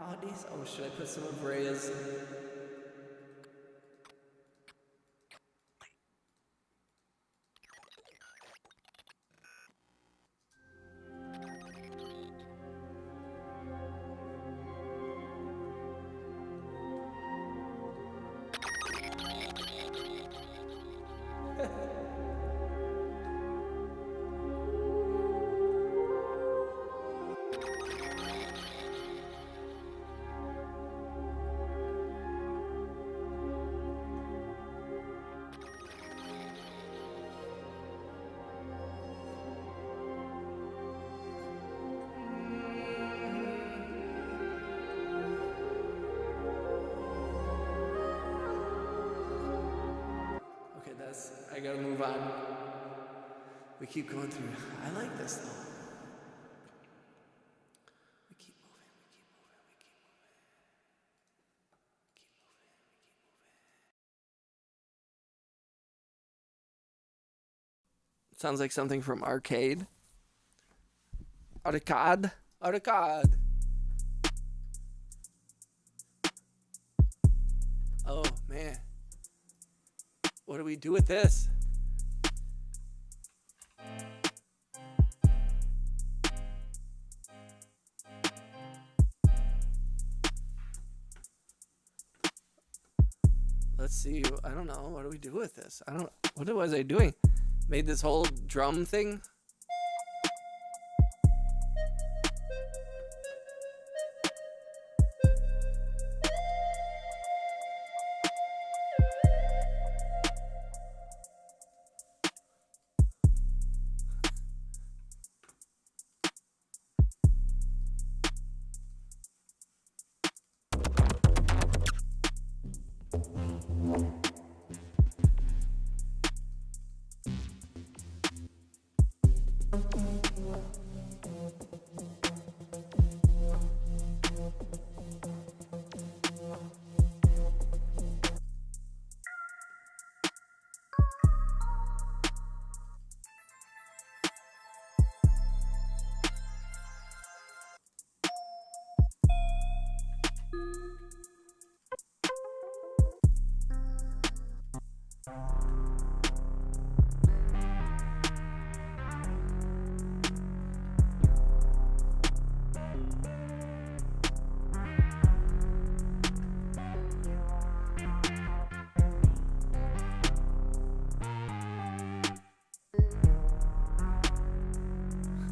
bodies? Oh, should I put some of Rhea's? I gotta move on. We keep going through. I like this though. We keep moving, we keep moving, we keep moving. Keep moving, we keep moving. Sounds like something from Arcade. Arcade. Arcade. Oh man. What do we do with this? Let's see. I don't know. What do we do with this? What was I doing? Made this whole drum thing?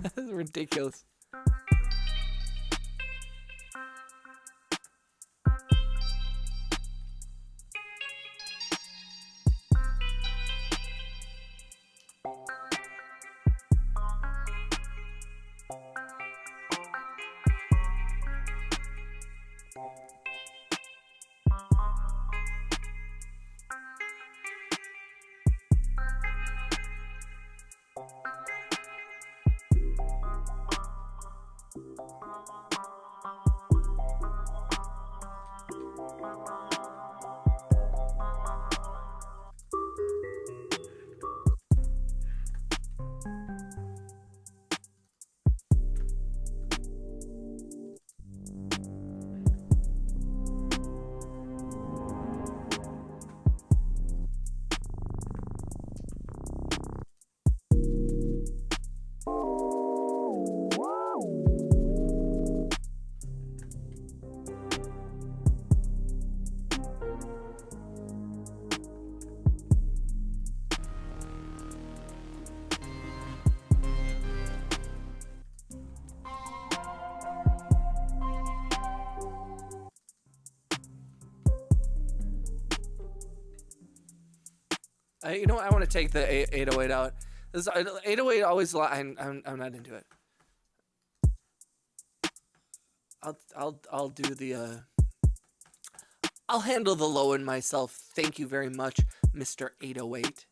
This is ridiculous. You know what? I want to take the 808 out. This 808 always. I'm not into it. I'll do the. I'll handle the low end myself. Thank you very much, Mr. 808.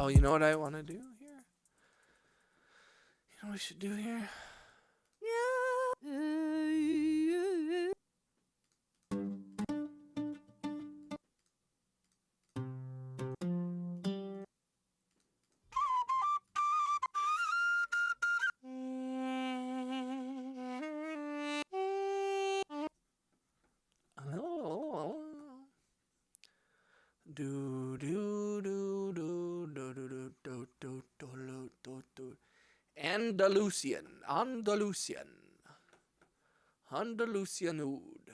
Oh, you know what I want to do here? You know what we should do here? Do do do do do do do do do do do do. Andalusian, Andalusian, Andalusian oud.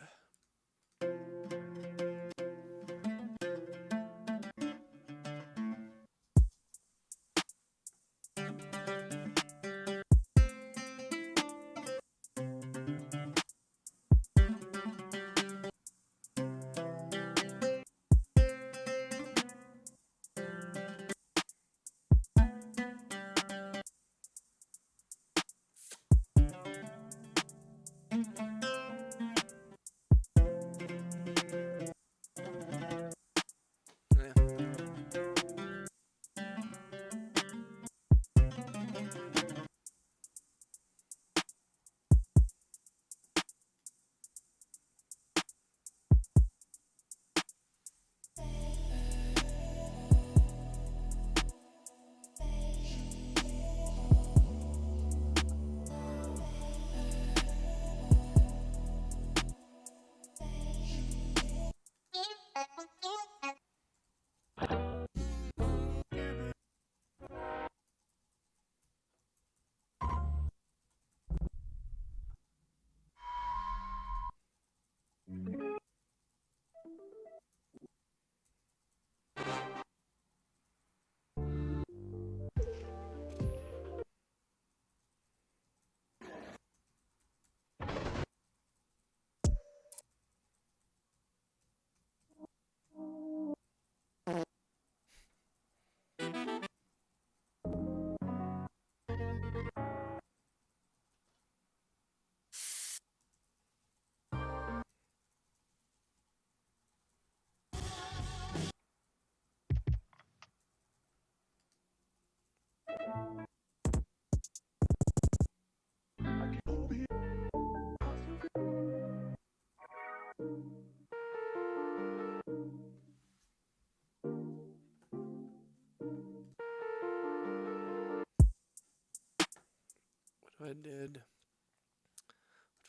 What if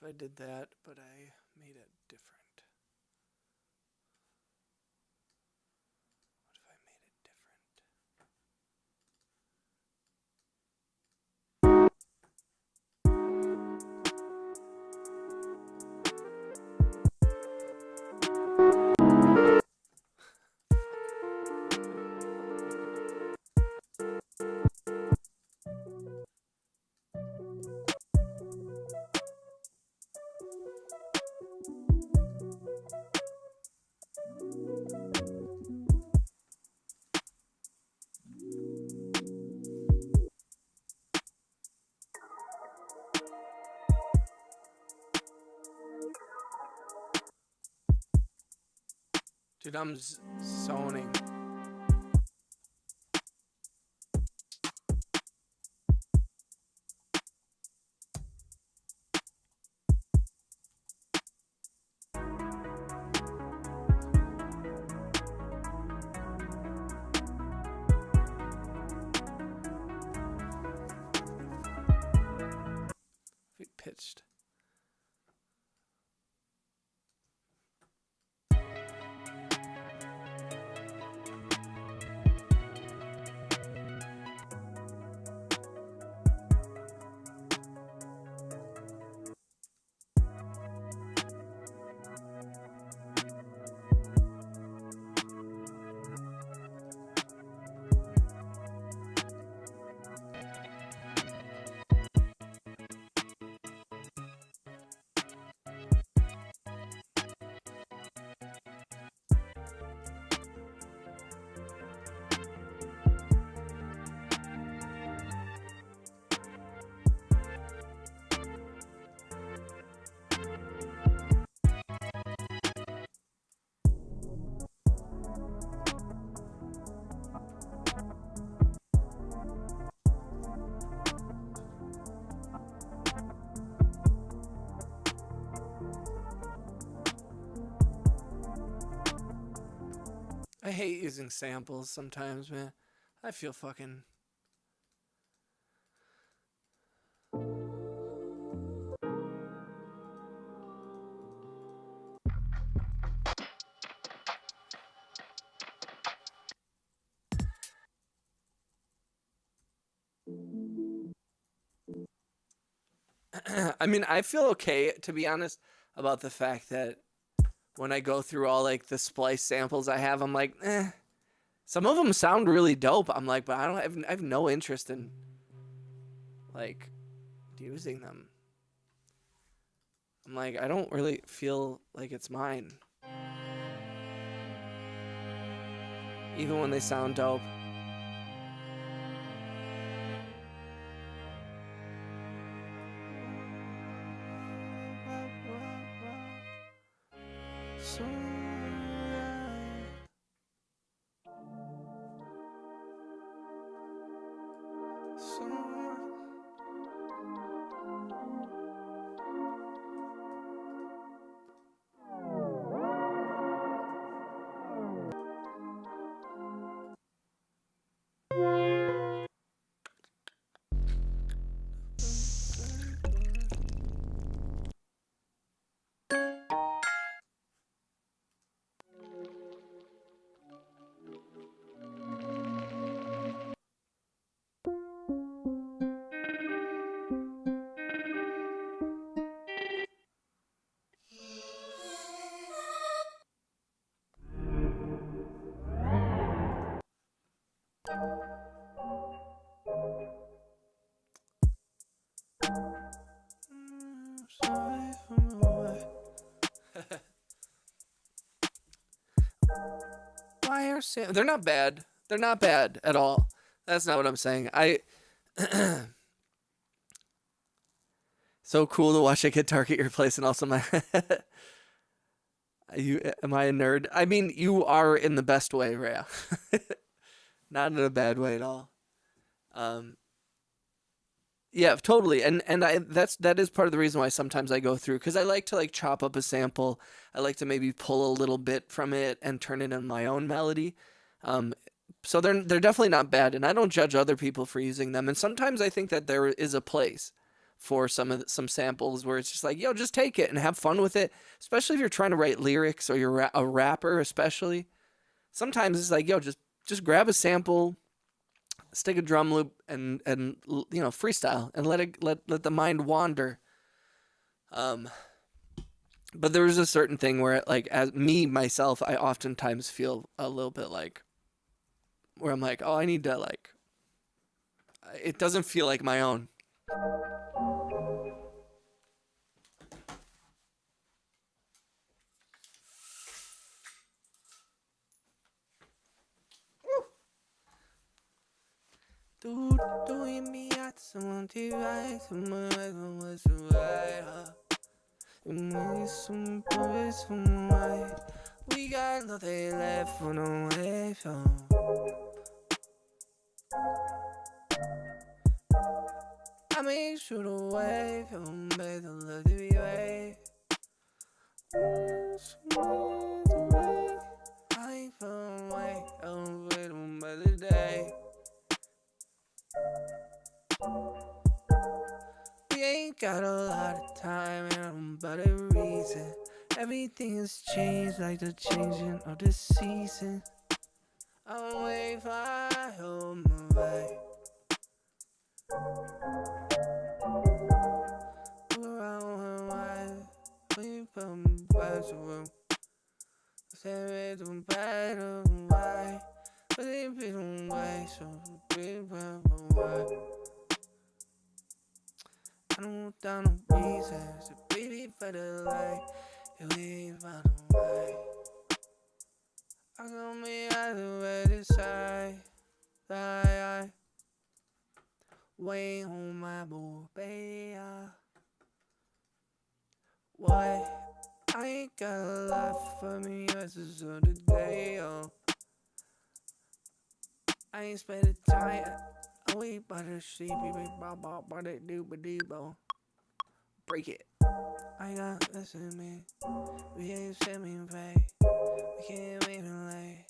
I did that, but I made it different? What if I made it different? Dude, I'm zoning. We pitched. I hate using samples sometimes, man. I feel fucking... I mean, I feel okay, to be honest, about the fact that when I go through all like the splice samples I have, I'm like, some of them sound really dope. I'm like, but I have no interest in like using them. I'm like, I don't really feel like it's mine, even when they sound dope. Why are they're not bad. They're not bad at all. That's not what I'm saying. So cool to watch a guitar get your place, and also my am I a nerd? I mean, you are in the best way, Rhea. Not in a bad way at all. Yeah, totally. And that is part of the reason why sometimes I go through, because I like to like chop up a sample. I like to maybe pull a little bit from it and turn it in my own melody. So they're definitely not bad, and I don't judge other people for using them. And sometimes I think that there is a place for some samples where it's just like, yo, just take it and have fun with it. Especially if you're trying to write lyrics or you're a rapper, especially. Sometimes it's like, yo, just grab a sample, stick a drum loop, and you know, freestyle and let the mind wander. But there is a certain thing where, like, as me myself, I oftentimes feel a little bit like, where I'm like, oh, I need to, like, it doesn't feel like my own. Doing me at someone to write, someone was right. We got nothing left for no way from. I make sure to wait from better love to be right. I found way over the day. We ain't got a lot of time and but a reason. Everything has changed like the changing of the season. I'm waiting for home away. Around why we from past room. Say it from better why. But it be the way so big why. I don't want down no reasons to be for the light. If we ain't found a way, I got me out of way to side. I wait on my boy, baby. What? I ain't got a lot for me, that's just of the day, I ain't spent the time. I wait by the sheep, by the dooba. Break it. I got listen, man. We ain't send me pay. We can't wait and lay.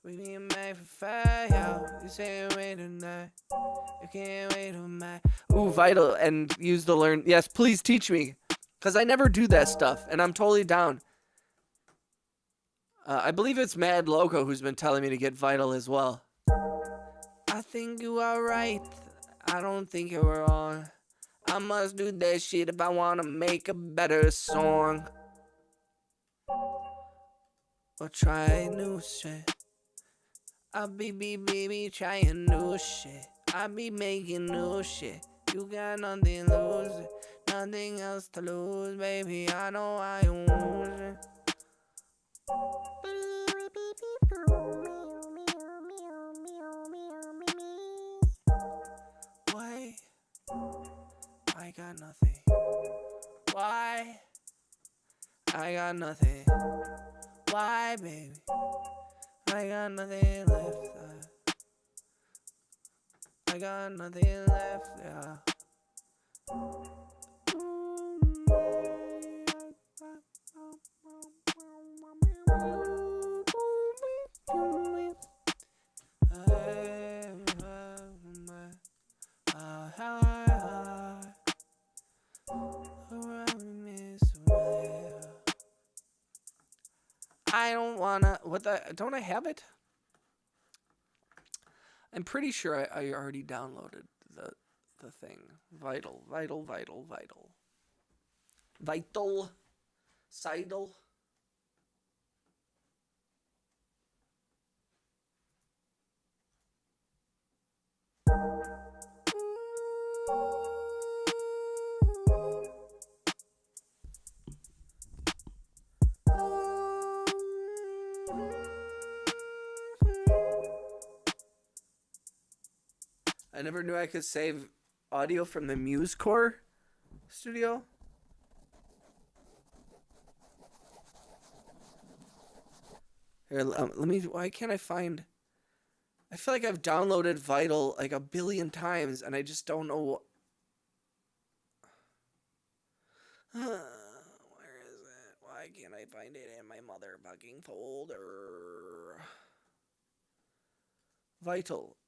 We being made for fire. You say wait tonight. You can't wait on my. Ooh, Vital, and use the learn. Yes, please teach me. Because I never do that stuff, and I'm totally down. I believe it's Mad Loco who's been telling me to get Vital as well. I think you are right. I don't think you're wrong. I must do that shit if I wanna make a better song. Or try new shit. I be trying new shit. I be making new shit. You got nothing to lose, nothing else to lose, baby. I know I lose it. Why? I got nothing. Why? I got nothing. Why, baby? I got nothing left. I got nothing left. Yeah. I don't wanna. What the? Don't I have it? I'm pretty sure I already downloaded the thing. Vital. Sidle. I never knew I could save audio from the MuseCore studio. Here, let me. Why can't I find? I feel like I've downloaded Vital like 1 billion times, and I just don't know. Where is it? Why can't I find it in my motherfucking folder? Vital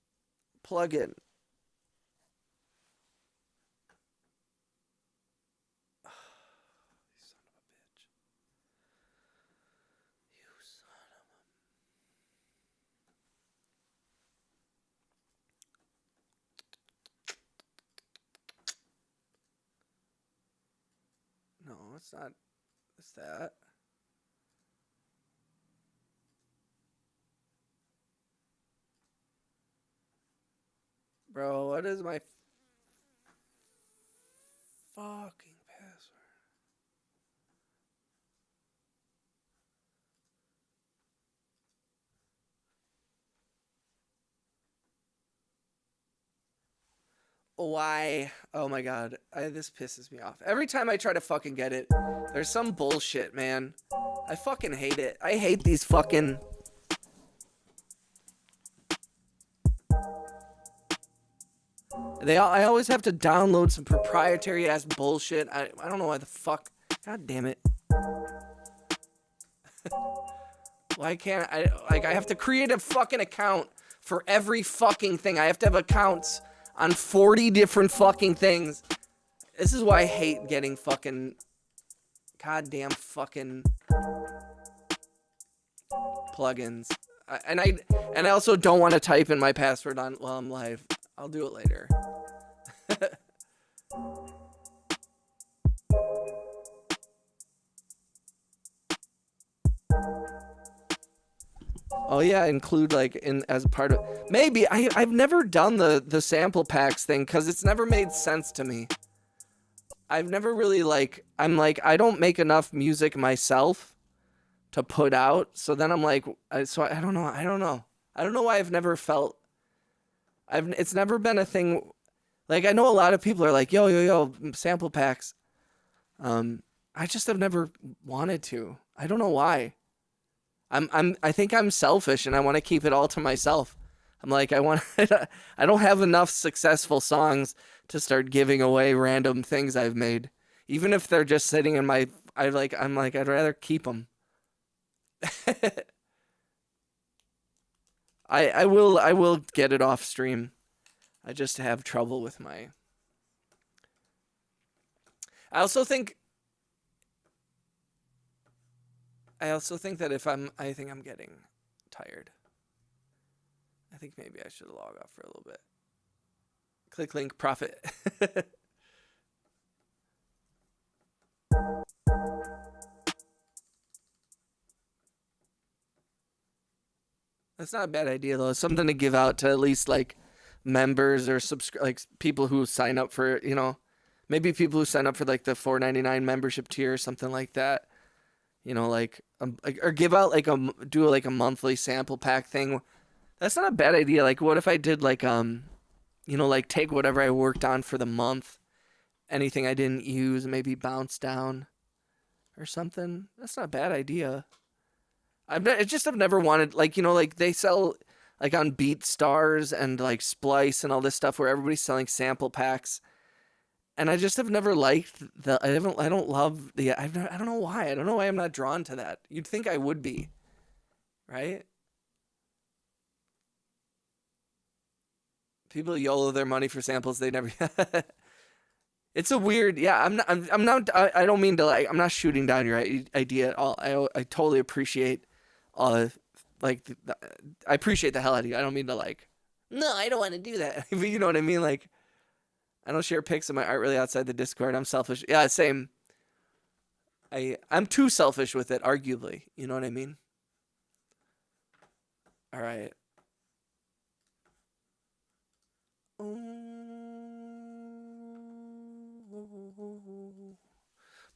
plugin. No, it's not. It's that. Bro, what is my fucking password? Why? Oh my god. This pisses me off. Every time I try to fucking get it, there's some bullshit, man. I fucking hate it. I hate these fucking... I always have to download some proprietary ass bullshit. I don't know why the fuck. God damn it. Why can't I... Like, I have to create a fucking account for every fucking thing. I have to have accounts on 40 different fucking things. This is why I hate getting fucking goddamn fucking plugins. And I also don't want to type in my password on while I'm live. I'll do it later. Oh yeah, include like in as part of maybe I've never done the sample packs thing because it's never made sense to me. I've never really like I don't make enough music myself to put out, so then I'm like I don't know I don't know why I've never felt it's never been a thing. Like I know a lot of people are like yo sample packs. I just have never wanted to. I don't know why. I think I'm selfish and I want to keep it all to myself. I'm like, I don't have enough successful songs to start giving away random things I've made. Even if they're just sitting in my, I'm like, I'd rather keep them. I will get it off stream. I just have trouble with my. I also think that I think I'm getting tired. I think maybe I should log off for a little bit. Click link, profit. That's not a bad idea though. It's something to give out to at least like members or like people who sign up for, you know, maybe people who sign up for like the $4.99 membership tier or something like that. You know, like or give out like do like a monthly sample pack thing. That's not a bad idea. Like what if I did like you know, like take whatever I worked on for the month, anything I didn't use, maybe bounce down or something. That's not a bad idea. I've never wanted, like, you know, like they sell like on BeatStars and like Splice and all this stuff where everybody's selling sample packs. And I just have never liked I don't love the, I don't know why. I don't know why I'm not drawn to that. You'd think I would be, right? People YOLO their money for samples they never. It's a weird, yeah. I'm not. I don't mean to like. I'm not shooting down your idea at all. I totally appreciate, like, I appreciate the hell out of you. I don't mean to like. No, I don't want to do that. But you know what I mean? Like, I don't share pics of my art really outside the Discord. I'm selfish. Yeah, same. I'm too selfish with it, arguably. You know what I mean? All right.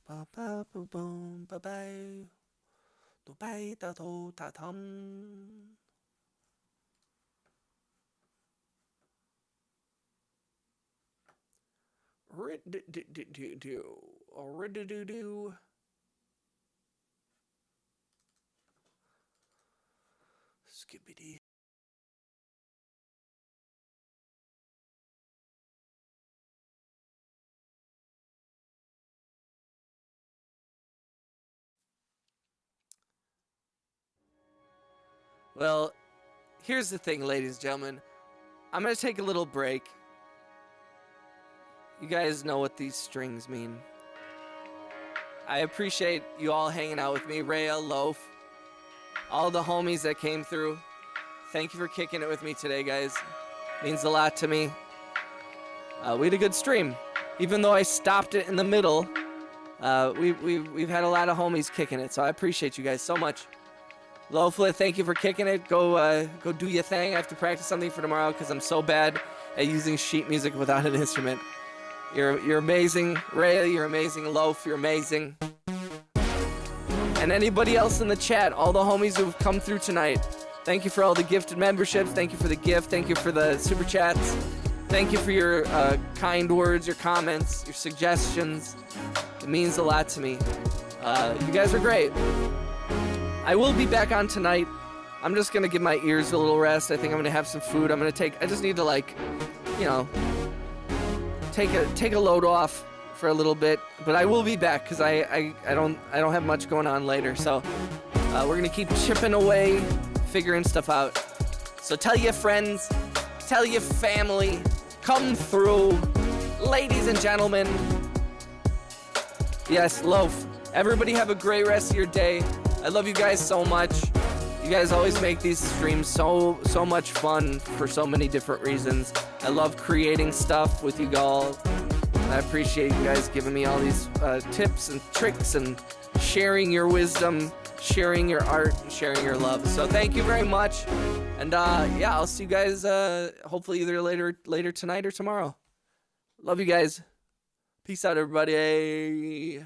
Ba ba boom boom ba bye. Do bye da do ta tum. Rid do do do. Rid do do do. Skibbity. Well, here's the thing, ladies and gentlemen. I'm going to take a little break. You guys know what these strings mean. I appreciate you all hanging out with me. Rhea, Loaf, all the homies that came through. Thank you for kicking it with me today, guys. Means a lot to me. We had a good stream. Even though I stopped it in the middle, we've had a lot of homies kicking it, so I appreciate you guys so much. Loaflet, thank you for kicking it. Go do your thing. I have to practice something for tomorrow because I'm so bad at using sheet music without an instrument. You're amazing. Ray, you're amazing. Loaf, you're amazing. And anybody else in the chat, all the homies who've come through tonight, thank you for all the gifted memberships. Thank you for the gift. Thank you for the super chats. Thank you for your kind words, your comments, your suggestions. It means a lot to me. You guys are great. I will be back on tonight. I'm just gonna give my ears a little rest. I think I'm gonna have some food. I just need to, like, you know, take a load off for a little bit. But I will be back because I don't have much going on later. So we're gonna keep chipping away, figuring stuff out. So tell your friends, tell your family, come through, ladies and gentlemen. Yes, Loaf. Everybody have a great rest of your day. I love you guys so much. You guys always make these streams so much fun for so many different reasons. I love creating stuff with you all. And I appreciate you guys giving me all these tips and tricks and sharing your wisdom, sharing your art, and sharing your love. So thank you very much. And yeah, I'll see you guys hopefully either later tonight or tomorrow. Love you guys. Peace out, everybody.